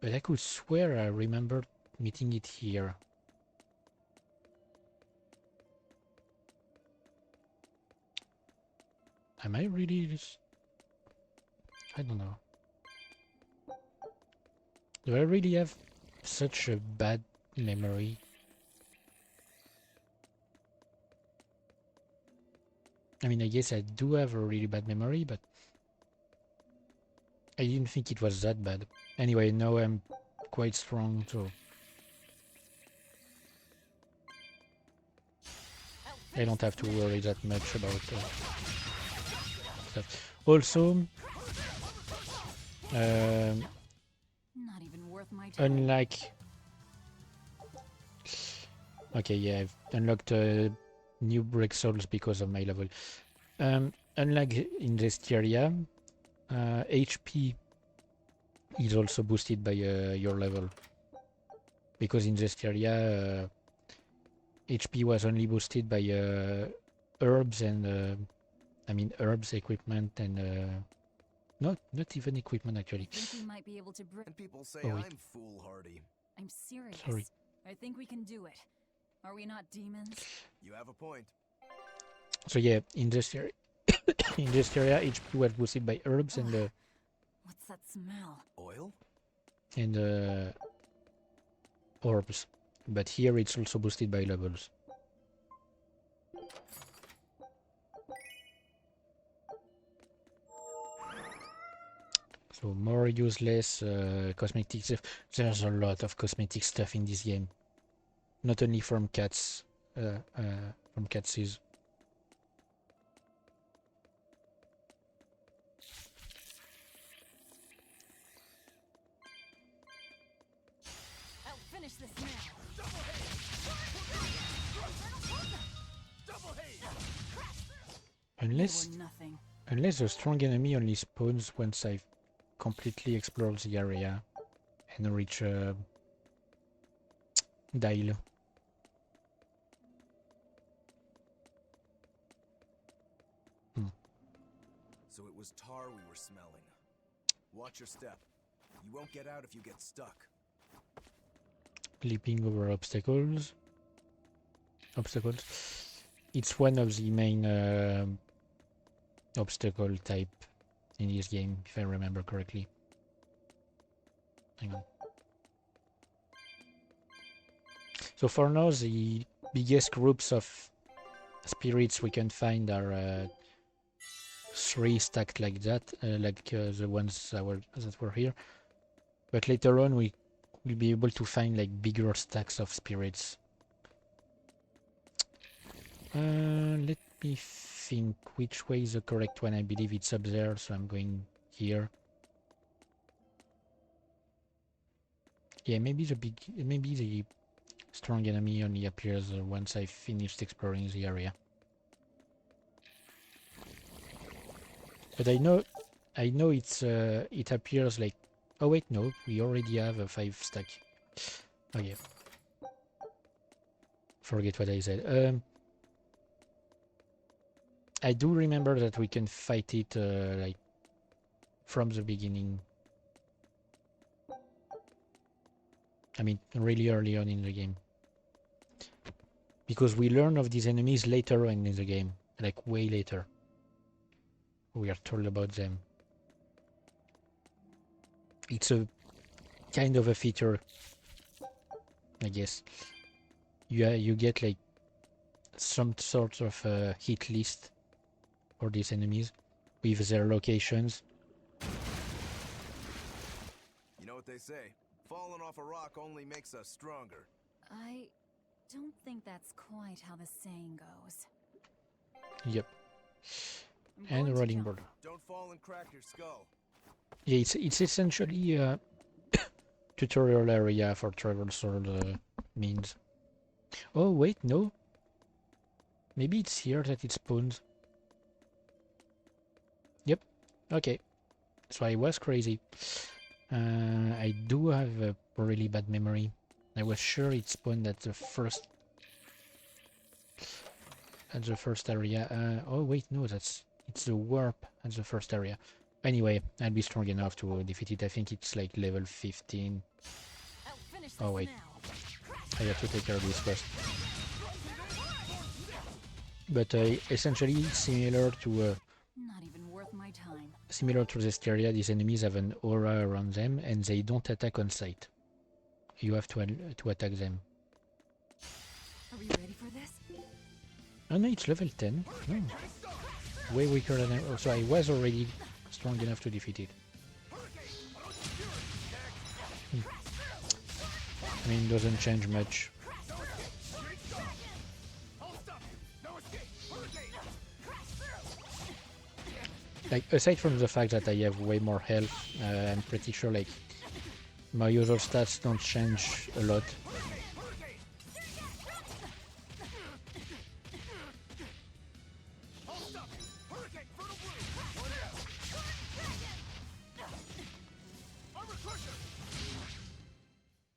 A: But I could swear I remember meeting it here. Am I really just... I don't know. Do I really have such a bad memory? I mean, I guess I do have a really bad memory, but I didn't think it was that bad. Anyway, now I'm quite strong, so I don't have to worry that much about stuff. Also,
I: Not even worth my time.
A: unlike... Okay, yeah, I've unlocked new break souls because of my level. Unlike in Zestiria, HP is also boosted by your level. Because in Zestiria, HP was only boosted by herbs and... I mean herbs, equipment, and... not even equipment actually.
I: I think we might be able to
K: And people say
A: Oh, wait.
K: I'm foolhardy.
I: I'm serious.
A: Sorry.
I: I think we can do it. Are we not demons?
K: You have a point.
A: So yeah, in this area, HP was boosted by herbs and
I: What's that smell?
K: Oil?
A: orbs. But here it's also boosted by levels. So more useless cosmetic stuff. There's a lot of cosmetic stuff in this game. Not only from cats, from Katsis.
B: I'll finish this now.
A: Unless the strong enemy only spawns once I've completely explored the area and reach dial.
K: So it was tar we were smelling. Watch your step. You won't get out if you get stuck.
A: Leaping over obstacles. It's one of the main obstacle type in this game, if I remember correctly. Hang on. So for now, the biggest groups of spirits we can find are 3 stacked like that, the ones that were here. But later on, we will be able to find like bigger stacks of spirits. Let me think which way is the correct one. I believe it's up there, so I'm going here. Yeah, maybe the strong enemy only appears once I've finished exploring the area. But I know it appears like. Oh wait, no, we already have a 5 stack. Oh yeah. Forget what I said. I do remember that we can fight it like from the beginning. I mean, really early on in the game. Because we learn of these enemies later on in the game, like way later. We are told about them. It's a kind of a feature, I guess. You get like some sort of hit list for these enemies with their locations.
K: You know what they say? Falling off a rock only makes us stronger.
I: I don't think that's quite how the saying goes.
A: Yep. And rolling board.
K: Don't fall and crack your skull.
A: Yeah, it's essentially a tutorial area for traversal means. Oh wait, no. Maybe it's here that it spawns. Yep. Okay. So I was crazy. I do have a really bad memory. I was sure it spawned at the first area. Oh wait, no, it's the warp at the first area. Anyway, I'll be strong enough to defeat it. I think it's like level 15. Oh wait, I have to take care of this first. But essentially similar to
I: Not even worth my time.
A: similar to this area, these enemies have an aura around them and they don't attack on sight. You have to attack them.
I: Are we ready for this?
A: Oh no, it's level 10. No. Way weaker than I... So I was already strong enough to defeat it. I mean, it doesn't change much. Like, aside from the fact that I have way more health, I'm pretty sure, like, my usual stats don't change a lot.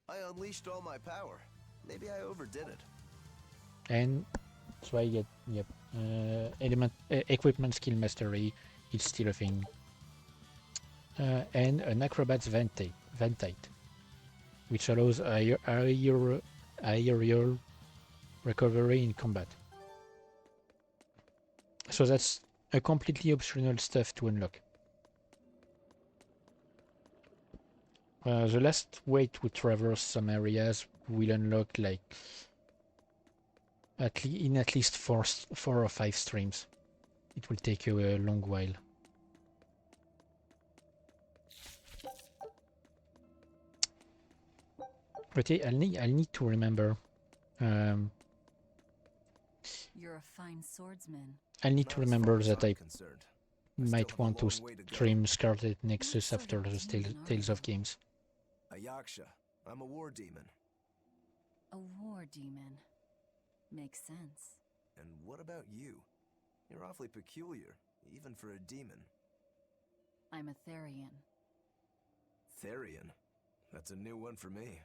K: I unleashed all my power. Maybe I overdid it.
A: And so I get, yep, equipment skill mastery, it's still a thing. And an acrobat's vantite, which allows aerial recovery in combat. So that's a completely optional stuff to unlock. The last way to traverse some areas will unlock like in at least 4 or 5 streams. It will take you a long while. But I'll need to remember
I: a fine swordsman.
A: I need to remember that I
K: concerned.
A: might want to
K: long way to go.
A: stream Scarlet Nexus after the Tales of Games.
K: A Yaksha. I'm a war demon.
I: A war demon. Makes sense.
K: And what about you? You're awfully peculiar, even for a demon.
I: I'm a Therian.
K: Therian? That's a new one for me.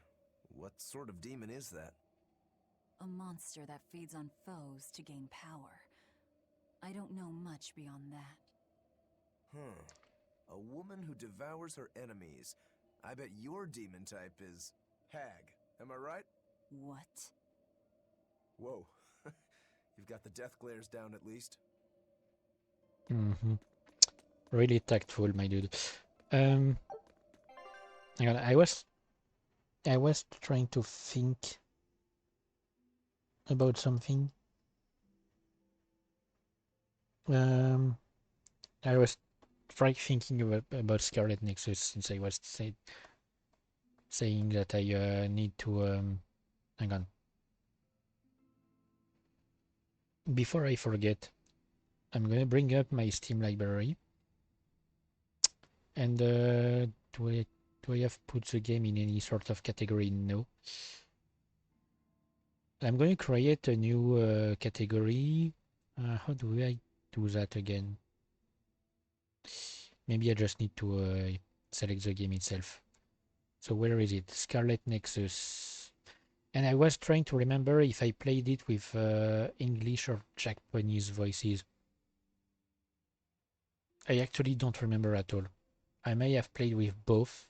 K: What sort of demon is that?
I: A monster that feeds on foes to gain power. I don't know much beyond that.
K: A woman who devours her enemies. I bet your demon type is hag. Am I right?
I: What?
K: Whoa. You've got the death glares down at least.
A: Really tactful, my dude. Hang on, I was trying to think about something. I was thinking about Scarlet Nexus since I was saying that I need to hang on. Before I forget, I'm gonna bring up my Steam library. And do I have put the game in any sort of category? No. I'm going to create a new category. How do I do that again? Maybe I just need to select the game itself. So where is it? Scarlet Nexus. And I was trying to remember if I played it with English or Japanese voices. I actually don't remember at all. I may have played with both.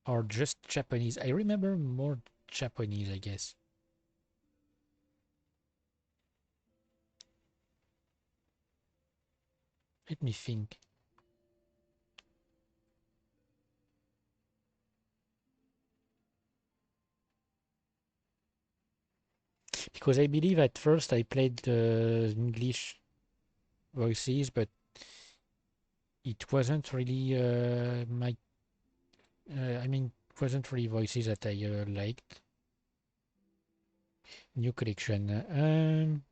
A: Or just Japanese. I remember more Japanese, I guess. Let me think. Because I believe at first I played the English voices, but it wasn't really my... I mean, it wasn't really voices that I liked. New collection.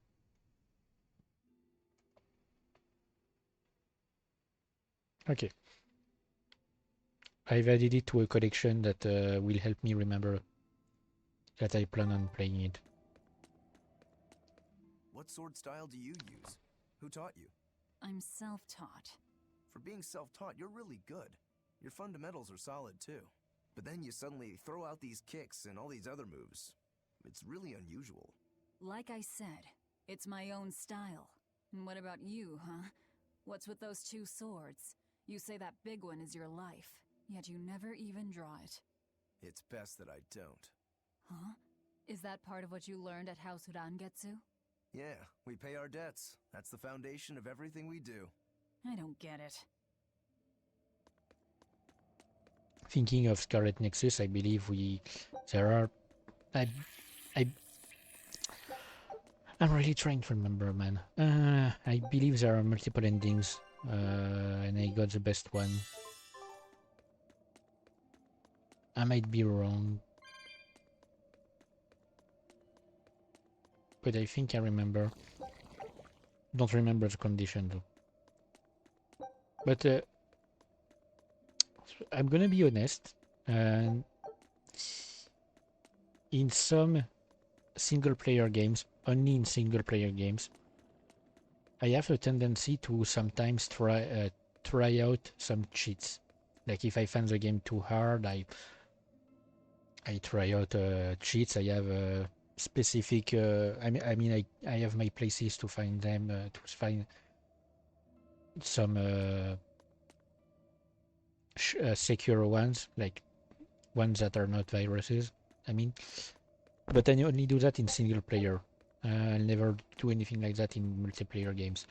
A: Okay. I've added it to a collection that will help me remember that I plan on playing it.
K: What sword style do you use? Who taught you?
I: I'm self-taught.
K: For being self-taught, you're really good. Your fundamentals are solid too. But then you suddenly throw out these kicks and all these other moves. It's really unusual.
I: Like I said, it's my own style. And what about you, huh? What's with those two swords? You say that big one is your life, yet you never even draw it.
K: It's best that I don't.
I: Huh? Is that part of what you learned at House Urangetsu?
K: Yeah, we pay our debts. That's the foundation of everything we do.
I: I don't get it.
A: Thinking of Scarlet Nexus, I believe there are... I'm really trying to remember, man. I believe there are multiple endings, and I got the best one. I might be wrong. But I think I remember. Don't remember the condition, though. But I'm gonna be honest. In some single-player games, only in single-player games, I have a tendency to sometimes try out some cheats. Like if I find the game too hard, I try out cheats. I have specific. I mean, I have my places to find them. To find some secure ones, like ones that are not viruses. I mean, but I only do that in single player. I'll never do anything like that in multiplayer games.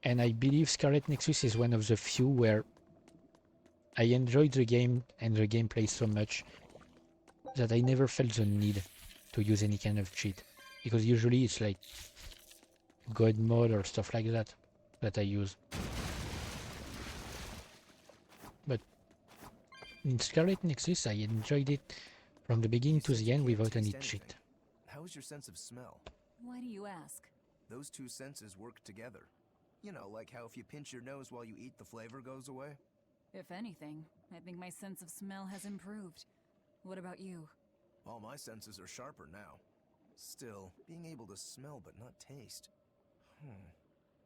A: And I believe Scarlet Nexus is one of the few where I enjoyed the game and the gameplay so much that I never felt the need to use any kind of cheat. Because usually it's like God mode or stuff like that I use. But in Scarlet Nexus I enjoyed it from the beginning to the end without any cheat.
K: How's your sense of smell?
I: Why do you ask?
K: Those two senses work together. You know, like how if you pinch your nose while you eat, the flavor goes away?
I: If anything, I think my sense of smell has improved. What about you?
K: All my senses are sharper now. Still, being able to smell but not taste.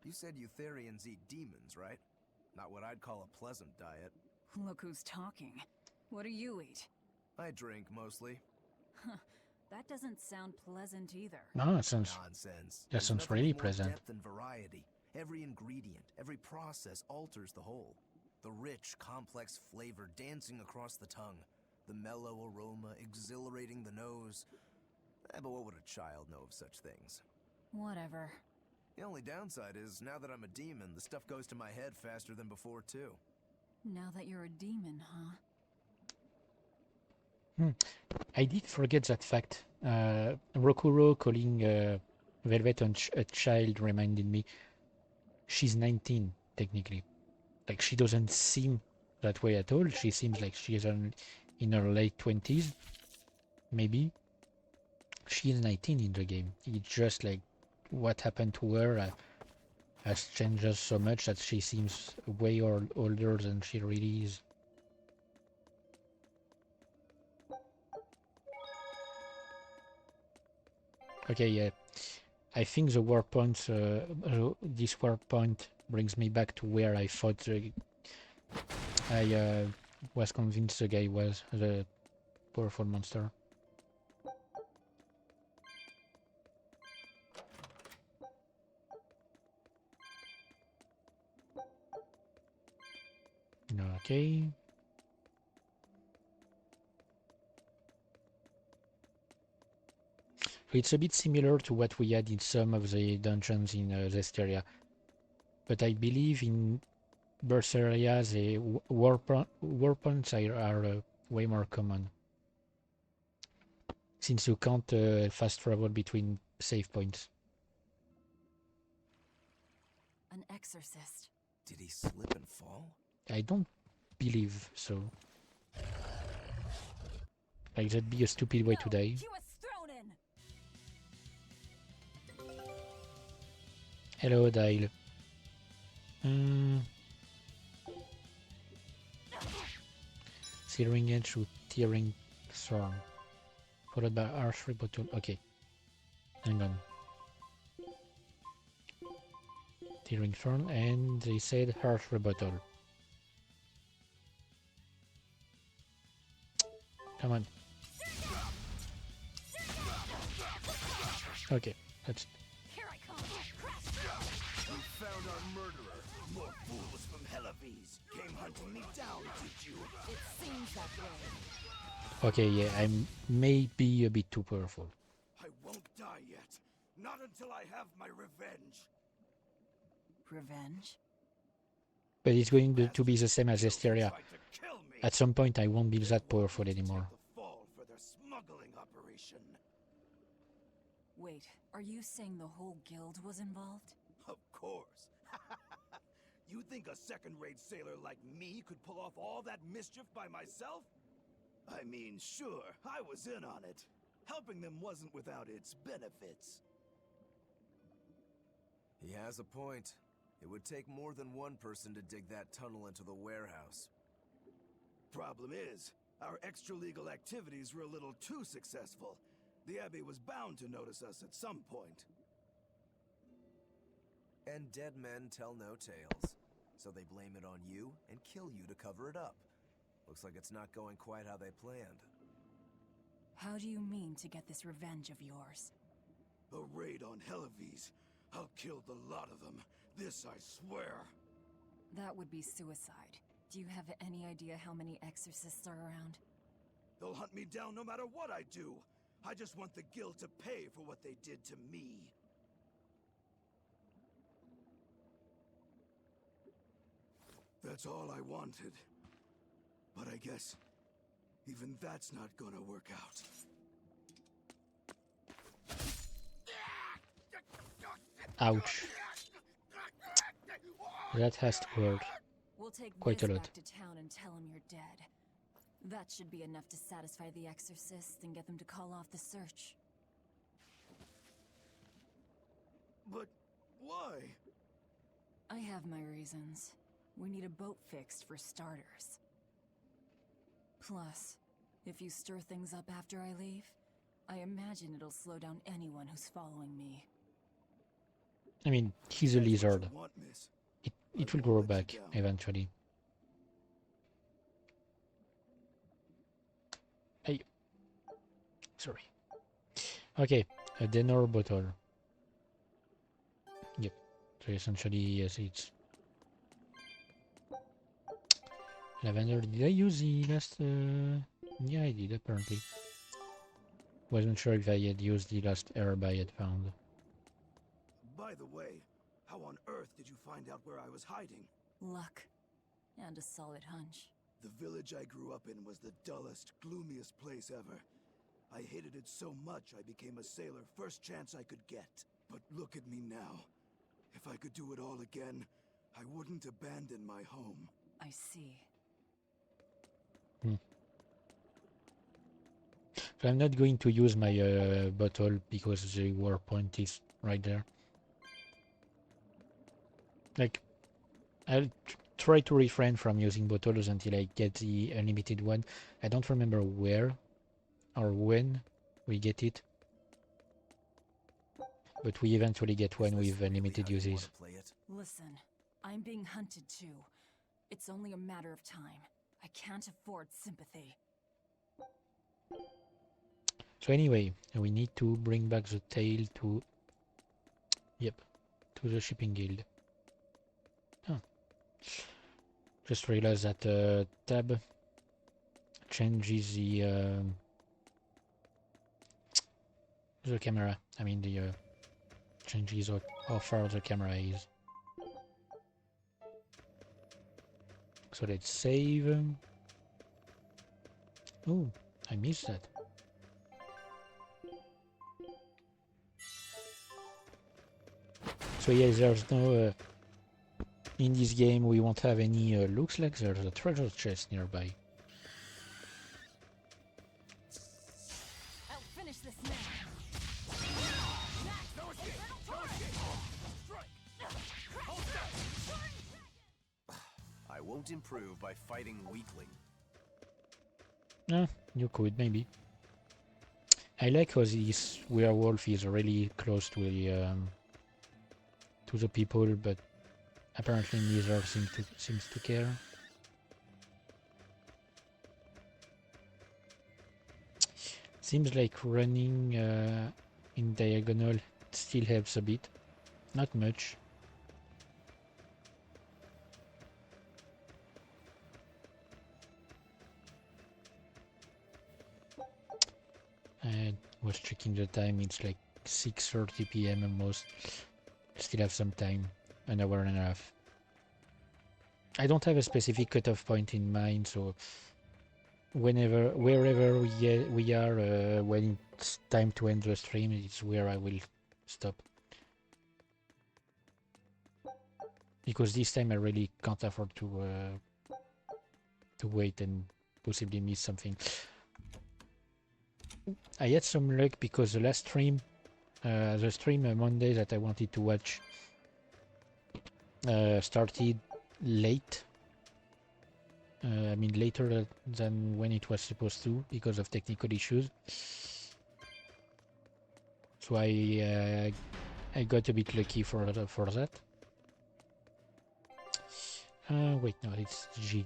K: You said Eutherians eat demons, right? Not what I'd call a pleasant diet.
I: Look who's talking. What do you eat?
K: I drink, mostly.
I: That doesn't sound pleasant either.
A: No, it sounds...
K: Nonsense.
A: That sounds really pleasant.
K: Depth and variety. Every ingredient, every process alters the whole. The rich, complex flavor dancing across the tongue. The mellow aroma exhilarating the nose. But what would a child know of such things?
I: Whatever.
K: The only downside is, now that I'm a demon, the stuff goes to my head faster than before, too.
I: Now that you're a demon, huh?
A: I did forget that fact. Rokuro calling Velvet a child reminded me. She's 19, technically. Like, she doesn't seem that way at all. She seems like she's in her late 20s, maybe. She is 19 in the game. It's just like what happened to her has changed so much that she seems way older than she really is. Okay, yeah. I think the war point, this war point brings me back to where I thought I was convinced the guy was the powerful monster. Okay. It's a bit similar to what we had in some of the dungeons in Zestiria, but I believe in Berseria the war points are way more common, since you can't fast travel between save points.
I: An exorcist.
K: Did he slip and fall?
A: I don't believe so. Like, that'd be a stupid way to die.
I: He was thrown in.
A: Hello, Dial. Searing edge with tearing thorn, followed by harsh rebuttal. Okay, hang on. Tearing thorn, and they said harsh rebuttal. Come on. Okay, that's...
C: Here I come. We found our murderer. More fools from Hellawes came hunting me down, did you?
I: It seems that way.
A: Okay, yeah, I may be a bit too powerful.
C: I won't die yet. Not until I have my revenge.
I: Revenge?
A: But it's going to be the same as Zestiria. At some point, I won't be that powerful anymore.
C: Fall for their smuggling operation.
I: Wait, are you saying the whole guild was involved?
C: Of course. You think a second-rate sailor like me could pull off all that mischief by myself? I mean, sure, I was in on it. Helping them wasn't without its benefits.
K: He has a point. It would take more than one person to dig that tunnel into the warehouse.
C: Problem is, our extra-legal activities were a little too successful. The Abbey was bound to notice us at some point.
K: And dead men tell no tales. So they blame it on you and kill you to cover it up. Looks like it's not going quite how they planned.
I: How do you mean to get this revenge of yours?
C: A raid on Hellawes. I'll kill the lot of them. This I swear.
I: That would be suicide. Do you have any idea how many exorcists are around?
C: They'll hunt me down no matter what I do. I just want the guild to pay for what they did to me. That's all I wanted. But I guess even that's not gonna work out.
A: Ouch. That has to hurt.
I: We'll take
A: Quite a
I: Biz
A: lot.
I: back to town and tell him you're dead. That should be enough to satisfy the exorcists and get them to call off the search.
R: But why?
I: I have my reasons. We need a boat fixed for starters. Plus, if you stir things up after I leave, I imagine it'll slow down anyone who's following me.
A: I mean, he's a lizard. It will grow back eventually. Hey. Sorry. Okay, a dinner bottle. Yep. So essentially, yes, it's lavender. Did I use the last? Yeah, I did apparently. Wasn't sure if I had used the last herb I had found.
K: By the way, how on earth did you find out where I was hiding?
I: Luck. And a solid hunch.
K: The village I grew up in was the dullest, gloomiest place ever. I hated it so much I became a sailor first chance I could get. But look at me now. If I could do it all again, I wouldn't abandon my home.
I: I see.
A: So I'm not going to use my bottle because the war point is right there. Like, I'll try to refrain from using bottles until I get the unlimited one. I don't remember where or when we get it, but we eventually get one with unlimited uses.
I: Listen, I'm being hunted too. It's only a matter of time. I can't afford sympathy.
A: So anyway, we need to bring back the tail to... Yep, to the shipping guild. Oh. Just realized that tab changes the camera. I mean the changes how far the camera is. So let's save. Oh, I missed that. So yeah, there's no... in this game we won't have any... looks like there's a treasure chest nearby.
I: I'll finish this now.
G: I won't improve by fighting weakling.
A: You could, maybe. I like how this werewolf is really close to the people, but apparently neither seems to care. Seems like running in diagonal still helps a bit. Not much. I was checking the time, it's like 6:30 PM almost. Still have some time, an hour and a half. I don't have a specific cutoff point in mind, so wherever we are when it's time to end the stream, it's where I will stop. Because this time I really can't afford to wait and possibly miss something. I had some luck because the last stream, Monday that I wanted to watch started late. I mean later than when it was supposed to because of technical issues. So I got a bit lucky for that. Wait, no, it's G.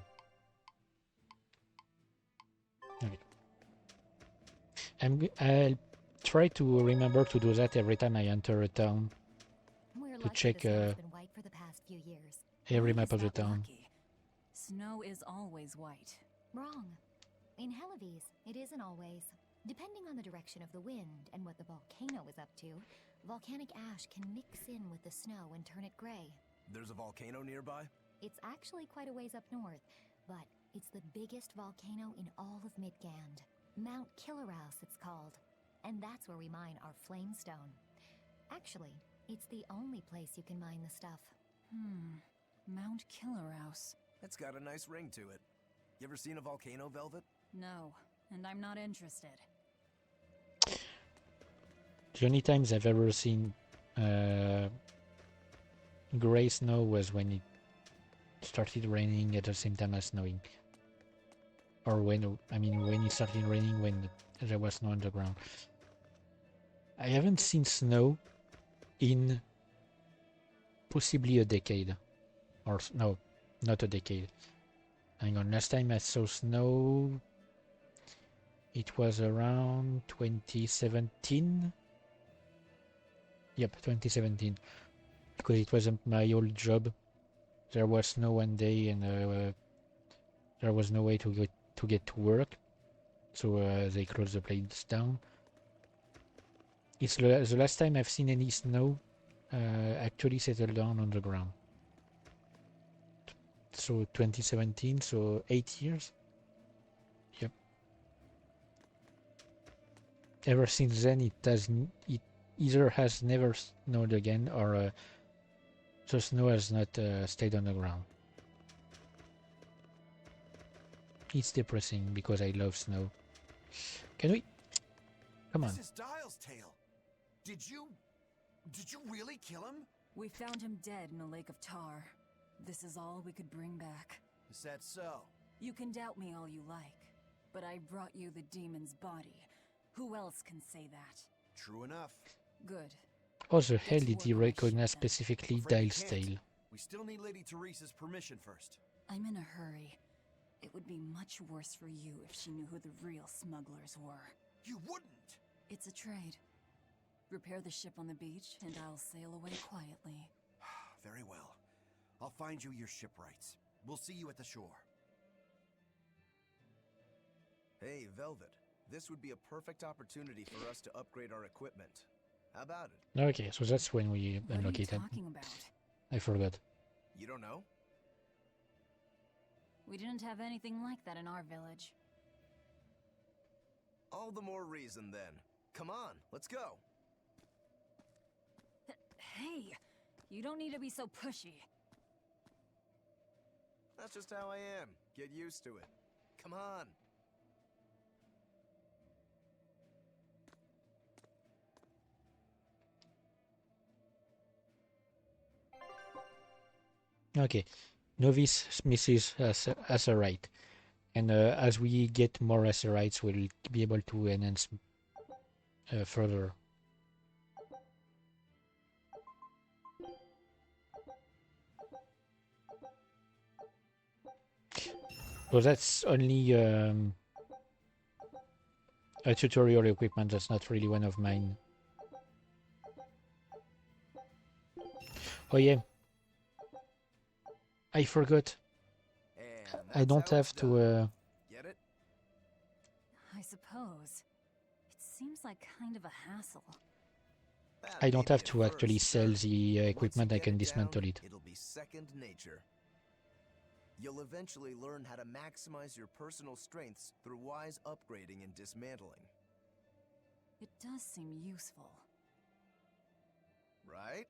A: Okay. I'll try to remember to do that every time I enter a town. To check every map of the town.
I: Snow is always white.
J: Wrong. In Hellawes, it isn't always. Depending on the direction of the wind and what the volcano is up to, volcanic ash can mix in with the snow and turn it gray.
K: There's a volcano nearby?
J: It's actually quite a ways up north, but it's the biggest volcano in all of Midgand. Mount Hellawes, it's called. And that's where we mine our flamestone. Actually, it's the only place you can mine the stuff.
I: Mount Hellawes.
K: It's got a nice ring to it. You ever seen a volcano, Velvet?
I: No, and I'm not interested.
A: The only times I've ever seen Gray snow was when it started raining at the same time as snowing. Or when, I mean, when it started raining when there was snow on the ground. I haven't seen snow in possibly a decade. Or, no, not a decade. Hang on, last time I saw snow, it was around 2017. Yep, 2017. Because it wasn't my old job. There was snow one day and there was no way to get to work. So they closed the place down. It's the last time I've seen any snow actually settle down on the ground. So 2017, so 8 years. Yep. Ever since then, it either has never snowed again, or the snow has not stayed on the ground. It's depressing because I love snow. Can we? Come on.
K: This is Dial's tale. Did you really kill him?
I: We found him dead in a lake of tar. This is all we could bring back.
K: Is that so?
I: You can doubt me all you like, but I brought you the demon's body. Who else can say that?
K: True enough.
I: Good.
A: How the hell did he recognize specifically Dial's tale?
K: We still need Lady Teresa's permission first.
I: I'm in a hurry. It would be much worse for you if she knew who the real smugglers were.
K: You wouldn't!
I: It's a trade. Repair the ship on the beach, and I'll sail away quietly.
K: Very well. I'll find you your shipwrights. We'll see you at the shore. Hey, Velvet. This would be a perfect opportunity for us to upgrade our equipment. How about it?
A: Okay, so that's when we unlock it.
I: What are you talking about?
A: I forgot.
K: You don't know?
I: We didn't have anything like that in our village.
K: All the more reason, then. Come on, let's go.
I: Hey, you don't need to be so pushy.
K: That's just how I am. Get used to it. Come on.
A: Okay, novice Mrs. Azerite, and as we get more Azerites, we'll be able to enhance further. So that's only a tutorial equipment. That's not really one of mine. Oh yeah. I forgot. I don't have to.
K: Get it?
I: I suppose. It seems like kind of a hassle.
A: I don't have to actually sell the equipment. I can dismantle it.
K: It'll be second nature. You'll eventually learn how to maximize your personal strengths through wise upgrading and dismantling.
I: It does seem useful.
K: Right?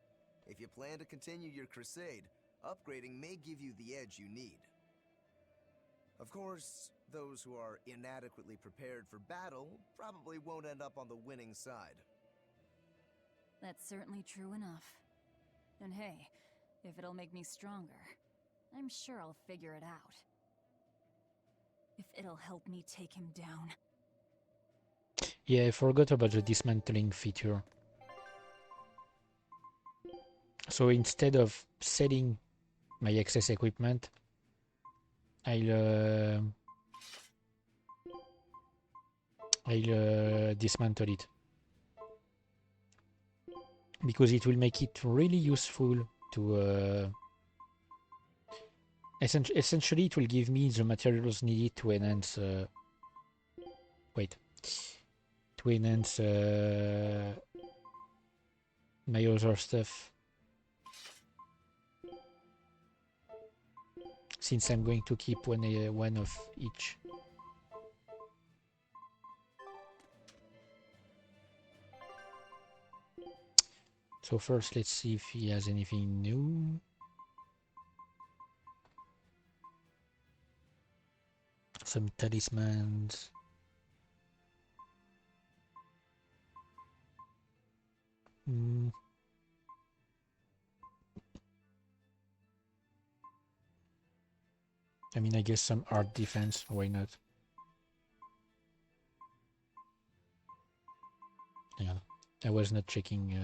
K: If you plan to continue your crusade, upgrading may give you the edge you need. Of course, those who are inadequately prepared for battle probably won't end up on the winning side.
I: That's certainly true enough. And hey, if it'll make me stronger, I'm sure I'll figure it out. If it'll help me take him down.
A: Yeah, I forgot about the dismantling feature. So instead of selling my excess equipment, I'll dismantle it. Because it will make it really useful to... essentially, it will give me the materials needed to enhance... to enhance my other stuff. Since I'm going to keep one of each. So first, let's see if he has anything new. Some talismans. I mean, I guess some art defense, why not? Hang on. I was not checking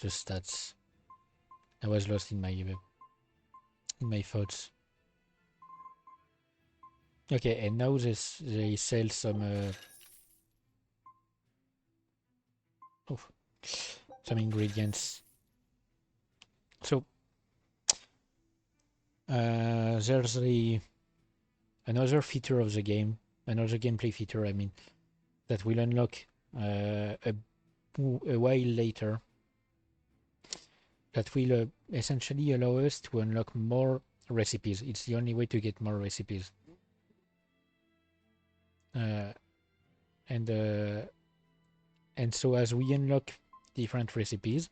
A: the stats. I was lost in my thoughts. Okay, and now they sell some some ingredients. So there's another feature of the game, another gameplay feature, I mean, that will unlock a while later, that will essentially allow us to unlock more recipes. It's the only way to get more recipes. And so as we unlock different recipes,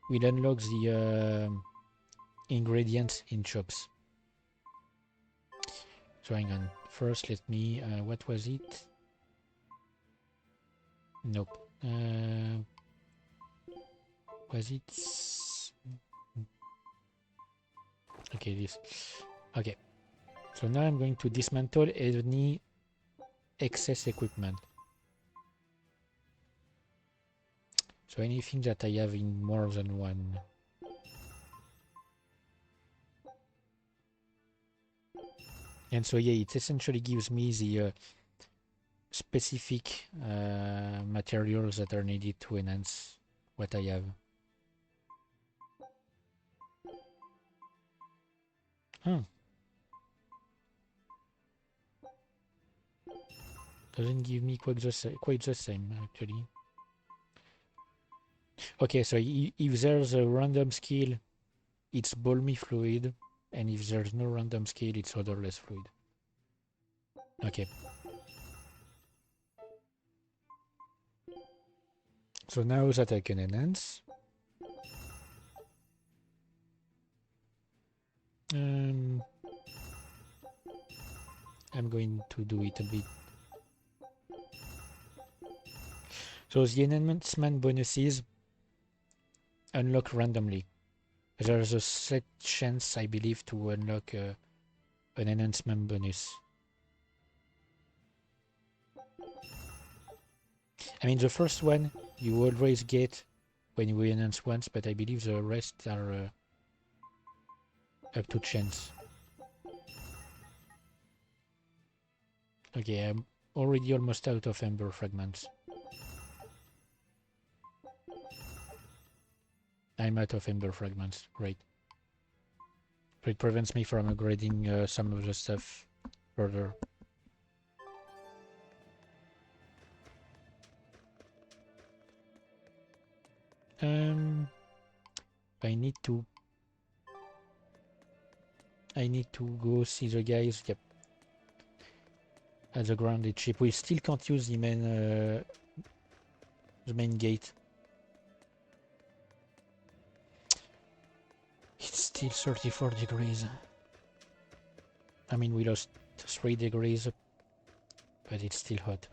A: we'll unlock the ingredients in shops. So hang on. First, let me. What was it? Nope. Was it? Okay, this. Okay. So now I'm going to dismantle any excess equipment. So anything that I have in more than one. And so yeah, it essentially gives me the specific materials that are needed to enhance what I have. Doesn't give me quite the same actually. Okay, so if there's a random skill, it's balmy fluid, and if there's no random skill, it's odorless fluid. Okay. So now that I can enhance, I'm going to do it a bit. So the enhancement bonuses unlock randomly. There's a set chance, I believe, to unlock an enhancement bonus. I mean, the first one you always get when you enhance once, but I believe the rest are up to chance. Okay, I'm already almost out of ember fragments. I'm out of ember fragments, great. So it prevents me from upgrading some of the stuff further. I need to go see the guys. Yep. At the grounded ship. We still can't use the main gate. It's still 34 degrees. I mean, we lost 3 degrees, but it's still hot.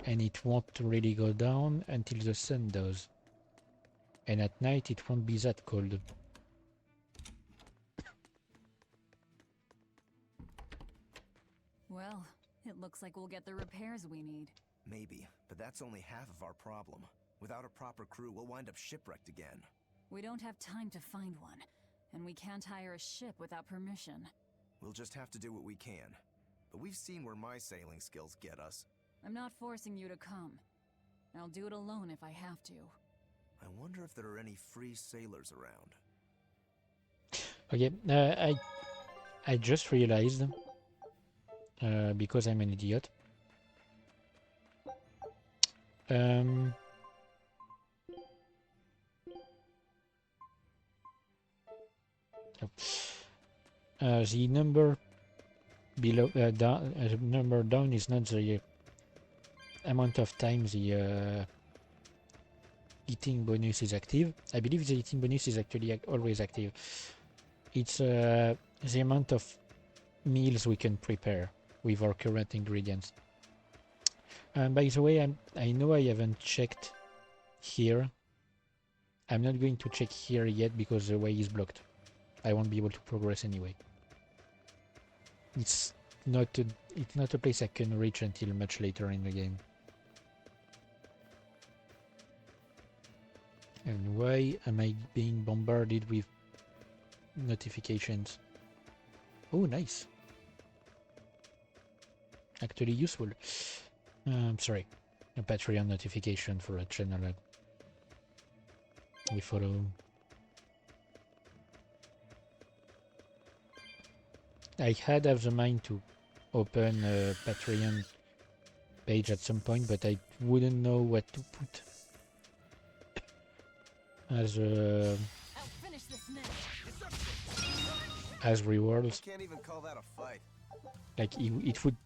A: And it won't really go down until the sun does. And at night it won't be that cold.
I: Well, it looks like we'll get the repairs we need.
K: Maybe, but that's only half of our problem. Without a proper crew, we'll wind up shipwrecked again.
I: We don't have time to find one, and we can't hire a ship without permission.
K: We'll just have to do what we can. But we've seen where my sailing skills get us.
I: I'm not forcing you to come. I'll do it alone if I have to.
K: I wonder if there are any free sailors around.
A: Okay, I just realized, because I'm an idiot, the number below down, number down is not the amount of time the eating bonus is active. I believe the eating bonus is actually always active. It's the amount of meals we can prepare with our current ingredients. By the way, I know I haven't checked here. I'm not going to check here yet because the way is blocked. I won't be able to progress anyway. It's not a place I can reach until much later in the game. And why am I being bombarded with notifications? Oh, nice. Actually useful. Sorry. A Patreon notification for a channel we follow. I had the mind to open a Patreon page at some point, but I wouldn't know what to put as rewards.
K: Can't even call that a fight.
A: Like it would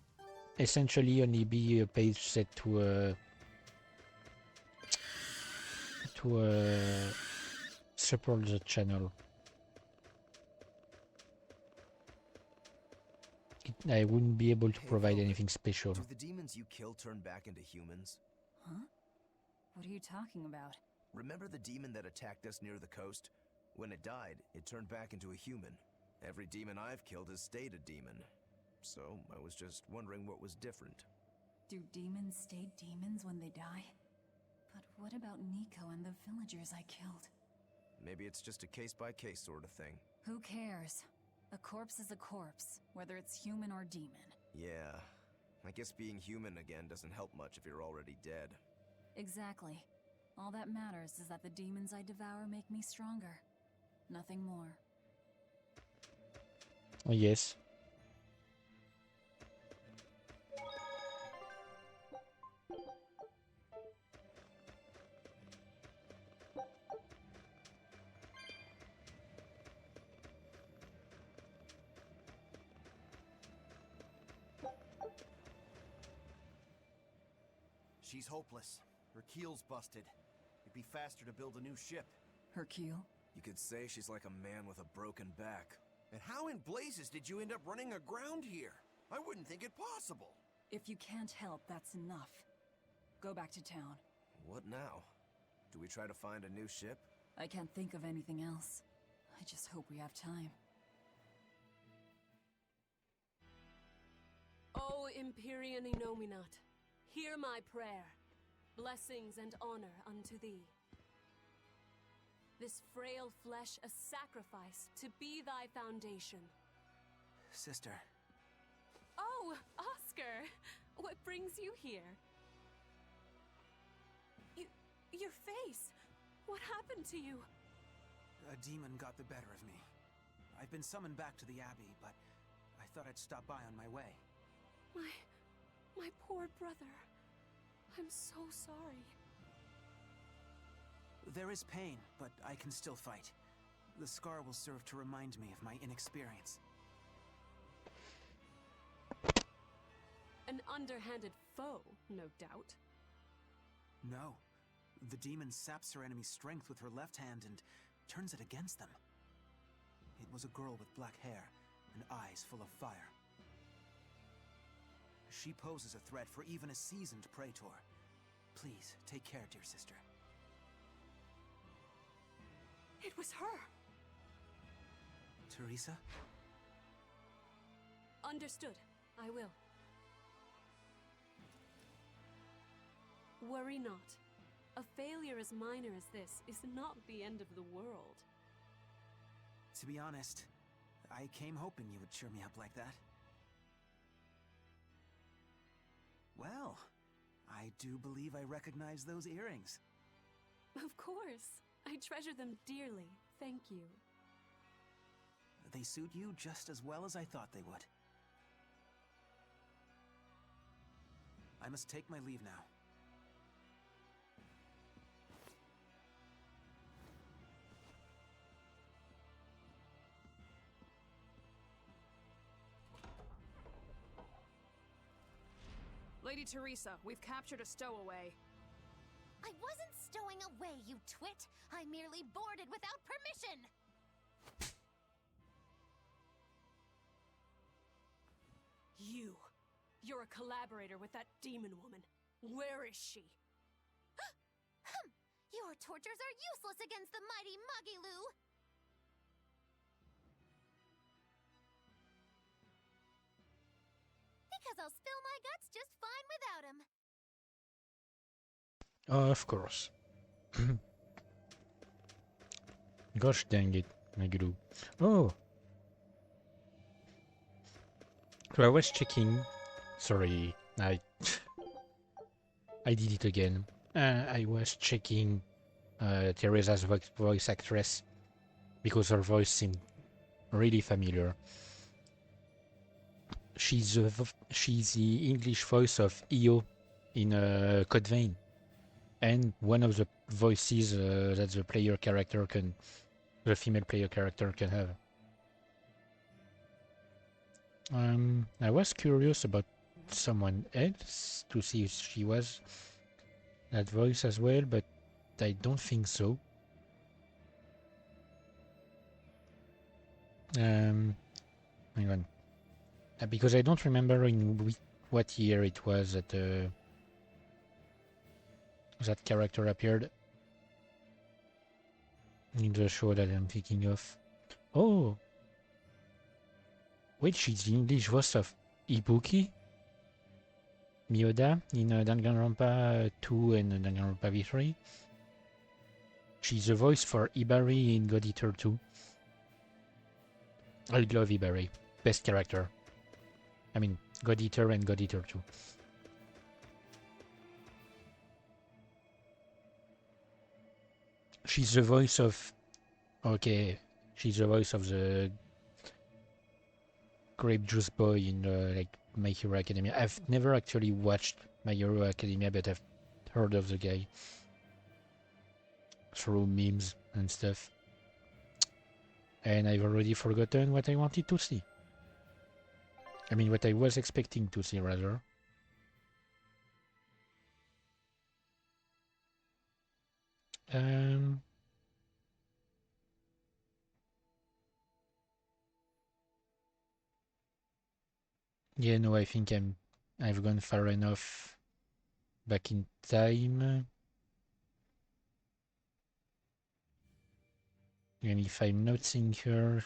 A: essentially only be a page set to support the channel. I wouldn't be able to provide anything special.
K: Do the demons you kill turn back into humans?
I: Huh? What are you talking about?
K: Remember the demon that attacked us near the coast? When it died, it turned back into a human. Every demon I've killed has stayed a demon. So, I was just wondering what was different.
I: Do demons stay demons when they die? But what about Nico and the villagers I killed?
K: Maybe it's just a case-by-case sort of thing.
I: Who cares? A corpse is a corpse, whether it's human or demon.
K: Yeah, I guess being human again doesn't help much if you're already dead.
I: Exactly. All that matters is that the demons I devour make me stronger. Nothing more.
A: Oh, yes.
G: She's hopeless. Her keel's busted. It'd be faster to build a new ship.
I: Her keel?
K: You could say she's like a man with a broken back.
C: And how in blazes did you end up running aground here? I wouldn't think it possible.
I: If you can't help, that's enough. Go back to town.
K: What now? Do we try to find a new ship?
I: I can't think of anything else. I just hope we have time.
N: O Empyrean Inominat, hear my prayer. Blessings and honor unto thee. This frail flesh a sacrifice to be thy foundation.
G: Sister.
N: Oh, Oscar! What brings you here? Your face! What happened to you?
G: A demon got the better of me. I've been summoned back to the Abbey, but I thought I'd stop by on my way.
N: My poor brother. I'm so sorry.
G: There is pain, but I can still fight. The scar will serve to remind me of my inexperience.
N: An underhanded foe, no doubt.
G: No. The demon saps her enemy's strength with her left hand and turns it against them. It was a girl with black hair and eyes full of fire. She poses a threat for even a seasoned praetor. Please, take care, dear sister.
N: It was her!
G: Teresa?
N: Understood. I will. Worry not. A failure as minor as this is not the end of the world.
G: To be honest, I came hoping you would cheer me up like that. Well, I do believe I recognize those earrings.
N: Of course. I treasure them dearly. Thank you.
G: They suit you just as well as I thought they would. I must take my leave now.
M: Lady Teresa, we've captured a stowaway.
J: I wasn't stowing away, you twit! I merely boarded without permission!
N: You're a collaborator with that demon woman. Where is she?
J: Your tortures are useless against the mighty Magilu! Because I'll spill my guts just fine without him.
A: Of course. Gosh dang it, Maguru. Oh! So I was checking. Sorry, I did it again. I was checking Teresa's voice actress because her voice seemed really familiar. She's the English voice of Io in Code Vein, and one of the voices that the female player character can have. I was curious about someone else to see if she was that voice as well, but I don't think so. Hang on. Because I don't remember in what year it was that that character appeared in the show that I'm thinking of. Oh! Wait, she's the English voice of Ibuki? Miyoda in Danganronpa 2 and Danganronpa V3. She's the voice for Ibari in God Eater 2. I love Ibari. Best character. I mean, God Eater and God Eater 2. She's the voice of... Okay, she's the voice of the grape juice boy in like My Hero Academia. I've never actually watched My Hero Academia, but I've heard of the guy through memes and stuff. And I've already forgotten what I wanted to see. I mean, what I was expecting to see, rather. Yeah, no, I think I've gone far enough back in time. And if I'm not seeing her...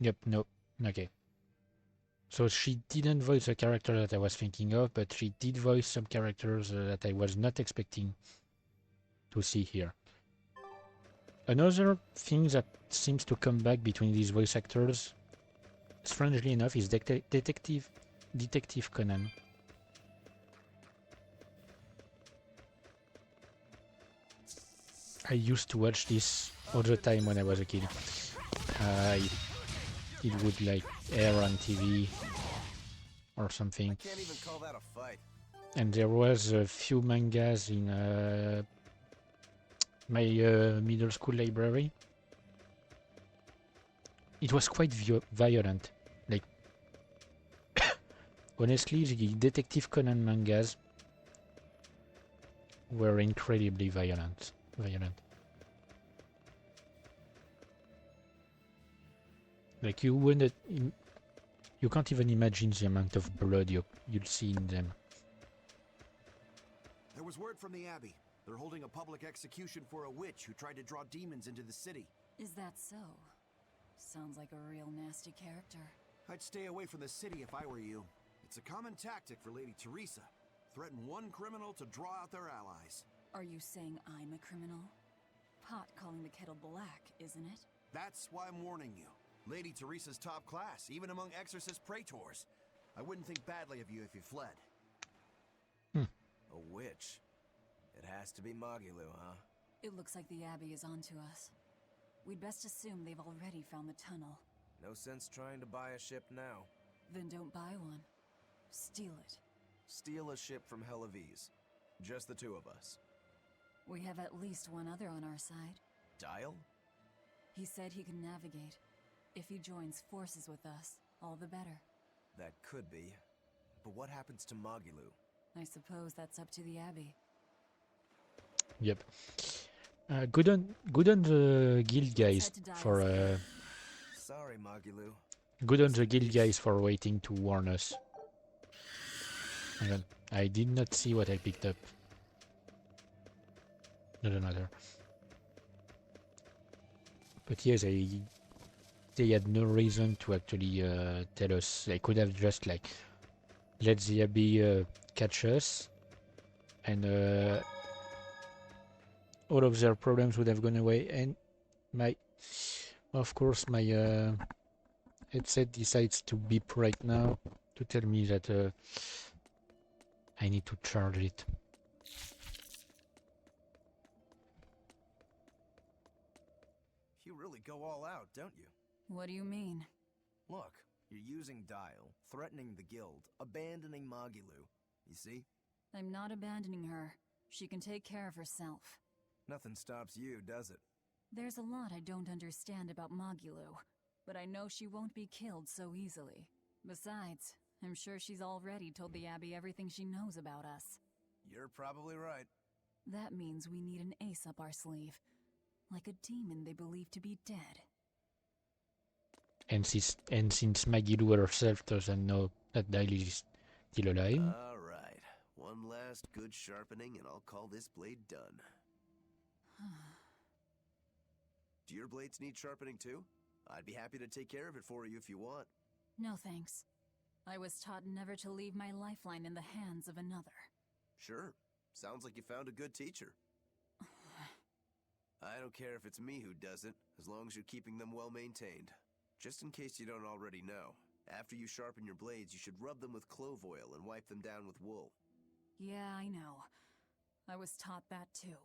A: Yep, no. Okay. So she didn't voice the character that I was thinking of, but she did voice some characters that I was not expecting to see here. Another thing that seems to come back between these voice actors, strangely enough, is Detective Conan. I used to watch this all the time when I was a kid. It would like air on TV or something.
K: I can't even call that a fight.
A: And there was a few mangas in my middle school library. It was quite violent. Like, honestly, the Detective Conan mangas were incredibly violent. Like, you can't even imagine the amount of blood you'll see in them.
T: There was word from the Abbey. They're holding a public execution for a witch who tried to draw demons into the city.
I: Is that so? Sounds like a real nasty character.
T: I'd stay away from the city if I were you. It's a common tactic for Lady Teresa. Threaten one criminal to draw out their allies.
I: Are you saying I'm a criminal? Pot calling the kettle black, isn't it?
T: That's why I'm warning you. Lady Teresa's top class, even among exorcist praetors. I wouldn't think badly of you if you fled.
K: A witch? It has to be Magilu, huh?
I: It looks like the Abbey is onto us. We'd best assume they've already found the tunnel.
K: No sense trying to buy a ship now.
I: Then don't buy one. Steal it.
K: Steal a ship from Hellawes. Just the two of us.
I: We have at least one other on our side.
K: Dial?
I: He said he can navigate. If he joins forces with us, all the better.
K: That could be. But what happens to Magilu?
I: I suppose that's up to the Abbey.
A: Yep. Good on the guild guys for
K: Sorry, Magilu.
A: good on the guild guys for waiting to warn us. Hang on. I did not see what I picked up. Not another. But yes, they had no reason to actually tell us. They could have just like let the Abbey catch us, and all of their problems would have gone away. And of course, my headset decides to beep right now to tell me that I need to charge it.
K: You really go all out, don't you?
I: What do you mean?
K: Look, you're using Dial, threatening the guild, abandoning Magilu. You see?
I: I'm not abandoning her. She can take care of herself.
K: Nothing stops you, does it?
I: There's a lot I don't understand about Magilu, but I know she won't be killed so easily. Besides, I'm sure she's already told the Abbey everything she knows about us.
K: You're probably right.
I: That means we need an ace up our sleeve. Like a demon they believe to be dead.
A: And since Magilu herself doesn't know that Dial is still alive.
K: Alright. One last good sharpening and I'll call this blade done. Do your blades need sharpening too? I'd be happy to take care of it for you if you want.
I: No thanks. I was taught never to leave my lifeline in the hands of another.
K: Sure. Sounds like you found a good teacher. I don't care if it's me who does it, as long as you're keeping them well maintained. Just in case you don't already know, after you sharpen your blades, you should rub them with clove oil and wipe them down with wool.
I: Yeah, I know. I was taught that too.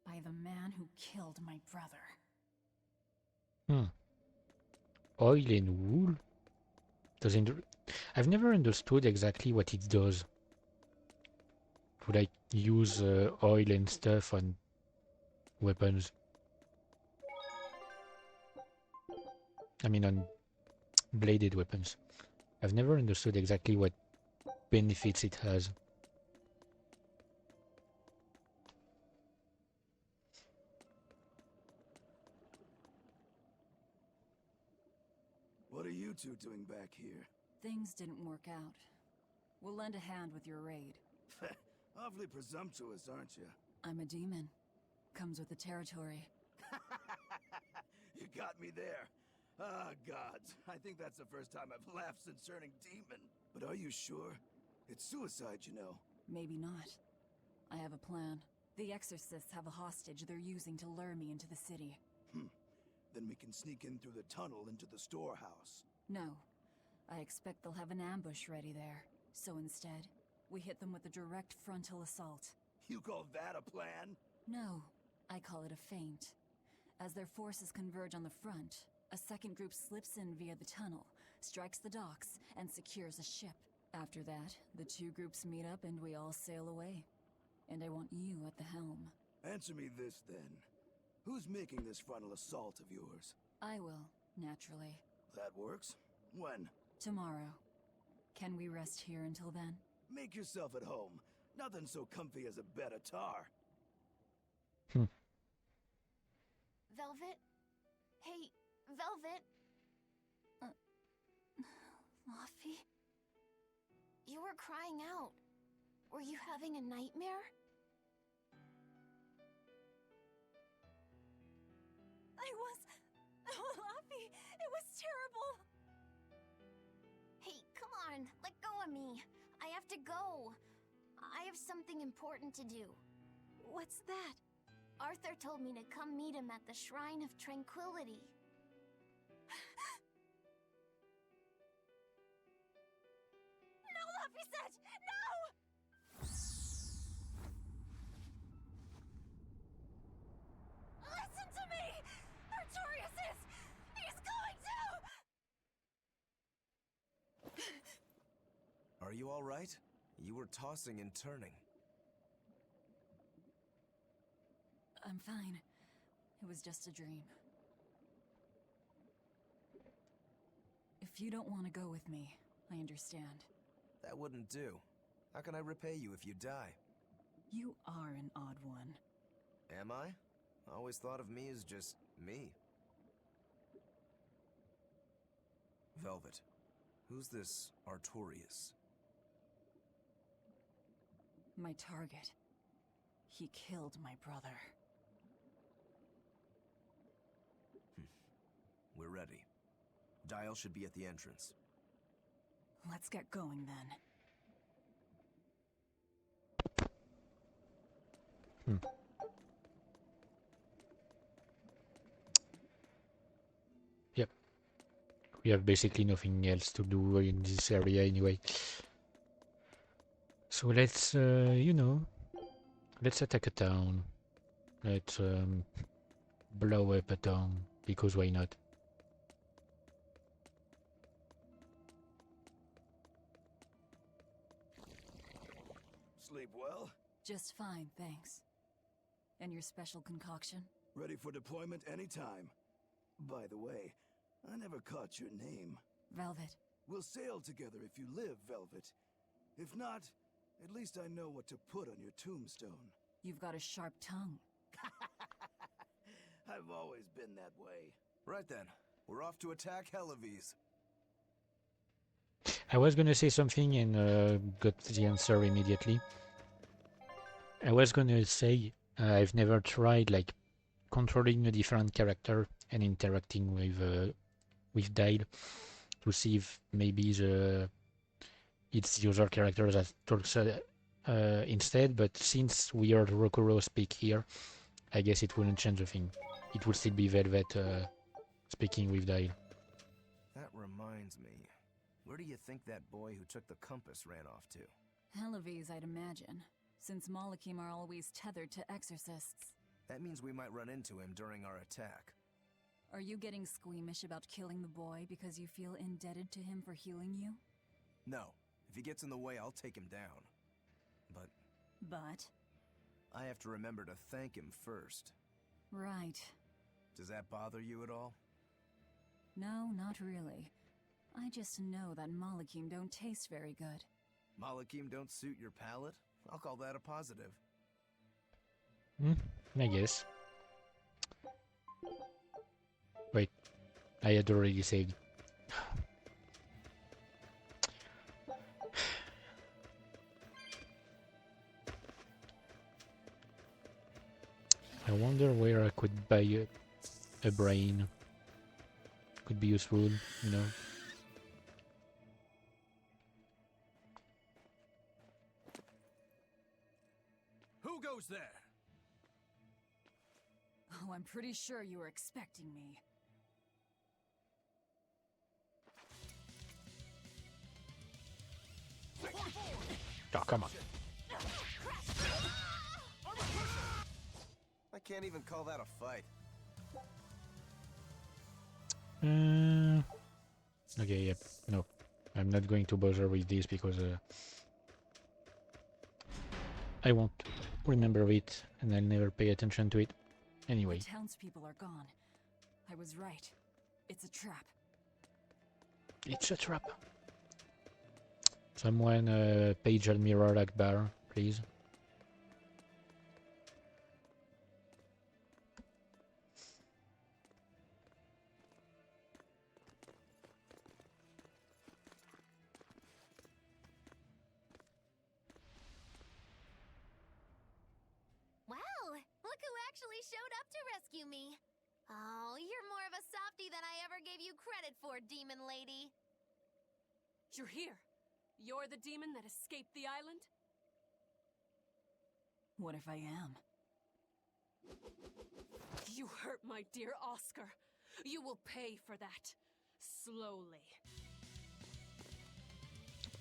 I: By the man who killed my brother.
A: Oil and wool? I've never understood exactly what it does. To like use oil and stuff on weapons. I mean on bladed weapons. I've never understood exactly what benefits it has.
T: What are you two doing back here?
I: Things didn't work out. We'll lend a hand with your raid.
T: Awfully presumptuous, aren't you?
I: I'm a demon. Comes with the territory.
T: You got me there. Ah, gods. I think that's the first time I've laughed since turning demon. But are you sure? It's suicide, you know.
I: Maybe not. I have a plan. The exorcists have a hostage they're using to lure me into the city.
T: Then we can sneak in through the tunnel into the storehouse.
I: No. I expect they'll have an ambush ready there. So instead, we hit them with a direct frontal assault.
T: You call that a plan?
I: No. I call it a feint. As their forces converge on the front, a second group slips in via the tunnel, strikes the docks, and secures a ship. After that, the two groups meet up and we all sail away. And I want you at the helm.
T: Answer me this, then. Who's making this frontal assault of yours?
I: I will, naturally.
T: That works. When?
I: Tomorrow. Can we rest here until then?
T: Make yourself at home. Nothing so comfy as a bed of tar.
J: Velvet? Hey, Velvet? Luffy? You were crying out. Were you having a nightmare?
M: Luffy, it was terrible.
J: Hey, come on, let go of me. I have to go. I have something important to do.
M: What's that?
J: Arthur told me to come meet him at the Shrine of Tranquility.
M: No, Luffy said! No! Listen to me! Artorias is... He's going to...
K: Are you alright? You were tossing and turning.
I: I'm fine. It was just a dream. If you don't want to go with me, I understand.
K: That wouldn't do. How can I repay you if you die?
I: You are an odd one.
K: Am I? I always thought of me as just me. Velvet, who's this Artorias?
I: My target. He killed my brother.
K: We're ready. Dial should be at the entrance.
B: Let's get going then.
A: Yep. We have basically nothing else to do in this area anyway. So let's, let's attack a town. Let's blow up a town, because why not?
T: Sleep well?
I: Just fine, thanks. And your special concoction?
T: Ready for deployment anytime. By the way, I never caught your name.
I: Velvet.
T: We'll sail together if you live, Velvet. If not, at least I know what to put on your tombstone.
I: You've got a sharp tongue.
T: I've always been that way.
K: Right then, we're off to attack Hellawes.
A: I was gonna say something and got the answer immediately. I was gonna say I've never tried like controlling a different character and interacting with Dial to see if maybe it's the other character that talks instead. But since we heard Rokuro speak here, I guess it wouldn't change a thing. It would still be Velvet speaking with Dial.
K: That reminds me. Where do you think that boy who took the compass ran off to?
I: Hellawes, I'd imagine, since Malakim are always tethered to exorcists.
K: That means we might run into him during our attack.
I: Are you getting squeamish about killing the boy because you feel indebted to him for healing you?
K: No. If he gets in the way, I'll take him down.
I: But?
K: I have to remember to thank him first.
I: Right.
K: Does that bother you at all?
I: No, not really. I just know that Malakim don't taste very good.
K: Malakim don't suit your palate? I'll call that a positive.
A: I guess. Wait, I had already saved. I wonder where I could buy a brain. Could be useful, you know.
F: Who goes there?
I: Oh, I'm pretty sure you were expecting me.
A: Oh, come on.
K: I can't even call that a fight.
A: Okay, yep. No, I'm not going to bother with this because I won't remember it and I'll never pay attention to it. Anyway.
I: The townspeople are gone. I was right. It's a trap.
A: It's a trap. Someone page Admiral Akbar, please.
J: Look who actually showed up to rescue me. Oh, you're more of a softie than I ever gave you credit for, demon lady.
N: You're here. You're the demon that escaped the island?
I: What if I am?
N: You hurt my dear Oscar. You will pay for that. Slowly.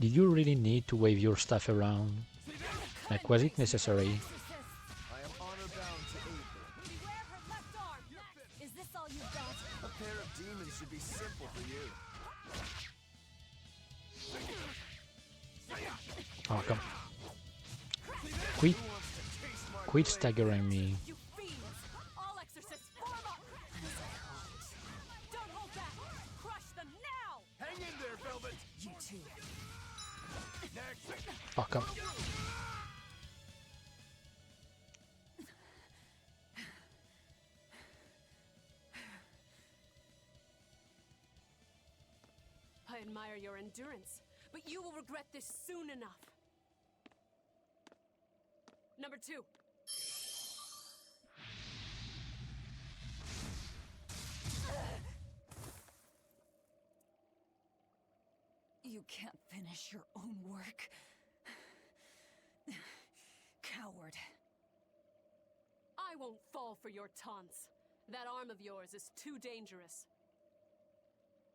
A: Did you really need to wave your stuff around? Like, was it necessary?
K: A pair of demons should be simple for you.
A: Oh, come. Quit staggering me.
N: You fiends! All exorcists form up! Don't hold back! Crush them now!
T: Hang in there, Velvet!
I: You too.
T: Next!
A: Oh, come.
N: I admire your endurance, but you will regret this soon enough. Number 2.
I: You can't finish your own work. Coward.
N: I won't fall for your taunts. That arm of yours is too dangerous.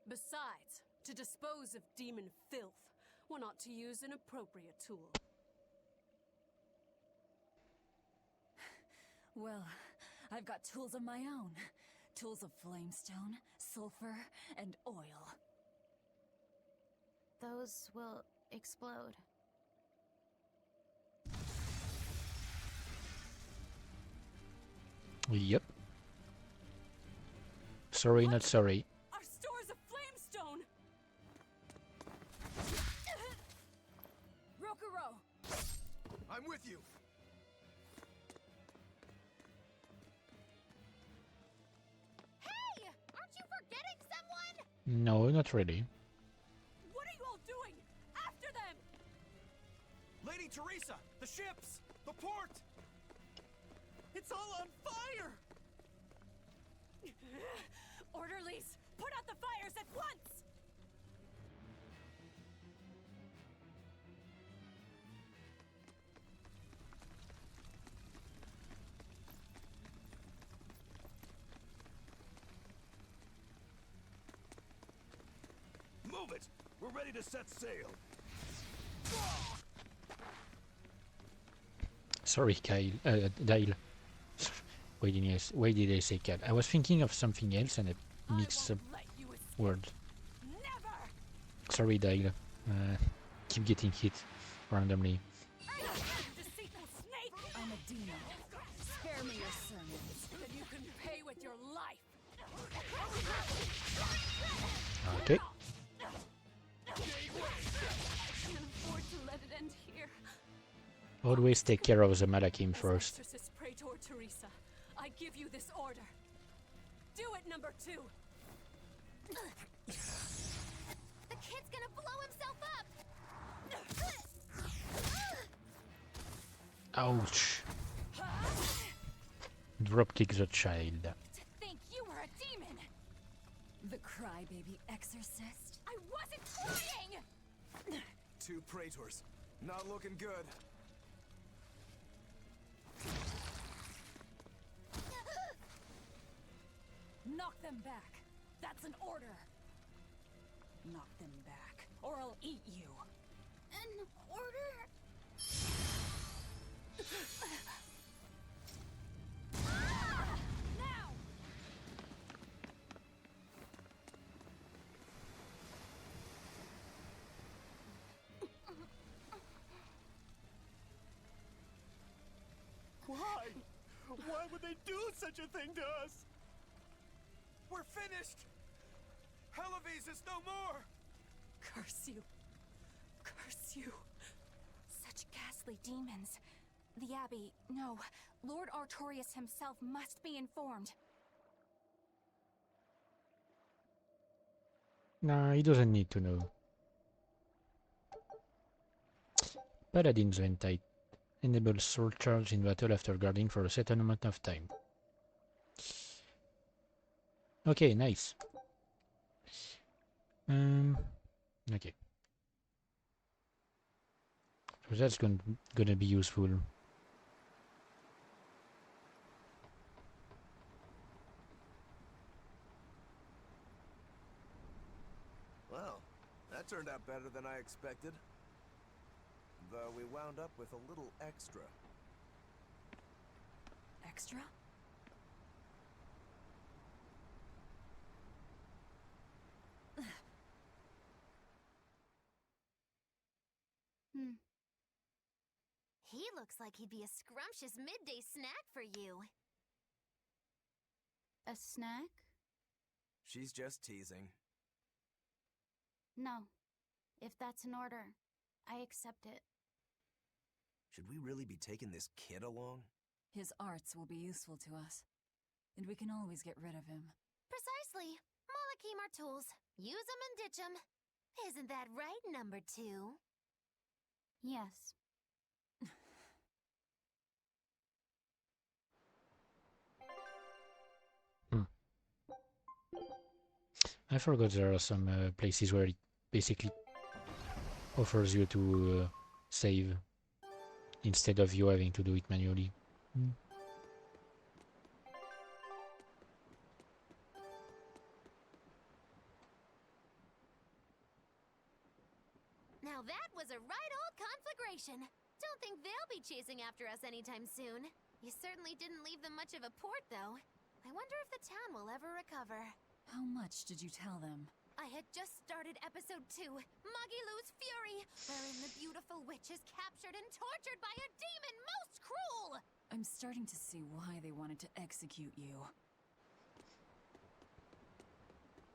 N: Besides, to dispose of demon filth, one ought to use an appropriate tool.
I: Well, I've got tools of my own. Tools of flamestone, sulfur, and oil.
J: Those will explode.
A: Yep. Sorry, not sorry.
N: Our stores of flamestone!
K: Rokuro! I'm with you!
J: Hey! Aren't you forgetting someone?
A: No, not really.
N: What are you all doing? After them!
G: Lady Teresa! The ships! The port! It's all on fire!
N: Orderlies, put out the fires at once!
T: Move it! We're ready to set sail.
A: Sorry, Kyle. Dale. Why did I say cat? I was thinking of something else and I mixed up words. Sorry, Dale. Keep getting hit randomly.
I: I'm a demon. Spare me your sermons.
N: Then you can pay with your life.
A: Okay.
N: I can't afford to let it end here.
A: Always take care of the Malakim first.
N: Exorcist Praetor Teresa, I give you this order. Do it, number 2.
J: The kid's gonna blow himself up!
A: Ouch. Dropkick the child.
I: To think you were a demon! The crybaby exorcist?
N: I wasn't crying!
K: 2 praetors. Not looking good.
I: Knock them back. That's an order. Knock them back, or I'll eat you.
J: An order?
N: Now!
G: Why? Why would they do such a thing to us? We're finished! Hellawes is no more!
I: Curse you. Curse you. Such ghastly demons. The Abbey, no. Lord Artorius himself must be informed.
A: Nah, he doesn't need to know. Paladin's Ventite. Enable sword charge in battle after guarding for a certain amount of time. Okay, nice. Okay. So that's gonna be useful.
K: Well, that turned out better than I expected. Though we wound up with a little extra.
I: Extra?
J: He looks like he'd be a scrumptious midday snack for you.
M: A snack?
K: She's just teasing.
M: No. If that's an order, I accept it.
K: Should we really be taking this kid along?
I: His arts will be useful to us, and we can always get rid of him.
J: Precisely. Malakim are tools. Use them and ditch them. Isn't that right, number 2?
M: Yes.
A: I forgot there are some places where it basically offers you to save instead of you having to do it manually.
J: Now that was a right old conflagration. Don't think they'll be chasing after us anytime soon. You certainly didn't leave them much of a port, though. I wonder if the town will ever recover.
I: How much did you tell them?
J: I had just started episode 2, Magilou's Fury, wherein the beautiful witch is captured and tortured by a demon most cruel!
I: I'm starting to see why they wanted to execute you.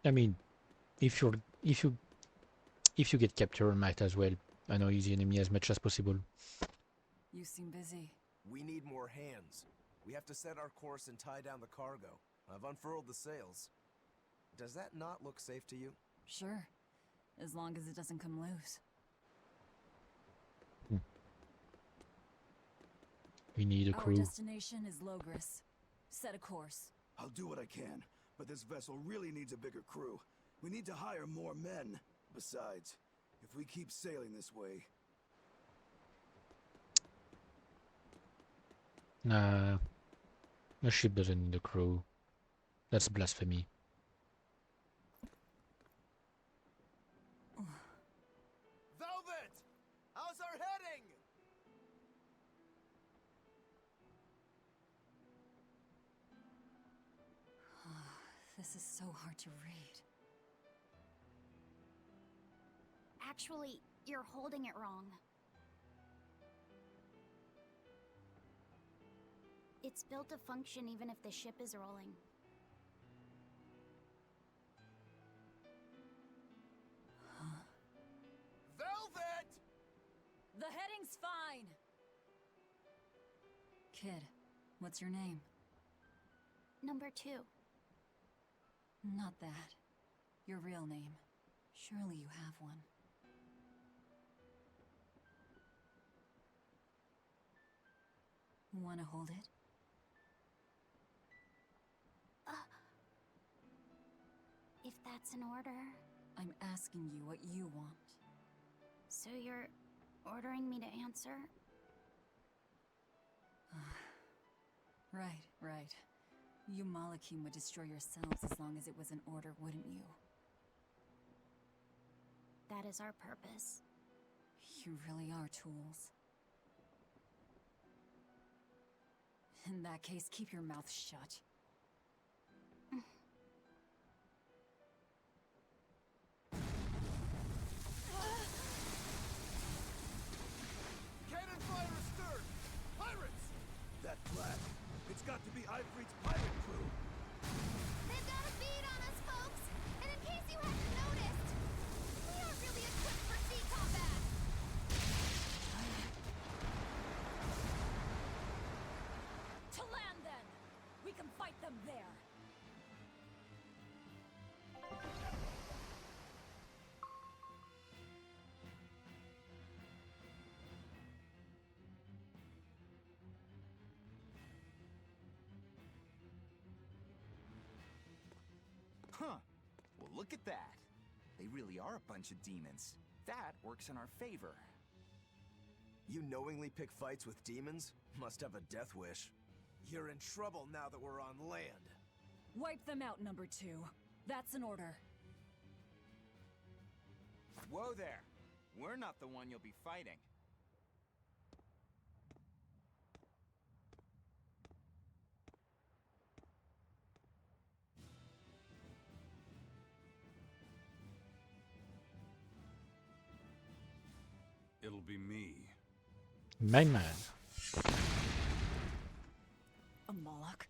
A: I mean, if you get captured, might as well annoy the enemy as much as possible.
I: You seem busy.
K: We need more hands. We have to set our course and tie down the cargo. I've unfurled the sails. Does that not look safe to you?
I: Sure, as long as it doesn't come loose.
A: We need a crew.
I: Our destination is Logris. Set a course.
T: I'll do what I can, but this vessel really needs a bigger crew. We need to hire more men. Besides, if we keep sailing this way...
A: Nah, a ship doesn't need a crew. That's blasphemy.
K: Velvet! How's our heading?
I: This is so hard to read.
U: Actually, you're holding it wrong. It's built to function even if the ship is rolling.
K: Velvet!
I: The heading's fine! Kid, what's your name?
U: Number 2.
I: Not that. Your real name. Surely you have one. Wanna hold it?
U: If that's an order...
I: I'm asking you what you want.
U: So you're ordering me to answer?
I: Right. You Malakim would destroy yourselves as long as it was an order, wouldn't you?
U: That is our purpose.
I: You really are tools. In that case, keep your mouth shut.
T: Cannon fire astern! Pirates! That flag, it's got to be Ifrit's pirate crew.
J: They've got a bead on us, folks! And in case you hadn't noticed, we aren't really equipped for sea combat!
I: To land, then! We can fight them there!
D: Huh. Well, look at that. They really are a bunch of demons. That works in our favor.
K: You knowingly pick fights with demons? Must have a death wish. You're in trouble now that we're on land.
I: Wipe them out, number 2. That's an order.
D: Whoa there. We're not the one you'll be fighting.
T: It'll be me.
A: My man.
I: A Moloch?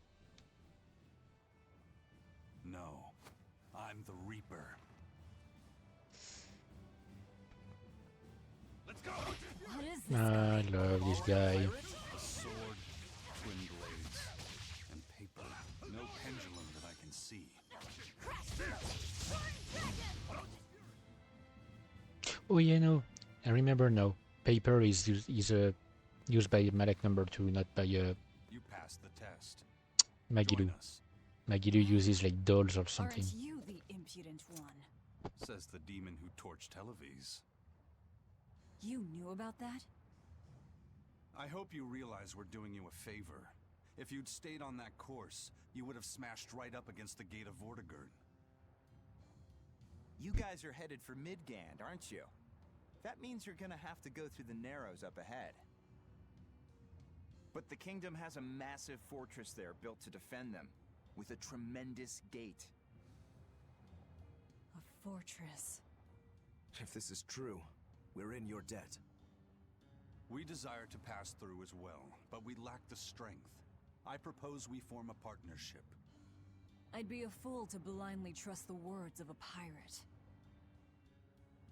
T: No, I'm the Reaper. Let's go!
I: What is this
A: I love this guy.
T: A sword, twin blades, and paper. No pendulum that I can see.
A: Oh yeah, no. I remember now. Paper is used by Malak number 2, not by
T: You passed the test.
A: Magilou. Magilou uses like dolls or something.
I: Aren't you the impudent one?
T: Says the demon who torched Hellawes.
B: You knew about that?
C: I hope you realize we're doing you a favor. If you'd stayed on that course, you would have smashed right up against the gate of Vortigern.
D: You guys are headed for Midgand, aren't you? That means you're gonna have to go through the Narrows up ahead. But the kingdom has a massive fortress there built to defend them, with a tremendous gate.
B: A fortress.
K: If this is true, we're in your debt.
C: We desire to pass through as well, but we lack the strength. I propose we form a partnership.
B: I'd be a fool to blindly trust the words of a pirate.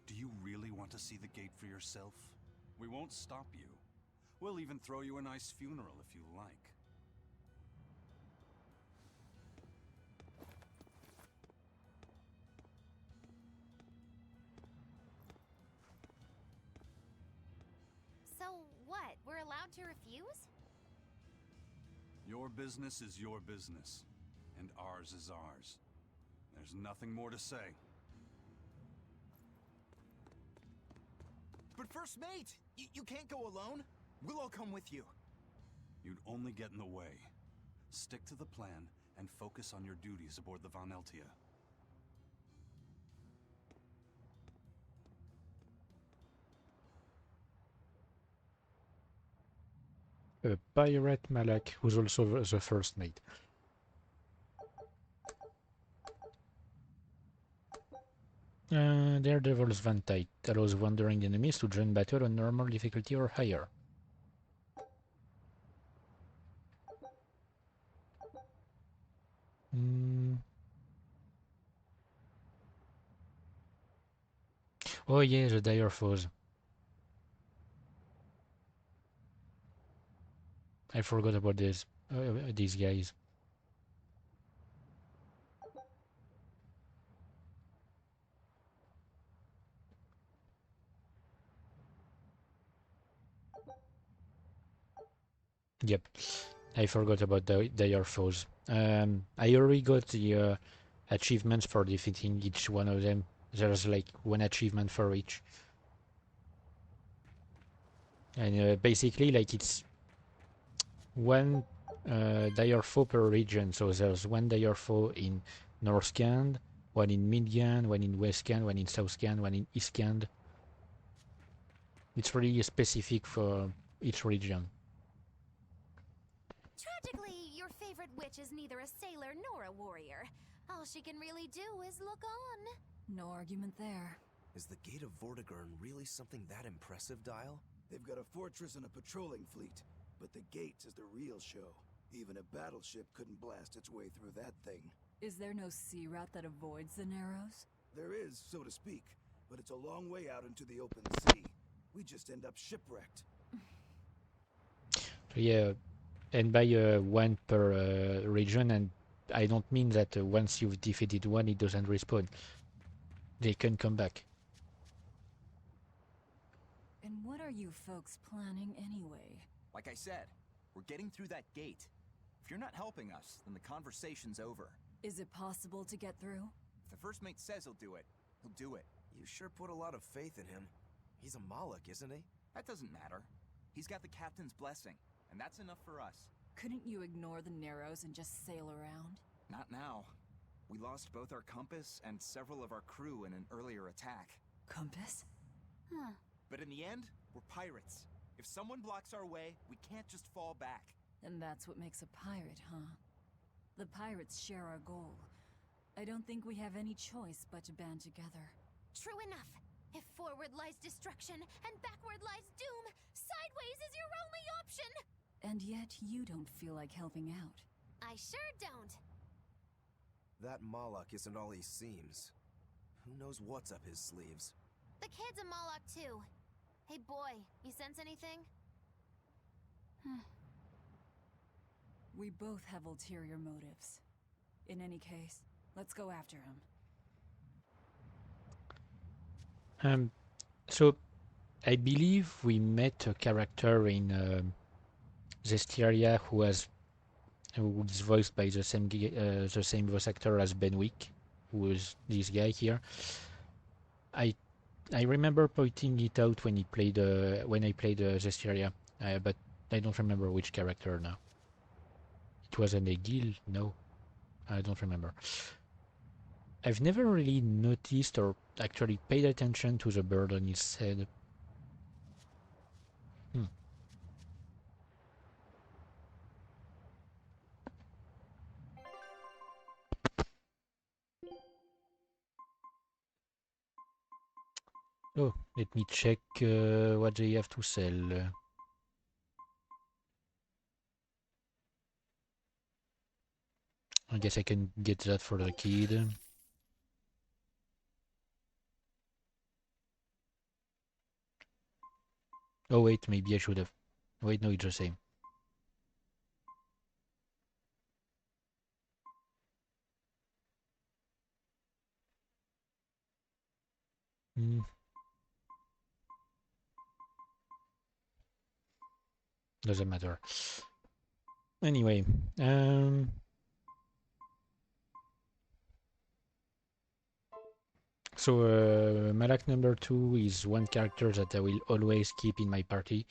C: Do you really want to see the gate for yourself? We won't stop you. We'll even throw you a nice funeral if you like.
J: So what? We're allowed to refuse?
C: Your business is your business, and ours is ours. There's nothing more to say.
D: But First Mate, you can't go alone. We'll all come with you.
C: You'd only get in the way. Stick to the plan and focus on your duties aboard the Von Eltia.
A: Pirate Malak, who's also the first mate. Daredevil's Vantite allows wandering enemies to join battle on normal difficulty or higher. Oh yeah, the dire foes. I forgot about these guys. Yep, I forgot about the dire foes. I already got the achievements for defeating each one of them. There's like one achievement for each. And basically, like, it's one dire foe per region. So there's one dire foe in Northgand, one in Midgand, one in Westgand, one in Southgand, one in Eastgand. It's really specific for each region.
J: Tragically, your favorite witch is neither a sailor nor a warrior. All she can really do is look on.
B: No argument there.
K: Is the Gate of Vortigern really something that impressive, Dial?
T: They've got a fortress and a patrolling fleet, but the gate is the real show. Even a battleship couldn't blast its way through that thing.
B: Is there no sea route that avoids the Narrows?
T: There is, so to speak, but it's a long way out into the open sea. We just end up shipwrecked.
A: Yeah, and by one per region, and I don't mean that once you've defeated one, it doesn't respawn. They can come back.
B: And what are you folks planning anyway?
D: Like I said, we're getting through that gate. If you're not helping us, then the conversation's over.
B: Is it possible to get through?
D: If the First Mate says he'll do it, he'll do it.
K: You sure put a lot of faith in him. He's a Moloch, isn't he?
D: That doesn't matter. He's got the captain's blessing, and that's enough for us.
B: Couldn't you ignore the Narrows and just sail around?
D: Not now. We lost both our compass and several of our crew in an earlier attack.
B: Compass?
J: Huh.
D: But in the end, we're pirates. If someone blocks our way, we can't just fall back.
B: And that's what makes a pirate, huh? The pirates share our goal. I don't think we have any choice but to band together.
J: True enough. If forward lies destruction and backward lies doom, sideways is your only option!
B: And yet you don't feel like helping out.
J: I sure don't.
K: That Moloch isn't all he seems. Who knows what's up his sleeves?
J: The kid's a Moloch too. Hey boy, you sense anything?
B: We both have ulterior motives. In any case, let's go after him.
A: So I believe we met a character in Zestiria who is voiced by the same voice actor as Benwick, who is this guy here. I remember pointing it out when I played Zestiria, but I don't remember which character now. It was an Egil? No, I don't remember. I've never really noticed or actually paid attention to the bird on his head. Oh, let me check what they have to sell. I guess I can get that for the kid. Oh wait, maybe I should have. Wait, no, it's the same. Doesn't matter. Anyway, so Malak number 2 is one character that I will always keep in my party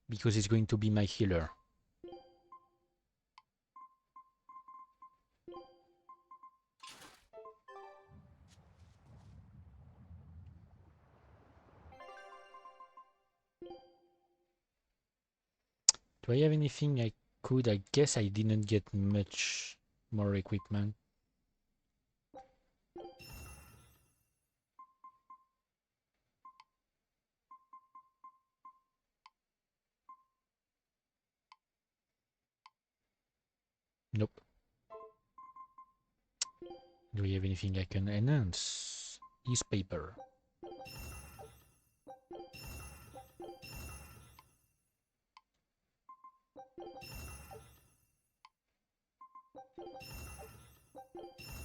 A: because it's going to be my healer. Do I have anything I could? I guess I didn't get much more equipment. Nope. Do we have anything I can enhance? Is paper.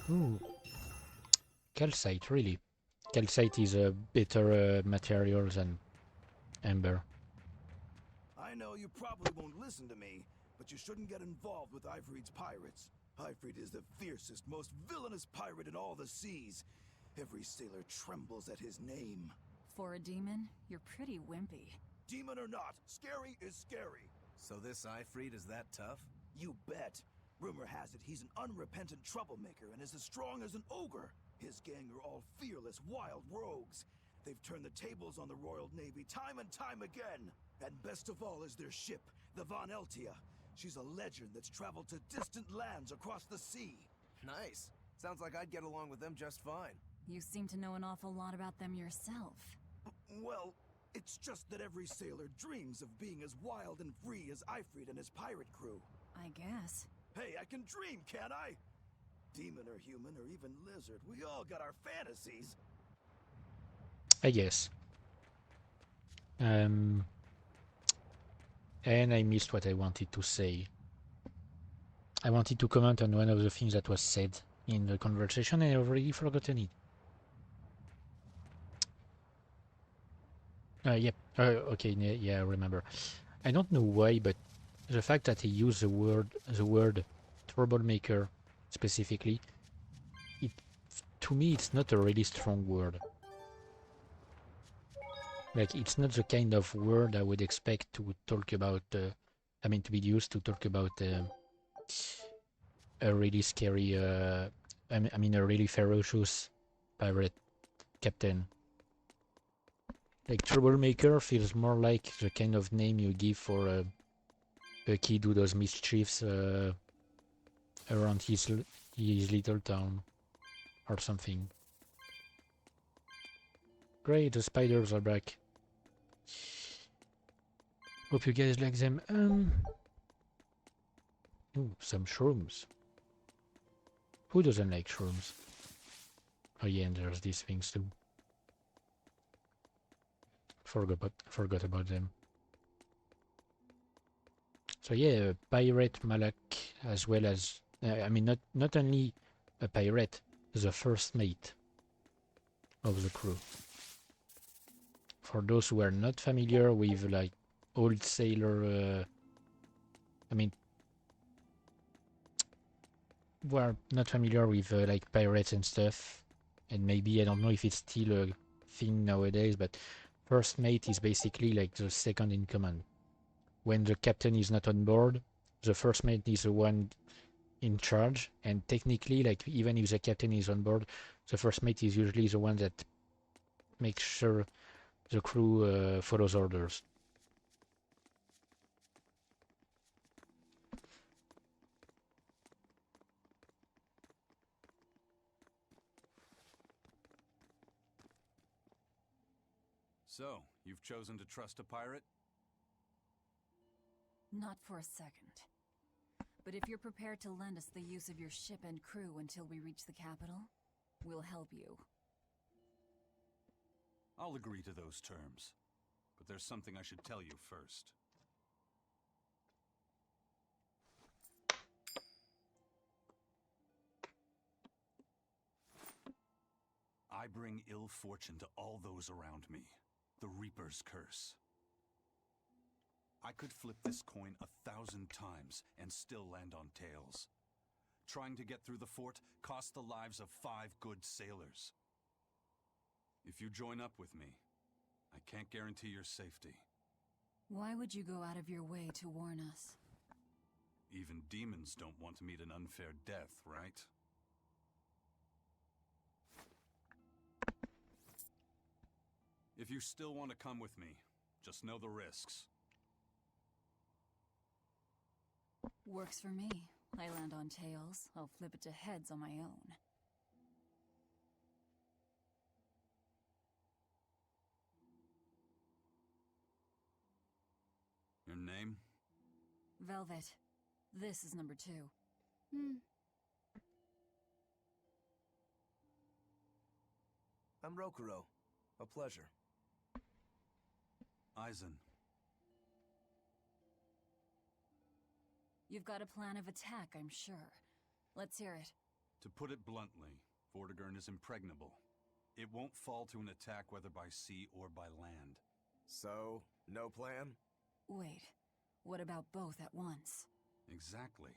A: Ooh. Calcite, really. Calcite is a better material than amber.
T: I know you probably won't listen to me, but you shouldn't get involved with Ifrit's pirates. Ifrit is the fiercest, most villainous pirate in all the seas. Every sailor trembles at his name.
I: For a demon, you're pretty wimpy.
T: Demon or not, scary is scary.
K: So this Ifrit is that tough?
T: You bet. Rumor has it he's an unrepentant troublemaker and is as strong as an ogre. His gang are all fearless, wild rogues. They've turned the tables on the Royal Navy time and time again. And best of all is their ship, the Von Eltia. She's a legend that's traveled to distant lands across the sea.
K: Nice. Sounds like I'd get along with them just fine.
I: You seem to know an awful lot about them yourself.
T: Well, it's just that every sailor dreams of being as wild and free as Ifrit and his pirate crew.
I: I guess.
T: Hey, I can dream, can't I? Demon or human or even lizard, we all got our fantasies.
A: I guess. And I missed what I wanted to say. I wanted to comment on one of the things that was said in the conversation and I already forgotten it. Yep. Okay, yeah, I remember. I don't know why, but the fact that he used the word troublemaker specifically, to me it's not a really strong word. Like, it's not the kind of word I would expect to talk about, to be used to talk about a really scary, a really ferocious pirate captain. Like, troublemaker feels more like the kind of name you give for a kid who does mischiefs around his little town or something. Great, the spiders are back. Hope you guys like them. Ooh, some shrooms. Who doesn't like shrooms? Oh yeah, and there's these things too. Forgot about them. So yeah, pirate Malak, as well as not only a pirate, the first mate of the crew. For those who are not familiar with like old sailor, who are not familiar with like pirates and stuff, and maybe I don't know if it's still a thing nowadays, but first mate is basically like the second in command. When the captain is not on board, the first mate is the one in charge, and technically, like even if the captain is on board, the first mate is usually the one that makes sure the crew follows orders.
C: So, you've chosen to trust a pirate?
I: Not for a second. But if you're prepared to lend us the use of your ship and crew until we reach the capital, we'll help you.
C: I'll agree to those terms. But there's something I should tell you first. I bring ill fortune to all those around me. The Reaper's curse. I could flip this coin 1,000 times and still land on tails. Trying to get through the fort cost the lives of 5 good sailors. If you join up with me, I can't guarantee your safety.
I: Why would you go out of your way to warn us?
C: Even demons don't want to meet an unfair death, right? If you still want to come with me, just know the risks.
I: Works for me. I land on tails, I'll flip it to heads on my own.
C: Your name?
I: Velvet. This is number 2.
K: I'm Rokuro. A pleasure.
C: Eisen.
I: You've got a plan of attack, I'm sure. Let's hear it.
C: To put it bluntly, Vortigern is impregnable. It won't fall to an attack whether by sea or by land.
K: So, no plan?
I: Wait, what about both at once?
C: Exactly.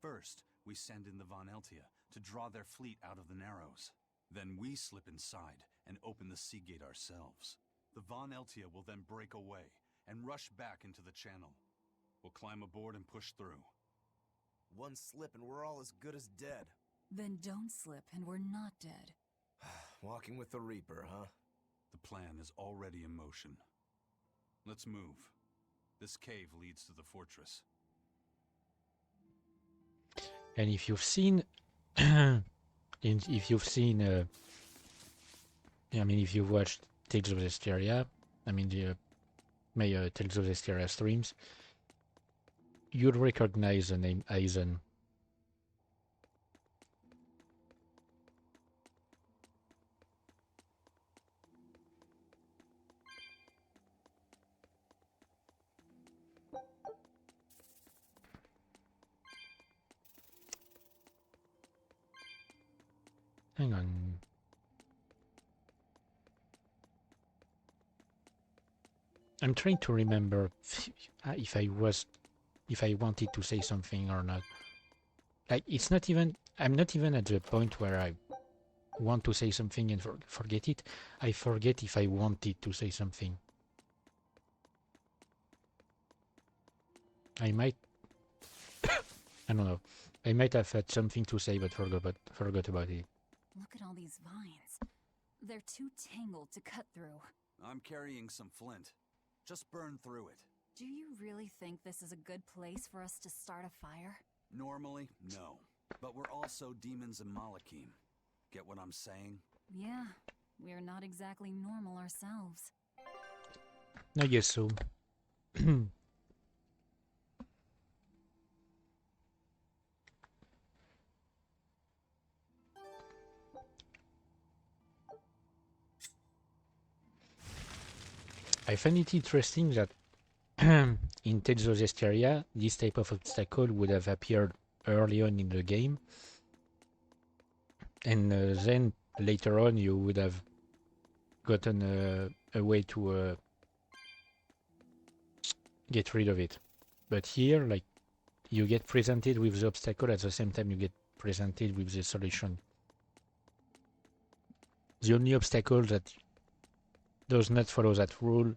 C: First, we send in the Von Eltia to draw their fleet out of the Narrows. Then we slip inside and open the sea gate ourselves. The Von Eltia will then break away and rush back into the channel. We'll climb aboard and push through.
K: One slip and we're all as good as dead.
I: Then don't slip and we're not dead.
K: Walking with the Reaper, huh?
C: The plan is already in motion. Let's move. This cave leads to the fortress.
A: And if you've seen, if you've watched Tales of Zestiria, my Tales of Zestiria streams, you'd recognize the name Eisen. Hang on. I'm trying to remember if I wanted to say something or not. Like, it's not even, I'm not even at the point where I want to say something and forget it. I forget if I wanted to say something. I might, I don't know. I might have had something to say but forgot about it.
I: Look at all these vines. They're too tangled to cut through.
C: I'm carrying some flint. Just burn through it.
I: Do you really think this is a good place for us to start a fire?
C: Normally, no. But we're also demons in Malakim. Get what I'm saying?
I: Yeah, we're not exactly normal ourselves.
A: I guess so. I find it interesting that in Tales of Zestiria, this type of obstacle would have appeared early on in the game, and then later on you would have gotten a way to get rid of it. But here, like, you get presented with the obstacle at the same time you get presented with the solution. The only obstacle that does not follow that rule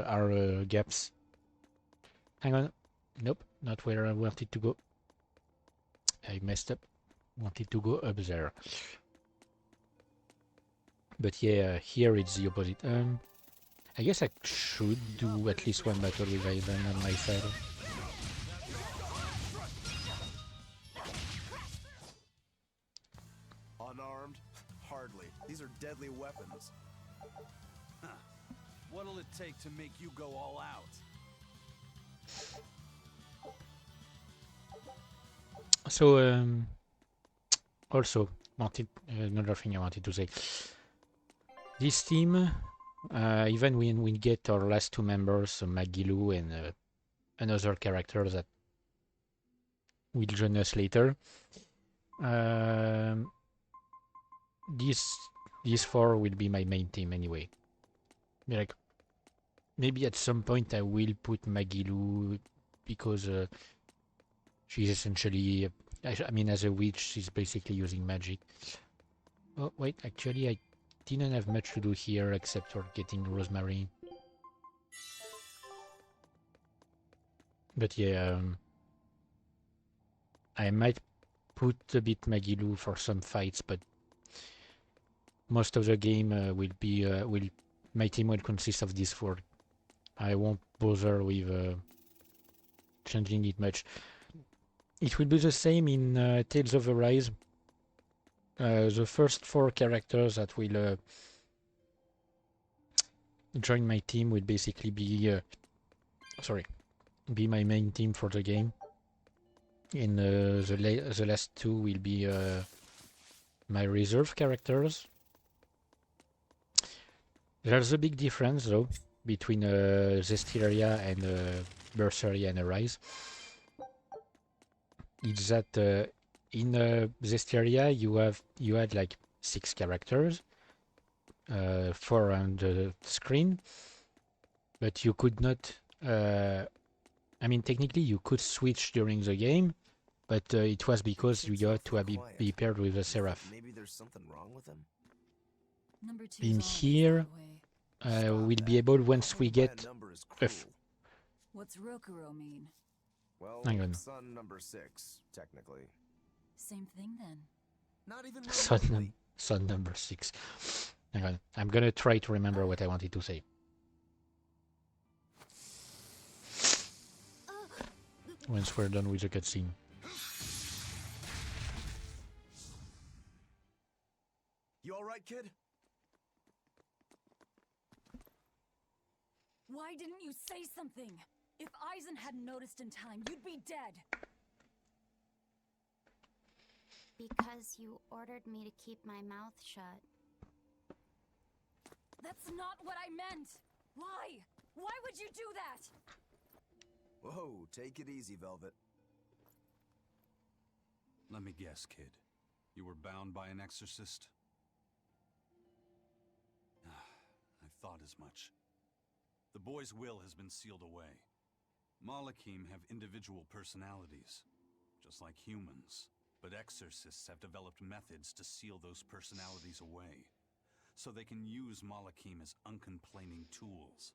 A: are gaps. Hang on. Nope, not where I wanted to go. I messed up. Wanted to go up there. But yeah, here it's the opposite. I guess I should do at least one battle with Ivan on my side.
K: Unarmed? Hardly. These are deadly weapons.
C: Huh. What'll it take to make you go all out?
A: So, also, another thing I wanted to say. This team, even when we get our last two members, Magilu and another character that will join us later, these four will be my main team anyway. Like, maybe at some point I will put Magilu because she's essentially, I mean, as a witch, she's basically using magic. Oh, wait, actually, I didn't have much to do here except for getting Rosemary. But yeah, I might put a bit Magilu for some fights, but most of the game my team will consist of these four. I won't bother with changing it much. It will be the same in Tales of Arise. The first four characters that will join my team will basically be my main team for the game. And the last two will be my reserve characters. There's a big difference though between Zestiria and Berseria and Arise. It's that in Zestiria you had like 6 characters, 4 on the screen, but you could not. I mean, technically you could switch during the game, but it was because you had to be paired with a Seraph.
K: Maybe there's something wrong with him.
A: In here, we'll be able, once we get
I: What's Rokuro mean?
K: Well,
A: hang on.
K: son number 6, technically.
I: Same thing then.
K: Not even
A: Son number 6. Hang on. I'm gonna try to remember what I wanted to say. Once we're done with the cutscene.
K: You alright, kid?
I: Why didn't you say something? If Eisen hadn't noticed in time, you'd be dead.
U: Because you ordered me to keep my mouth shut.
I: That's not what I meant! Why? Why would you do that?
K: Whoa, take it easy, Velvet.
C: Let me guess, kid. You were bound by an exorcist? I thought as much. The boy's will has been sealed away. Malakim have individual personalities, just like humans. But exorcists have developed methods to seal those personalities away, so they can use Malakim as uncomplaining tools.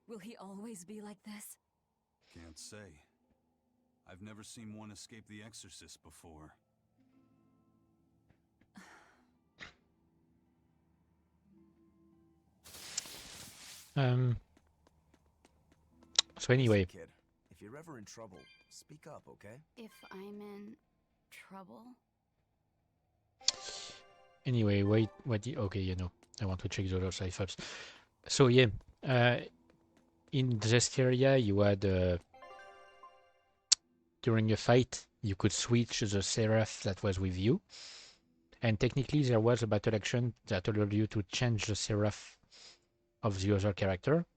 I: Will he always be like this?
C: Can't say. I've never seen one escape the exorcist before.
A: So anyway.
K: Kid, if you're ever in trouble, speak up, okay?
U: If I'm in trouble?
A: Anyway, wait, okay, you know, I want to check the other side first. So yeah, in Zestiria you had, during a fight, you could switch the Seraph that was with you. And technically there was a battle action that allowed you to change the Seraph of the other character.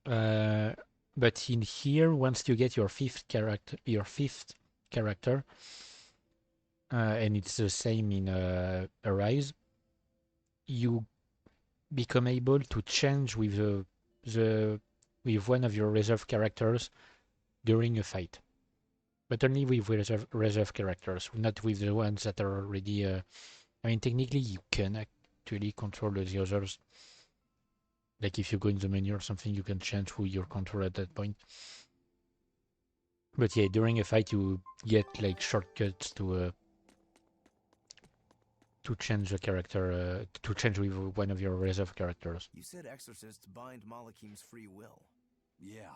A: But in here, once you get your fifth character, and it's the same in Arise, you become able to change with with one of your reserve characters during a fight, but only with reserve characters, not with the ones that are already. I mean, technically, you can actually control the others. Like if you go in the menu or something, you can change who you control at that point. But yeah, during a fight, you get like shortcuts to change the character, to change with one of your reserve characters.
K: You said exorcists bind Malakim's free will.
C: Yeah.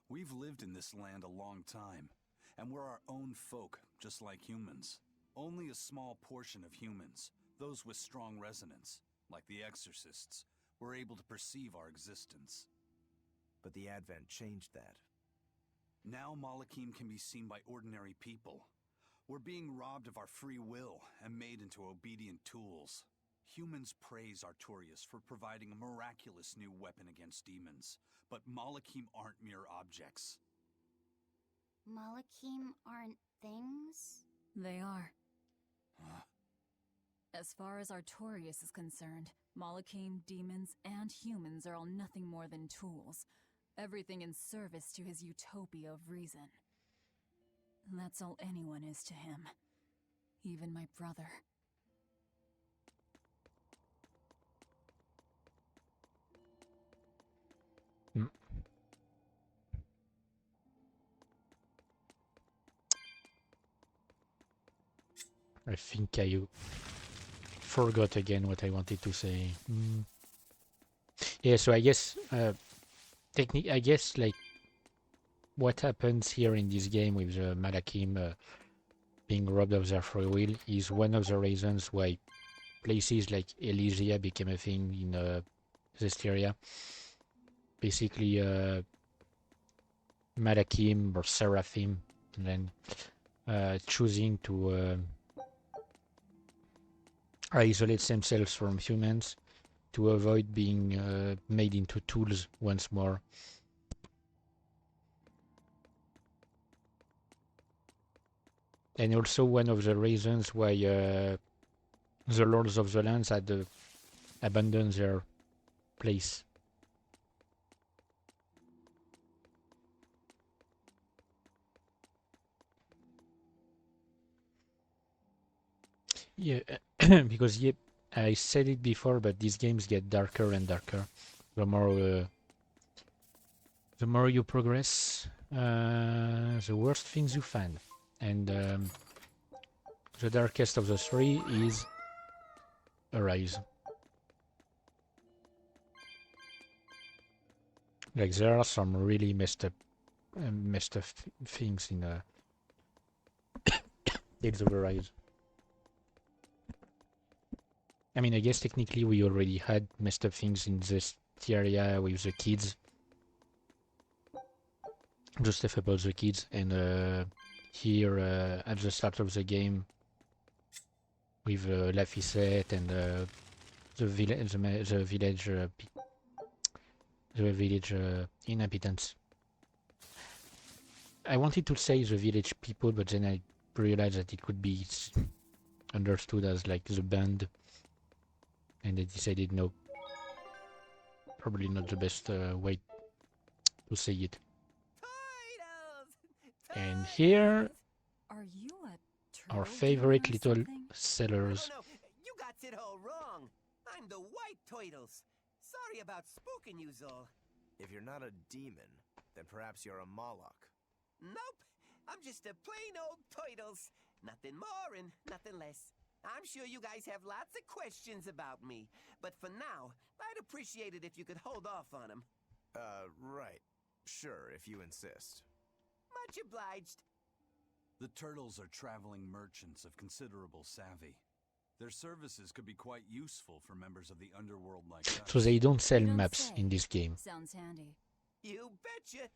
C: We've lived in this land a long time, and we're our own folk, just like humans. Only a small portion of humans, those with strong resonance, like the exorcists, were able to perceive our existence.
K: But the Advent changed that.
C: Now Malakim can be seen by ordinary people. We're being robbed of our free will and made into obedient tools. Humans praise Artorias for providing a miraculous new weapon against demons, but Malakim aren't mere objects.
U: Malakim aren't things?
I: They are. As far as Artorias is concerned, Malakim, demons, and humans are all nothing more than tools. Everything in service to his utopia of reason. That's all anyone is to him. Even my brother.
A: I think I forgot again what I wanted to say. Yeah, so I guess I guess like what happens here in this game with Malakim being robbed of their free will is one of the reasons why places like Elysia became a thing in Zestiria. Basically, Malakim or Seraphim, and then choosing to isolate themselves from humans to avoid being made into tools once more. And also one of the reasons why the Lords of the Lands had to abandon their place. Yeah, because yeah, I said it before, but these games get darker and darker the more you progress, the worse things you find. And the darkest of the three is Arise. Like there are some really messed up things in Tales of Arise. I mean, I guess technically we already had messed up things in this area with the kids. Just stuff about the kids, and here at the start of the game with Laphicet and the village inhabitants. I wanted to say the village people, but then I realized that it could be understood as like the band. And I decided no, probably not the best way to say it. And here
R: are you
A: our favorite little sellers.
R: No, you got it all wrong. I'm the White Turtles. Sorry about spooking you, Zol.
K: If you're not a demon, then perhaps you're a Moloch.
R: Nope, I'm just a plain old Turtles. Nothing more and nothing less. I'm sure you guys have lots of questions about me, but for now, I'd appreciate it if you could hold off on them.
K: Right. Sure, if you insist.
R: Much obliged.
C: The Turtles are traveling merchants of considerable savvy. Their services could be quite useful for members of the underworld like us.
A: So they don't sell maps in this game.
I: Sounds handy.
R: You betcha.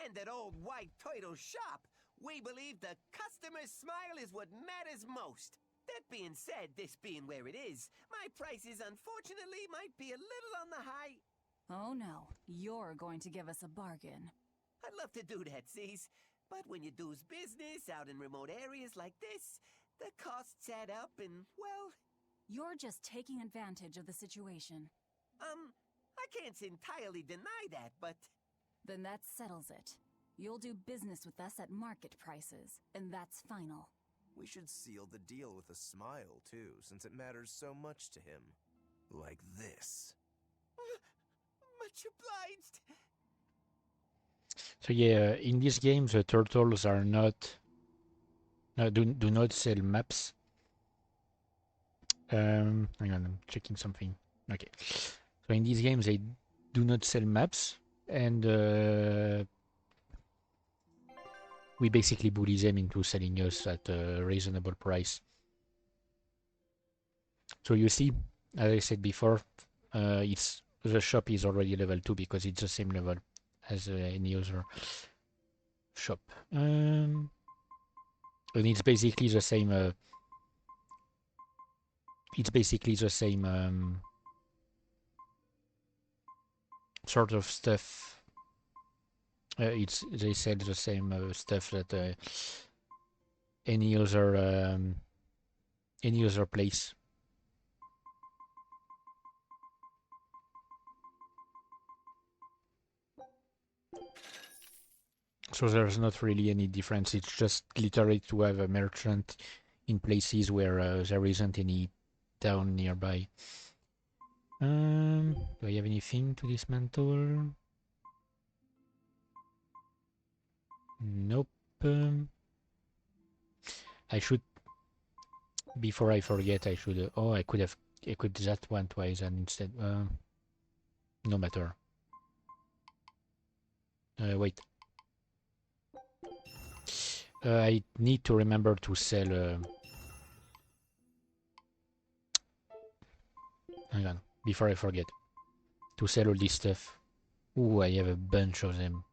R: And at old White Turtle shop, we believe the customer's smile is what matters most. That being said, this being where it is, my prices unfortunately might be a little on the high.
I: Oh no, you're going to give us a bargain.
R: I'd love to do that, C's. But when you do's business out in remote areas like this, the costs add up and, well...
I: You're just taking advantage of the situation.
R: I can't entirely deny that, but...
I: Then that settles it. You'll do business with us at market prices, and that's final.
K: We should seal the deal with a smile, too, since it matters so much to him. Like this.
R: Much obliged.
A: So yeah, in this game the turtles are not do not sell maps. Hang on, I'm checking something. Okay, so in this game they do not sell maps, and we basically bully them into selling us at a reasonable price. So you see, as I said before, it's the shop is already level 2 because it's the same level as any other shop, and it's basically the same. It's basically the same sort of stuff. They sell the same stuff that any other place. So there's not really any difference. It's just literally to have a merchant in places where there isn't any town nearby. Do I have anything to dismantle? Nope. I should, before I forget, I should. Oh, I could that one twice and instead. No matter. Wait. I need to remember to sell. Hang on, before I forget, to sell all this stuff. Ooh, I have a bunch of them.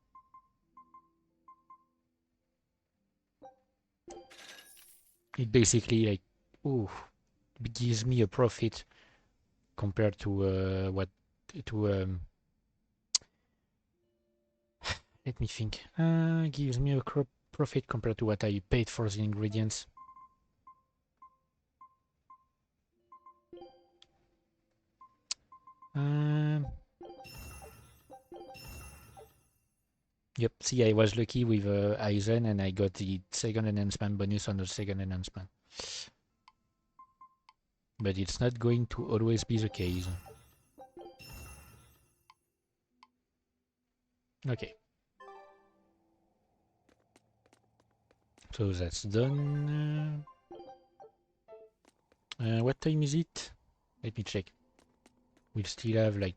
A: It basically like, ooh, it gives me a profit compared to what to let me think. Gives me a profit compared to what I paid for the ingredients. Yep, see, I was lucky with Aizen and I got the second enhancement bonus on the second enhancement. But it's not going to always be the case. Okay. So that's done. What time is it? Let me check. We'll still have like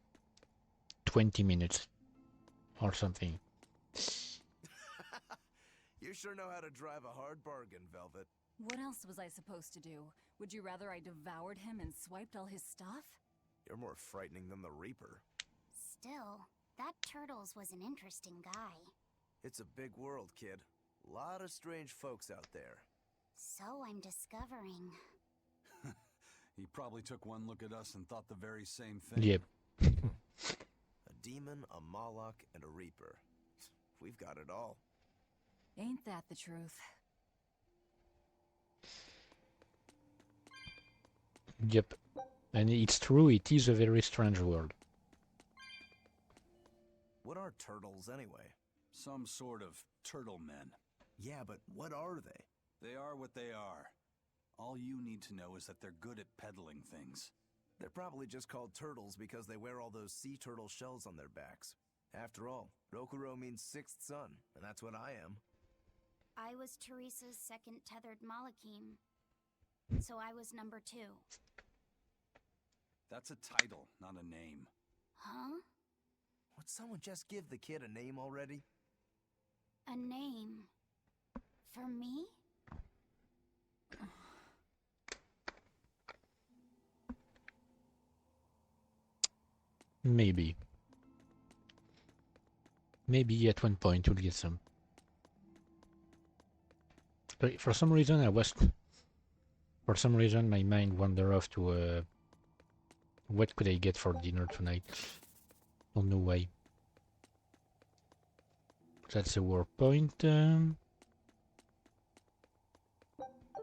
A: 20 minutes or something.
K: You sure know how to drive a hard bargain, Velvet.
I: What else was I supposed to do? Would you rather I devoured him and swiped all his stuff?
K: You're more frightening than the Reaper.
U: Still, that Turtles was an interesting guy.
K: It's a big world, kid. A lot of strange folks out there.
U: So I'm discovering.
T: He probably took one look at us and thought the very same thing.
A: Yep.
K: A demon, a Moloch, and a Reaper. We've got it all.
I: Ain't that the truth?
A: Yep. And it's true, it is a very strange world.
K: What are turtles, anyway?
T: Some sort of turtle men.
K: Yeah, but what are they?
T: They are what they are. All you need to know is that they're good at peddling things.
K: They're probably just called turtles because they wear all those sea turtle shells on their backs. After all, Rokuro means sixth son, and that's what I am.
U: I was Teresa's second tethered Malakim, so I was number 2.
T: That's a title, not a name.
U: Huh?
K: Would someone just give the kid a name already?
U: A name? For me?
A: Maybe. Maybe at one point we'll get some. But for some reason my mind wandered off to what could I get for dinner tonight? Don't know why. That's a war point.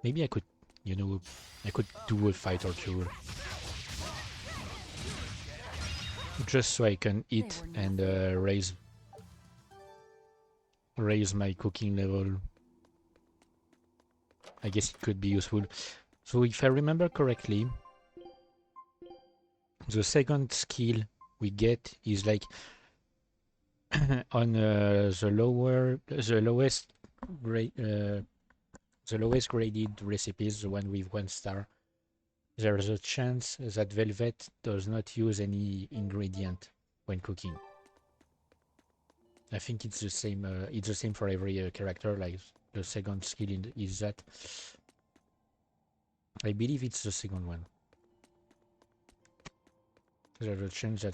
A: Maybe I could, I could do a fight or two. Just so I can eat and raise my cooking level. I guess it could be useful. So if I remember correctly, the second skill we get is like on the lowest graded recipes, the one with 1 star. There's a chance that Velvet does not use any ingredient when cooking. I think it's the same. It's the same for every character. Like the second skill is that. I believe it's the second one. There's a chance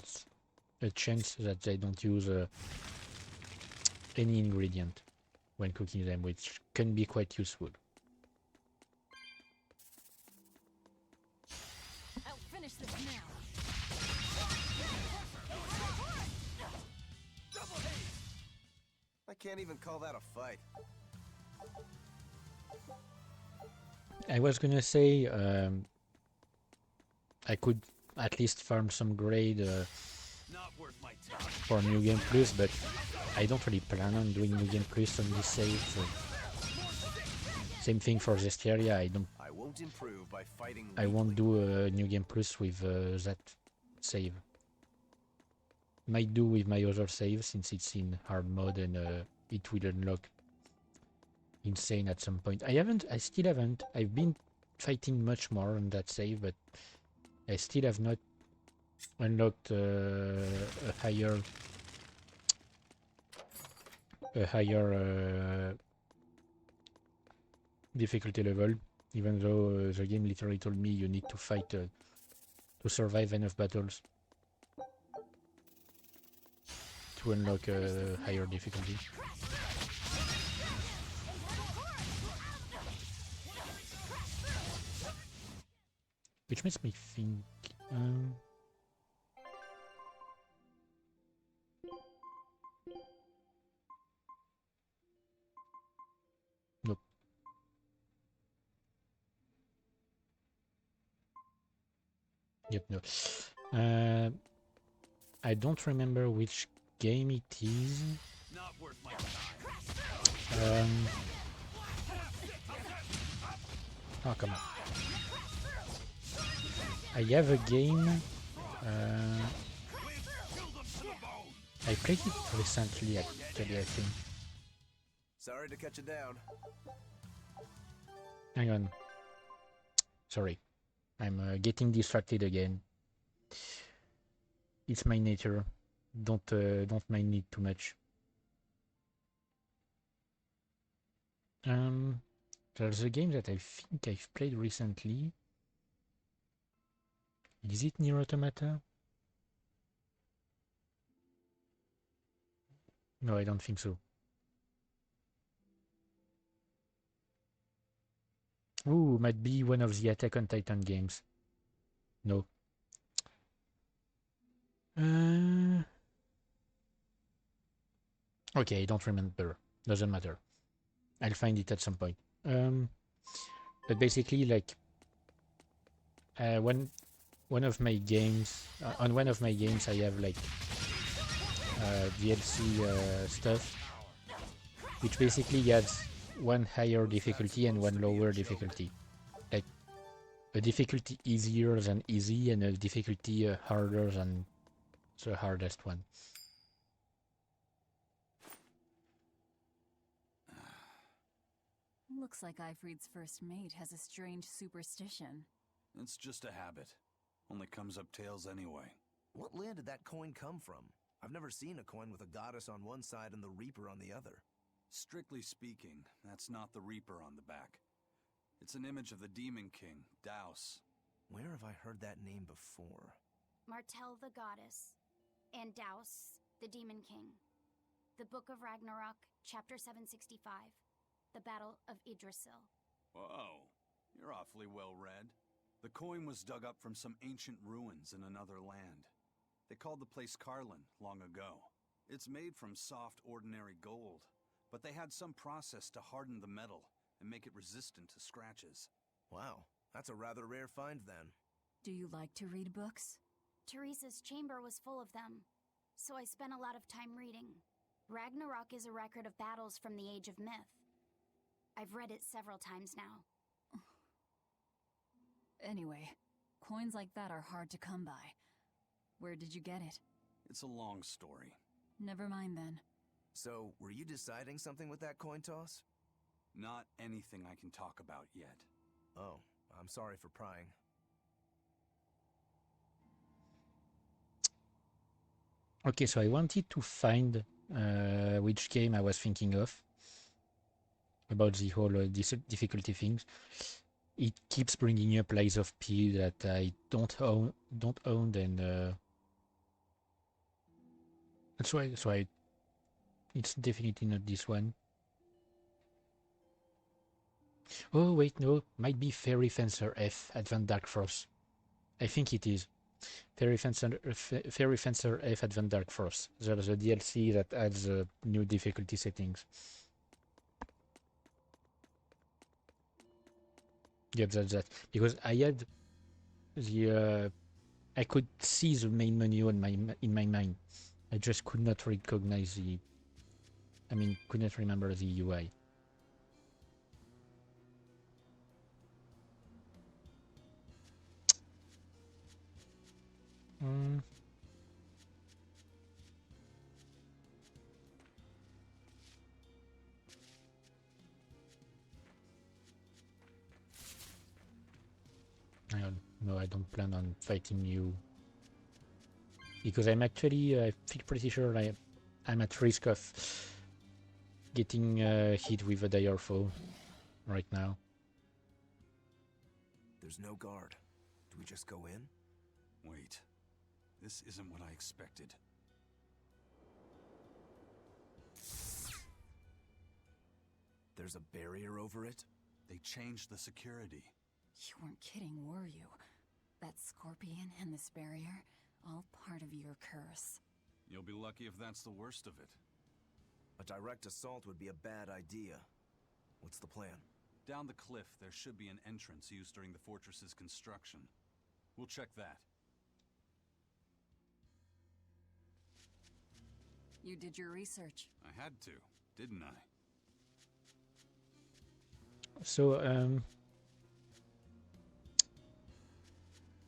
A: that they don't use any ingredient when cooking them, which can be quite useful.
B: I'll finish this now.
K: I can't even call that a fight.
A: I was gonna say I could at least farm some grade for New Game Plus, but I don't really plan on doing New Game Plus on this save. So same thing for Zestiria. I won't do a New Game Plus with that save. Might do with my other save since it's in hard mode and it will unlock insane at some point. I still haven't. I've been fighting much more on that save, but I still have not unlocked a higher difficulty level, even though the game literally told me you need to fight to survive enough battles to unlock a higher difficulty. Which makes me think... Nope. Yep, no. I don't remember which game it is.
C: Not worth my time.
A: Oh, come on. I have a game. I played it recently, actually, I think.
K: Sorry to cut you down.
A: Hang on. Sorry. I'm getting distracted again. It's my nature. Don't mind it too much. There's a game that I think I've played recently. Is it Nier Automata? No, I don't think so. Ooh, might be one of the Attack on Titan games. No. Okay, I don't remember. Doesn't matter. I'll find it at some point. But basically, like, one of my games, on one of my games, I have like DLC stuff, which basically has one higher difficulty and one lower difficulty. Like a difficulty easier than easy and a difficulty harder than the hardest one.
I: Looks like Ifrid's first mate has a strange superstition.
C: It's just a habit. Only comes up tails anyway.
K: What land did that coin come from? I've never seen a coin with a goddess on one side and the Reaper on the other.
C: Strictly speaking, that's not the Reaper on the back. It's an image of the Demon King, Daus.
K: Where have I heard that name before?
U: Martel the goddess, and Daus the demon king. The Book of Ragnarok, chapter 765. The Battle of Yggdrasil.
C: Whoa, you're awfully well read. The coin was dug up from some ancient ruins in another land. They called the place Carlin long ago. It's made from soft, ordinary gold, but they had some process to harden the metal and make it resistant to scratches.
K: Wow, that's a rather rare find then.
I: Do you like to read books?
U: Teresa's chamber was full of them, so I spent a lot of time reading. Ragnarok is a record of battles from the Age of Myth. I've read it several times now.
I: Anyway, coins like that are hard to come by.
B: Where did you get it?
C: It's a long story.
B: Never mind then.
K: So, were you deciding something with that coin toss?
C: Not anything I can talk about yet.
K: Oh, I'm sorry for prying.
A: Okay, so I wanted to find which game I was thinking of about the whole difficulty things. It keeps bringing up Lies of P that I don't own, and that's why. So it's definitely not this one. Oh wait, no, might be Fairy Fencer F Advent Dark Force. I think it is. Fairy Fencer F Advent Dark Force. There's a DLC that adds new difficulty settings. Yep, that's that. Because I had the I could see the main menu in my mind. I just could not recognize the. I mean, could not remember the UI. No, I don't plan on fighting you. Because I'm actually, I feel pretty sure I'm at risk of getting hit with a dire foe right now.
K: There's no guard. Do we just go in?
C: Wait. This isn't what I expected.
K: There's a barrier over it?
C: They changed the security.
B: You weren't kidding, were you? That scorpion and this barrier, all part of your curse.
C: You'll be lucky if that's the worst of it.
K: A direct assault would be a bad idea. What's the plan?
C: Down the cliff, there should be an entrance used during the fortress's construction. We'll check that.
B: You did your research.
C: I had to, didn't I?
A: So,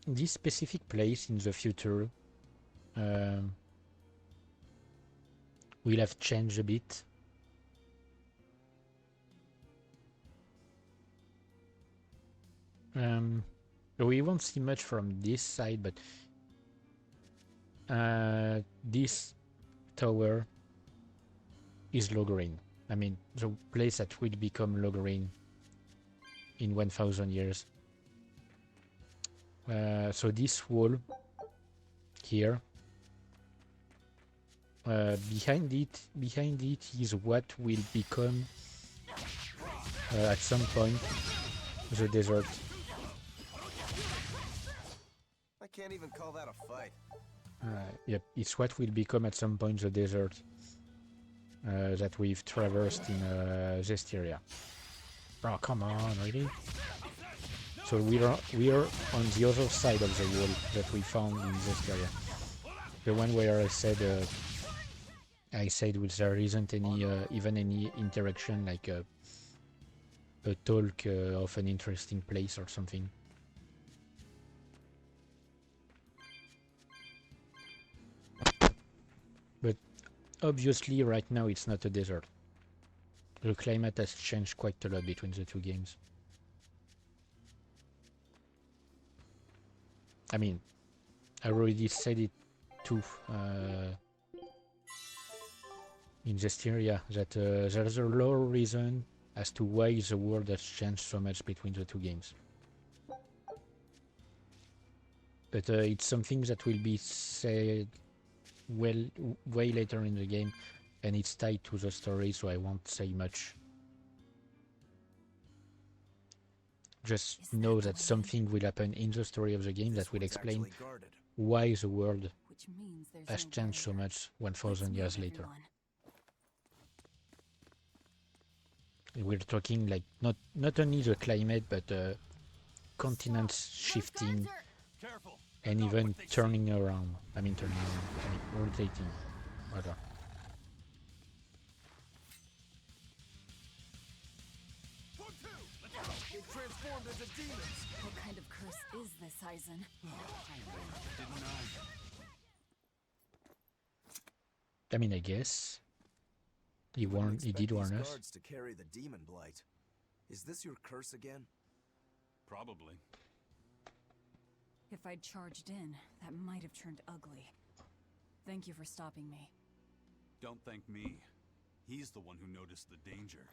A: this specific place in the future will have changed a bit. We won't see much from this side, but this tower is low green. I mean, the place that will become low green in 1000 years. So this wall here, behind it is what will become at some point the desert.
K: I can't even call that a fight.
A: Yep, it's what will become at some point the desert that we've traversed in Berseria. Oh, come on, really? So we are on the other side of the wall that we found in Berseria. The one where I said there isn't any even any interaction, like a talk of an interesting place or something. But obviously right now it's not a desert. The climate has changed quite a lot between the two games. I mean, I already said it too in Berseria that there's a low reason as to why the world has changed so much between the two games. But it's something that will be said way later in the game, and it's tied to the story, so I won't say much. Just know that something will happen in the story of the game that will explain why the world has changed so much 1000 years later. We're talking like not only the climate, but continents shifting and even turning around. I mean rotating. Rather.
K: Transformed into demons.
B: What kind of curse is this, Aizen?
C: Didn't I?
A: I mean, I guess. He did
K: these
A: warn us.
K: guards to carry the demon blight. Is this your curse again?
C: Probably.
I: If I'd charged in, that might have turned ugly. Thank you for stopping me.
C: Don't thank me. He's the one who noticed the danger.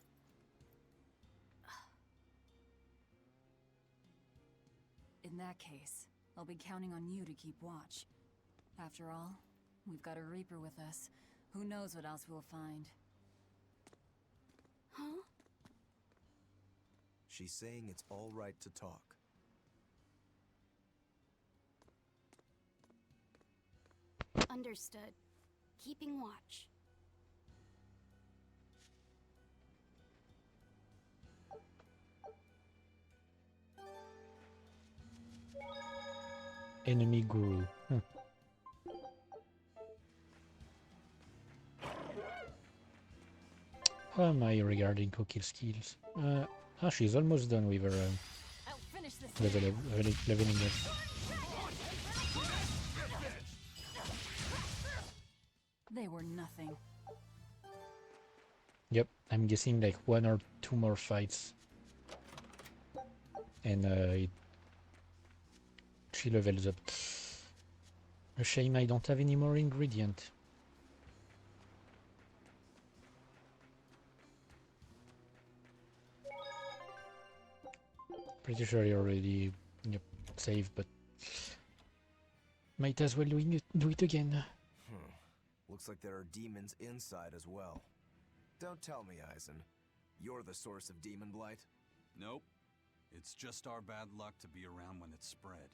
I: In that case, I'll be counting on you to keep watch. After all, we've got a Reaper with us. Who knows what else we'll find.
U: Huh?
K: She's saying it's all right to talk.
U: Understood. Keeping watch.
A: Enemy guru. How am I regarding Cookie's skills? She's almost done with her leveling up.
I: They were nothing.
A: Yep, I'm guessing like 1 or 2 more fights. And she levels up. A shame I don't have any more ingredient. Pretty sure I already saved, but might as well do it again.
K: Looks like there are demons inside as well. Don't tell me, Eisen. You're the source of demon blight?
C: Nope. It's just our bad luck to be around when it's spread.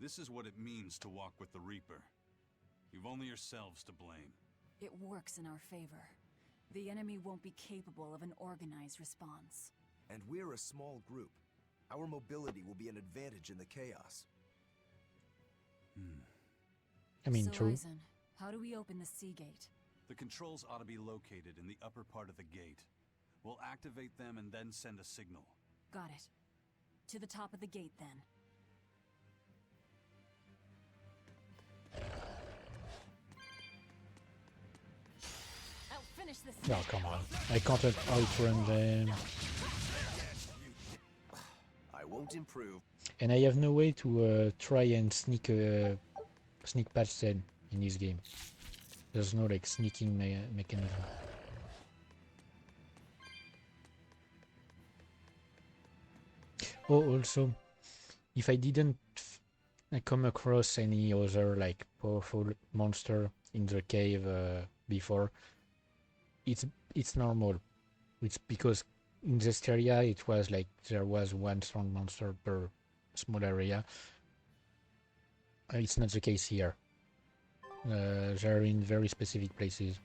C: This is what it means to walk with the Reaper. You've only yourselves to blame.
I: It works in our favor. The enemy won't be capable of an organized response.
K: And we're a small group. Our mobility will be an advantage in the chaos.
A: I mean,
I: so,
A: true.
I: Eisen, how do we open the sea gate?
C: The controls ought to be located in the upper part of the gate. We'll activate them and then send a signal.
I: Got it. To the top of the gate, then. I'll finish this.
A: Oh, come on. I can't outrun them.
K: I won't improve.
A: And I have no way to try and sneak past them in this game. There's no like sneaking mechanism. Oh, also, if I didn't come across any other like powerful monster in the cave before, it's normal. It's because in this area it was like there was one strong monster per small area. It's not the case here. They're in very specific places.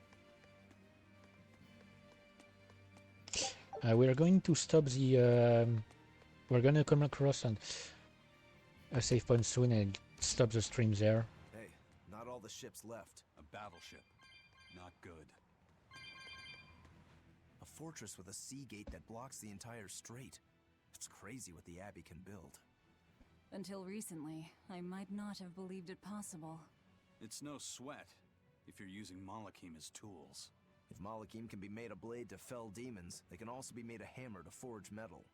A: We're going to stop the. We're gonna come across a safe point soon and stop the stream there.
K: Hey, not all the ships left.
C: A battleship. Not good.
K: A fortress with a sea gate that blocks the entire strait. It's crazy what the Abbey can build.
I: Until recently, I might not have believed it possible.
C: It's no sweat if you're using Malakim as tools.
K: If Malakim can be made a blade to fell demons, they can also be made a hammer to forge metal.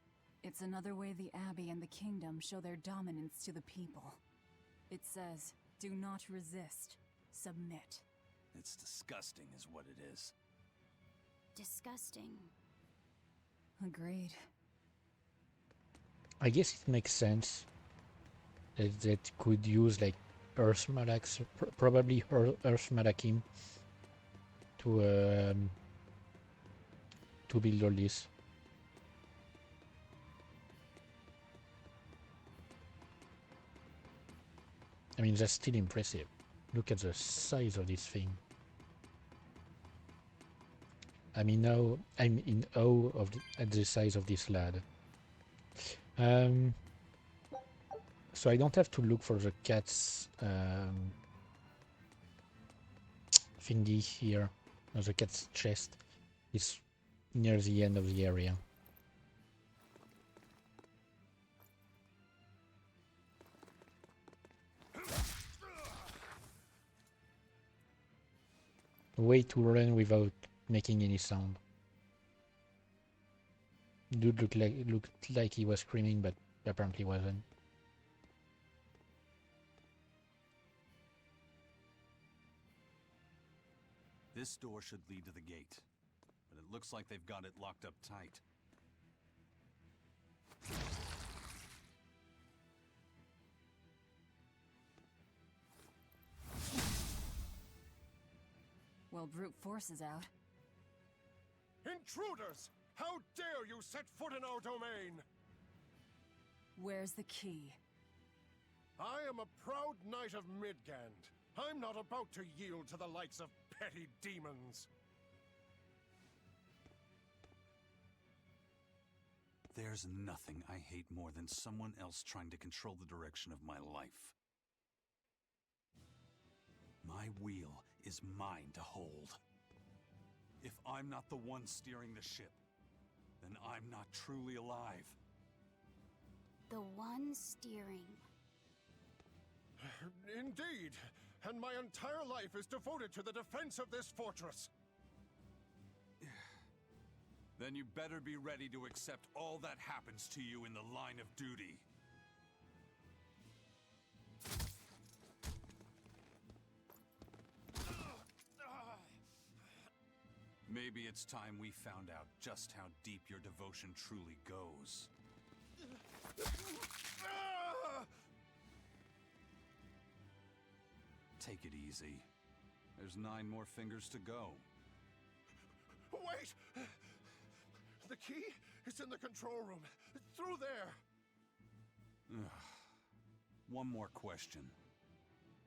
I: It's another way the Abbey and the Kingdom show their dominance to the people. It says, do not resist, submit.
C: It's disgusting is what it is.
U: Disgusting.
I: Agreed.
A: I guess it makes sense that could use like Earth Malaks, probably Earth Malakim to build all this. I mean, that's still impressive. Look at the size of this thing. I'm in awe at the size of this lad. So I don't have to look for the cat's thingy here. No, the cat's chest is near the end of the area. way to run without making any sound. Dude looked like he was screaming, but apparently wasn't.
C: This door should lead to the gate, but it looks like they've got it locked up tight.
I: Well, brute force is out.
H: Intruders! How dare you set foot in our domain!
I: Where's the key?
H: I am a proud knight of Midgand. I'm not about to yield to the likes of petty demons.
C: There's nothing I hate more than someone else trying to control the direction of my life. My wheel is mine to hold. If I'm not the one steering the ship, then I'm not truly alive.
U: The one steering.
H: Indeed, and my entire life is devoted to the defense of this fortress.
C: Then you better be ready to accept all that happens to you in the line of duty. Maybe it's time we found out just how deep your devotion truly goes. Take it easy. There's 9 more fingers to go.
H: Wait! The key is in the control room. Through there.
C: One more question.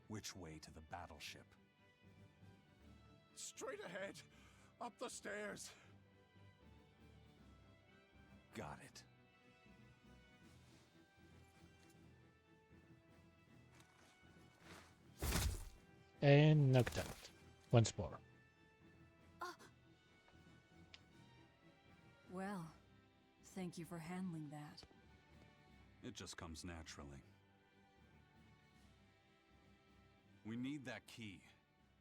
C: Which way to the battleship?
H: Straight ahead. Up the stairs.
C: Got it.
A: And knocked out. Once more.
I: Well, thank you for handling that.
C: It just comes naturally. We need that key,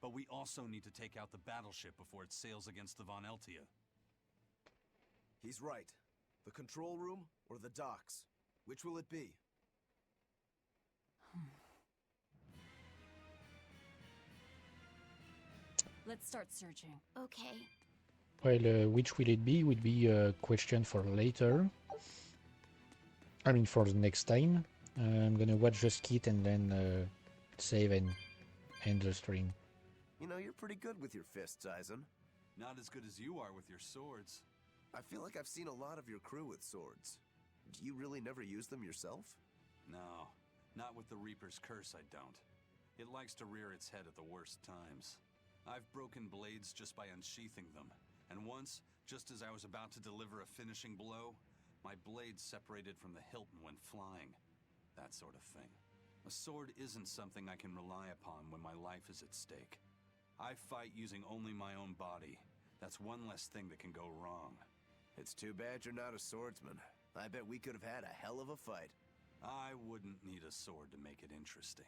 C: but we also need to take out the battleship before it sails against the Von Eltia.
K: He's right. The control room or the docks? Which will it be?
I: Let's start searching.
U: Okay.
A: Well, which will it be would be a question for later. I mean, for the next time. I'm gonna watch the skit and then save and end the stream.
K: You know, you're pretty good with your fists, Eisen.
C: Not as good as you are with your swords.
K: I feel like I've seen a lot of your crew with swords. Do you really never use them yourself?
C: No, not with the Reaper's curse, I don't. It likes to rear its head at the worst times. I've broken blades just by unsheathing them, and once, just as I was about to deliver a finishing blow, my blade separated from the hilt and went flying. That sort of thing. A sword isn't something I can rely upon when my life is at stake. I fight using only my own body. That's one less thing that can go wrong.
K: It's too bad you're not a swordsman. I bet we could have had a hell of a fight.
C: I wouldn't need a sword to make it interesting.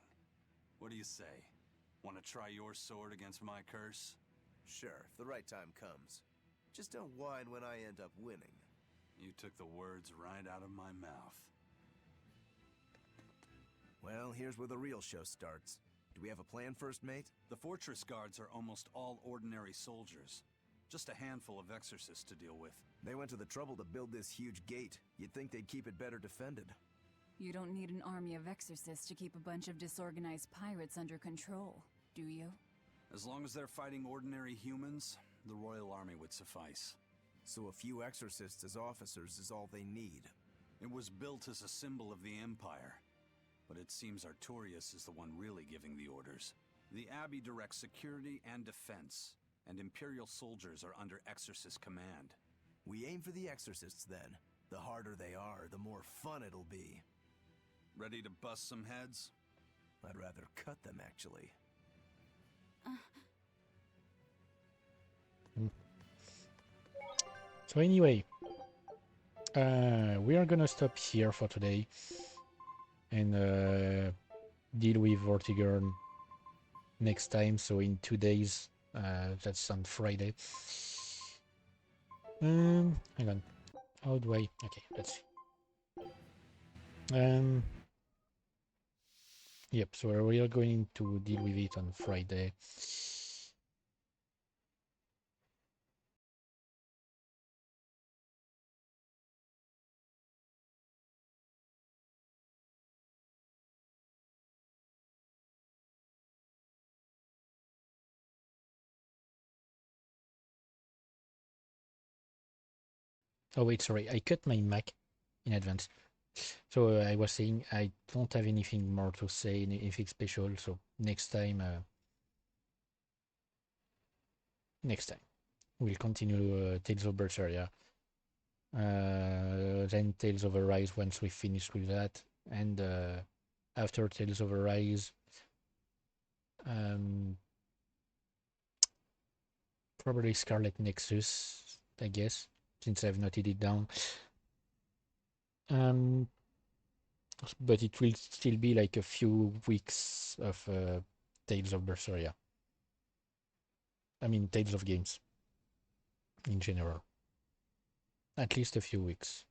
C: What do you say? Want to try your sword against my curse?
K: Sure, if the right time comes. Just don't whine when I end up winning.
C: You took the words right out of my mouth.
K: Well, here's where the real show starts. Do we have a plan, First Mate?
C: The fortress guards are almost all ordinary soldiers. Just a handful of exorcists to deal with.
K: They went to the trouble to build this huge gate. You'd think they'd keep it better defended.
I: You don't need an army of exorcists to keep a bunch of disorganized pirates under control, do you?
C: As long as they're fighting ordinary humans, the Royal Army would suffice.
K: So a few exorcists as officers is all they need.
C: It was built as a symbol of the Empire. But it seems Artorias is the one really giving the orders. The Abbey directs security and defense, and Imperial soldiers are under Exorcist command.
K: We aim for the Exorcists then. The harder they are, the more fun it'll be.
C: Ready to bust some heads?
K: I'd rather cut them, actually.
A: So anyway, we are gonna stop here for today and deal with Vortigern next time. So in 2 days, That's on Friday. Hang on. How do I? Okay, let's see. Yep. So we are going to deal with it on Friday. Oh wait, sorry, I cut my mic in advance. So I was saying I don't have anything more to say, anything special. So next time we'll continue Tales of Berseria. Then Tales of Arise once we finish with that, and after Tales of Arise, probably Scarlet Nexus, I guess, since I've noted it down. But it will still be like a few weeks of Tales of Berseria. I mean, Tales of games in general. At least a few weeks.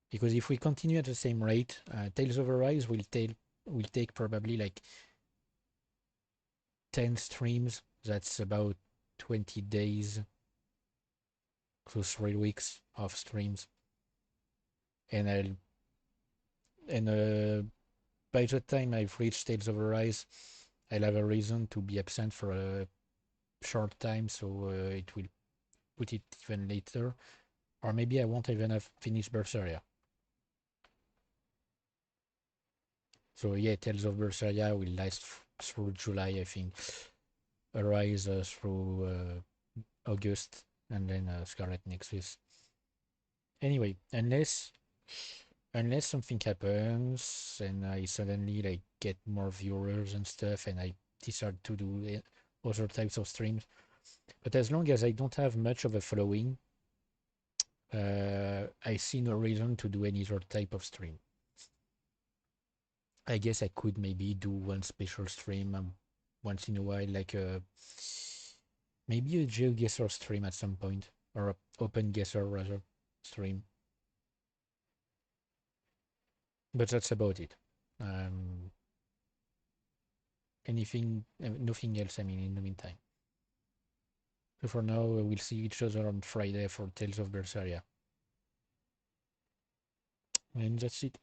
A: Because if we continue at the same rate, Tales of Arise will take probably like 10 streams. That's about 20 days. So 3 weeks of streams. And by the time I've reached Tales of Arise, I'll have a reason to be absent for a short time, so it will put it even later. Or maybe I won't even have finished Berseria. So yeah, Tales of Berseria will last through July, I think. Arise through August, and then Scarlet Nexus. Anyway, unless something happens and I suddenly like get more viewers and stuff, and I decide to do other types of streams. But as long as I don't have much of a following, I see no reason to do any other type of stream. I guess I could maybe do one special stream once in a while, like maybe a GeoGuessr stream at some point, or a OpenGuessr rather stream. But that's about it. Nothing else, I mean, in the meantime. So for now, we'll see each other on Friday for Tales of Berseria. And that's it.